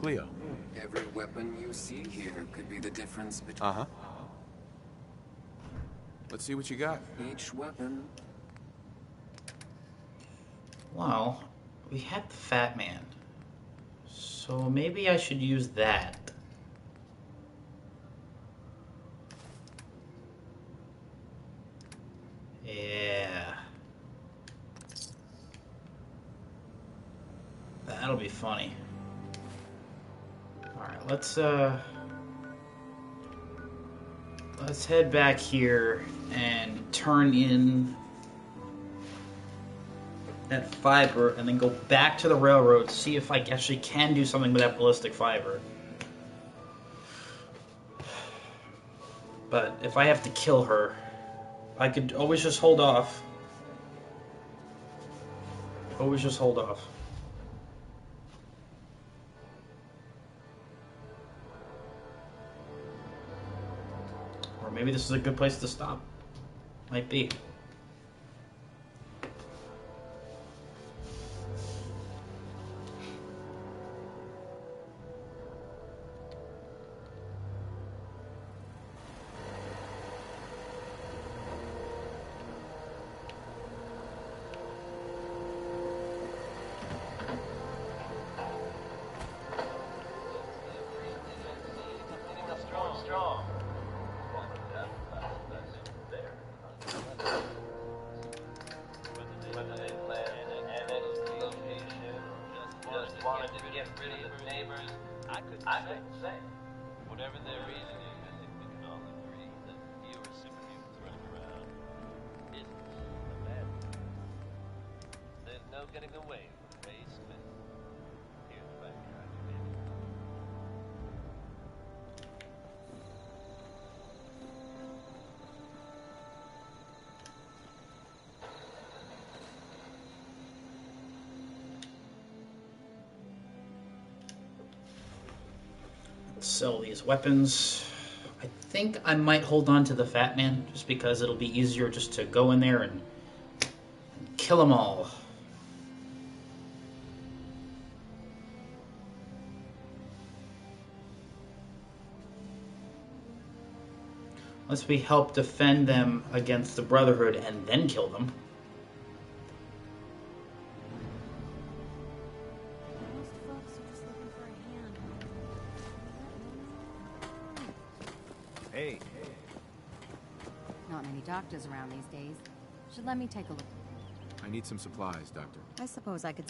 Cleo. Every weapon you see here could be the difference between... Uh-huh. Let's see what you got. Each weapon... Well, we have the Fat Man. So maybe I should use that. Yeah. That'll be funny. Alright, let's head back here and turn in that fiber and then go back to the railroad, see if I actually can do something with that ballistic fiber. But if I have to kill her, I could always just hold off. Always just hold off. Or maybe this is a good place to stop. Might be. neighbors, I couldn't say. Whatever their reason is, I think we can all agree that viewer sympathy was running around isn't a bad thing. There's no getting away from Ray Smith. Here's the background you gave me. Sell these weapons. I think I might hold on to the Fat Man just because it'll be easier just to go in there and kill them all. Unless we help defend them against the Brotherhood and then kill them. Hey. Not many doctors around these days. Should let me take a look. I need some supplies, Doctor. I suppose I could...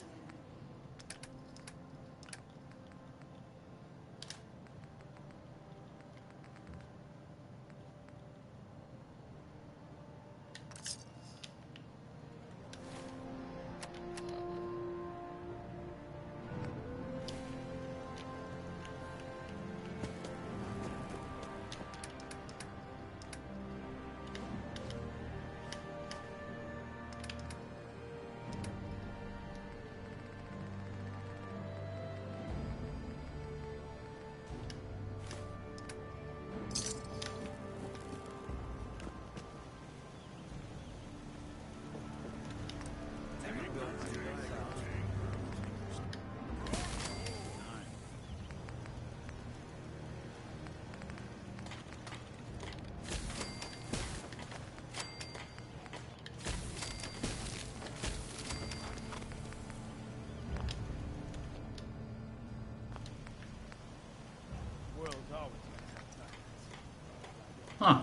Huh.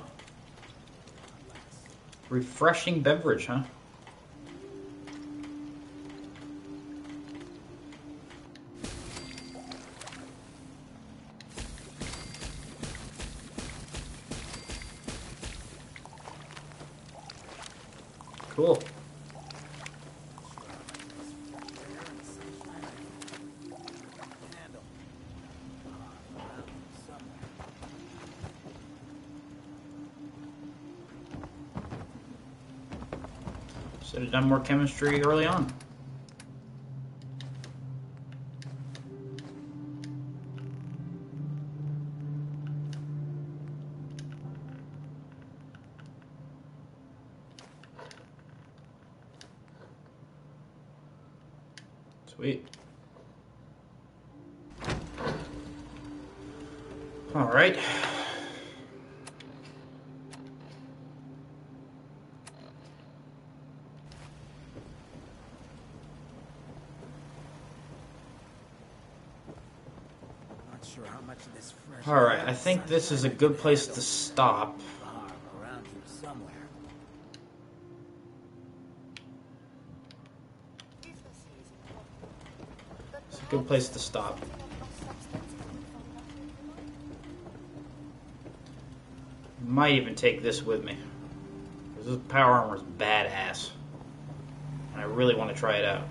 Refreshing beverage, huh? Cool. Should have done more chemistry early on. Sweet. All right. All right, I think this is a good place to stop. It's a good place to stop. Might even take this with me. This power armor is badass. And I really want to try it out.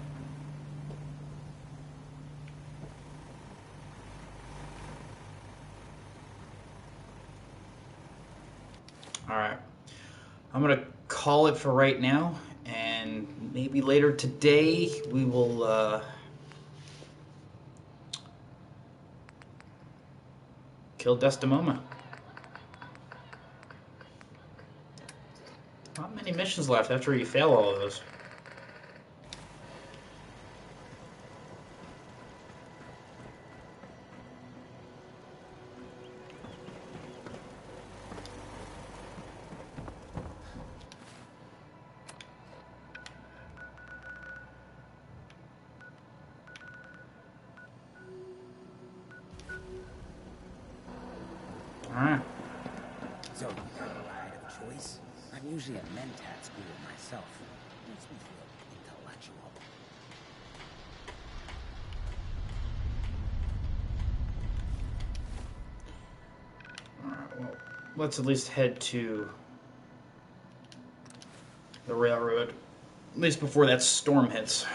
Alright. I'm going to call it for right now. And maybe later today we will kill Desdemona. Not many missions left after you fail all of those. Alright. So, I have a choice. I'm usually a mentat school myself. Makes me feel intellectual. let's at least head to the railroad, at least before that storm hits.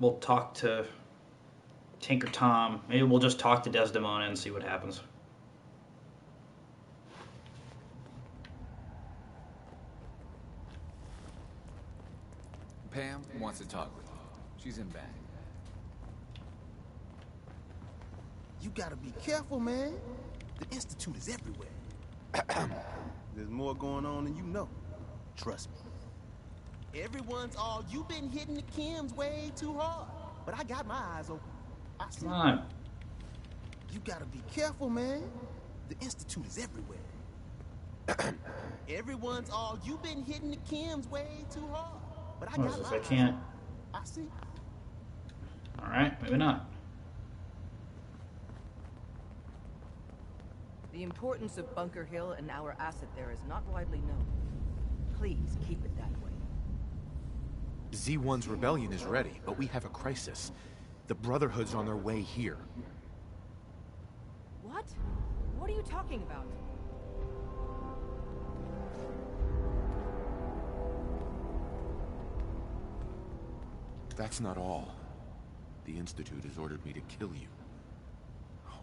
We'll talk to Tinker Tom. Maybe we'll just talk to Desdemona and see what happens. Pam wants to talk with you. She's in back. You gotta be careful, man. The Institute is everywhere. There's more going on than you know. Trust me. Everyone's all, you've been hitting the chems way too hard. But I got my eyes open. I see. Come on. You gotta be careful, man. The Institute is everywhere. Everyone's all, you've been hitting the chems way too hard. But I What got is this? my I can't. I see. Alright, maybe not. The importance of Bunker Hill and our asset there is not widely known. Please keep it that way. Z1's rebellion is ready, but we have a crisis. The Brotherhood's on their way here. What? What are you talking about? That's not all. The Institute has ordered me to kill you.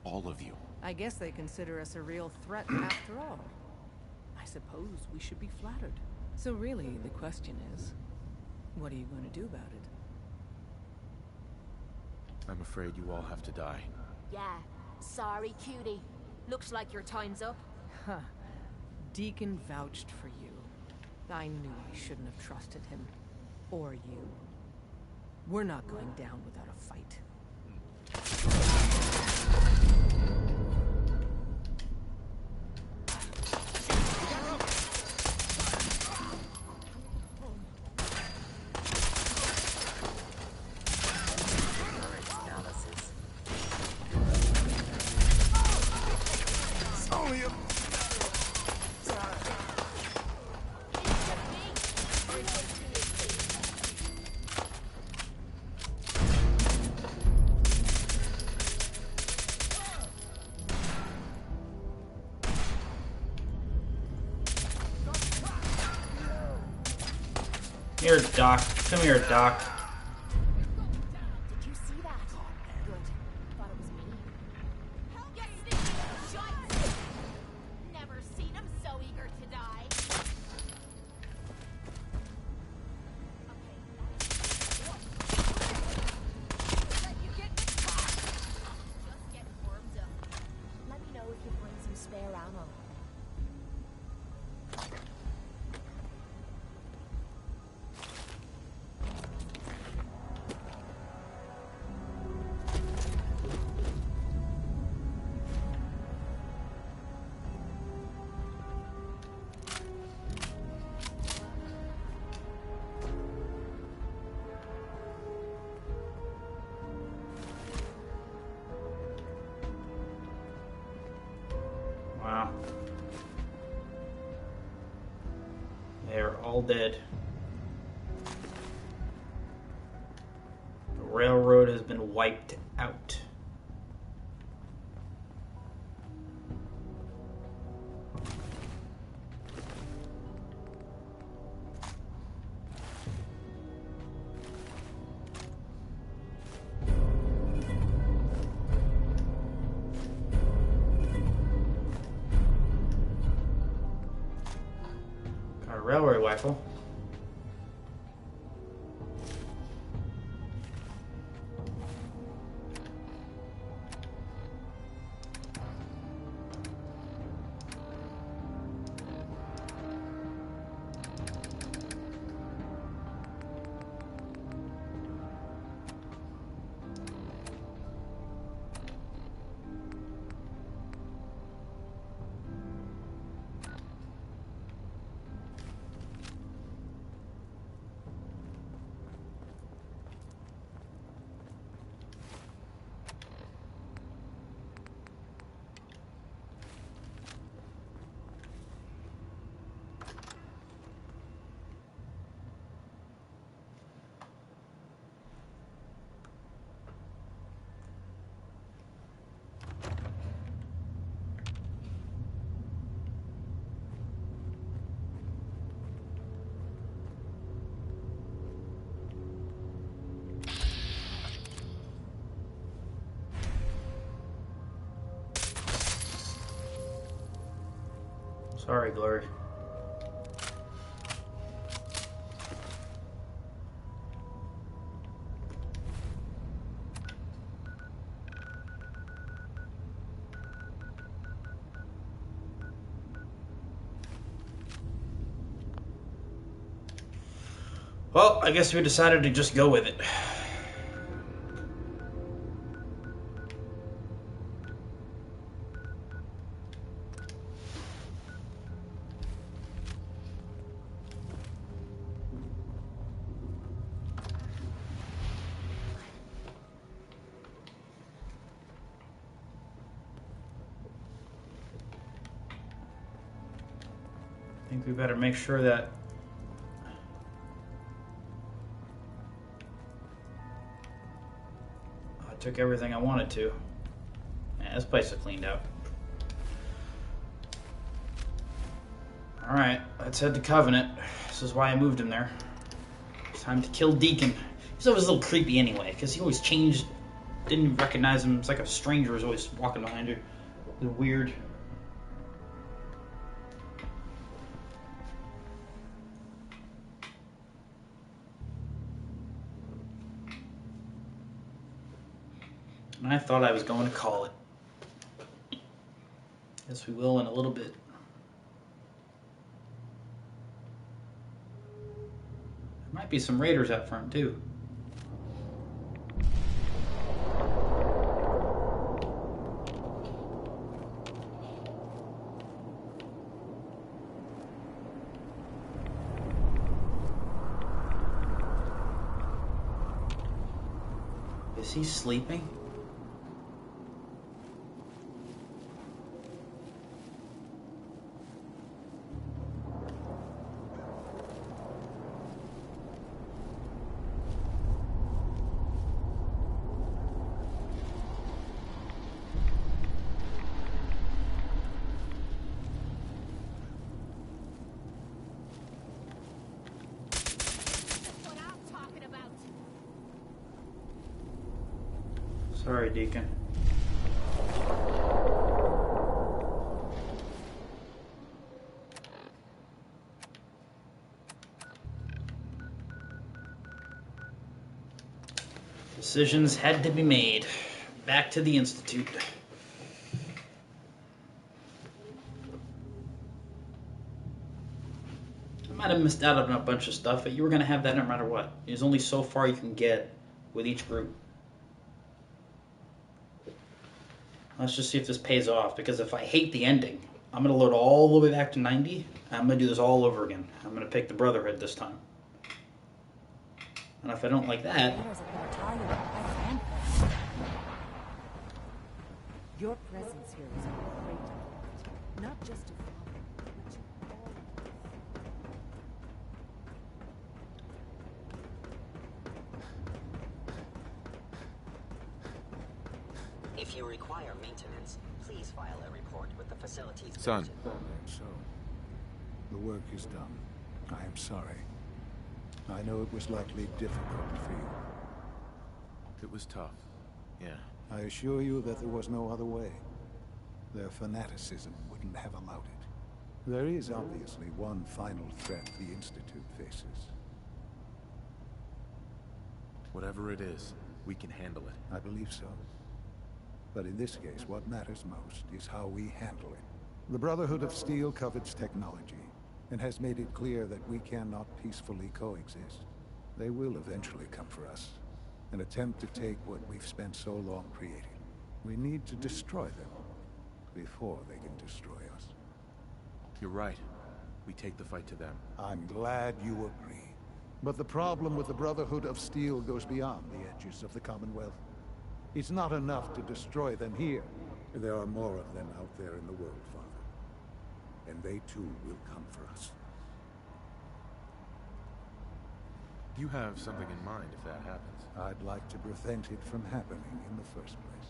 All of you. I guess they consider us a real threat after all. I suppose we should be flattered. So really, the question is, what are you going to do about it? I'm afraid you all have to die. Yeah. Sorry, cutie. Looks like your time's up. Huh. Deacon vouched for you. I knew I shouldn't have trusted him. Or you. We're not going down without a fight. Here, Doc. Come here, Doc. Did you see that? Good. Thought it was me. You sneaky shite! Never seen him so eager to die. Let you get the car. Just getting warmed up. Let me know if you bring some spare ammo. Wow. They're all dead. The railroad has been wiped out. Got a railway rifle. Sorry, Glory. Well, I guess we decided to just go with it. I think we better make sure that I took everything I wanted to. Yeah, this place is cleaned out. Alright, let's head to Covenant. This is why I moved him there. It's time to kill Deacon. He's always a little creepy anyway, because he always changed, didn't recognize him. It's like a stranger was always walking behind you. It was weird. And I thought I was going to call it. Guess we will in a little bit. There might be some raiders out front too. Is he sleeping? Sorry, Deacon. Decisions had to be made. Back to the Institute. I might have missed out on a bunch of stuff, but you were going to have that no matter what. There's only so far you can get with each group. Let's just see if this pays off, because if I hate the ending, I'm going to load all the way back to 90. I'm going to do this all over again. I'm going to pick the Brotherhood this time. And if I don't like that... Your presence here is a great gift, not just to Father, but to all of us. If you require maintenance, please file a report with the facilities. Son. So, the work is done. I am sorry. I know it was likely difficult for you. It was tough, yeah. I assure you that there was no other way. Their fanaticism wouldn't have allowed it. There is obviously one final threat the Institute faces. Whatever it is, we can handle it. I believe so. But in this case, what matters most is how we handle it. The Brotherhood of Steel covets technology, and has made it clear that we cannot peacefully coexist. They will eventually come for us, and attempt to take what we've spent so long creating. We need to destroy them before they can destroy us. You're right. We take the fight to them. I'm glad you agree. But the problem with the Brotherhood of Steel goes beyond the edges of the Commonwealth. It's not enough to destroy them here. There are more of them out there in the world, Father. And they too will come for us. You have something in mind if that happens. I'd like to prevent it from happening in the first place.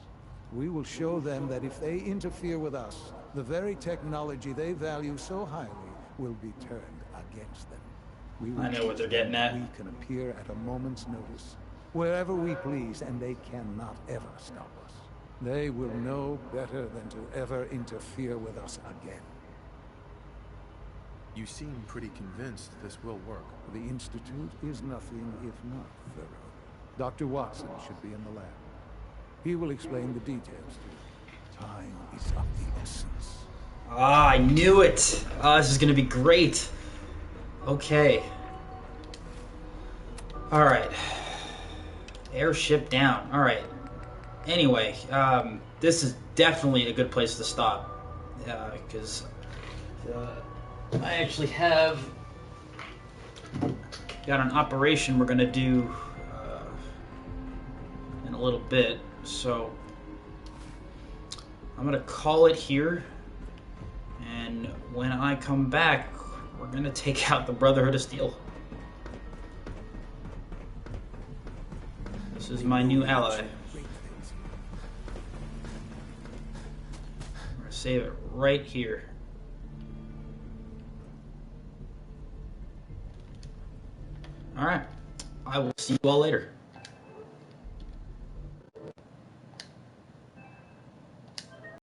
We will show them that if they interfere with us, the very technology they value so highly will be turned against them. We will I know what they're getting at. We can appear at a moment's notice, wherever we please, and they cannot ever stop us. They will know better than to ever interfere with us again. You seem pretty convinced this will work. The Institute is nothing if not thorough. Dr. Watson should be in the lab. He will explain the details to you. Time is of the essence. Ah, I knew it! Ah, this is gonna be great. Okay. Alright. Airship down. Alright. Anyway, this is definitely a good place to stop. Because I actually have got an operation we're gonna do in a little bit. So I'm gonna call it here. And when I come back, we're gonna take out the Brotherhood of Steel. This is my new ally. I'm gonna save it right here. Alright. I will see you all later.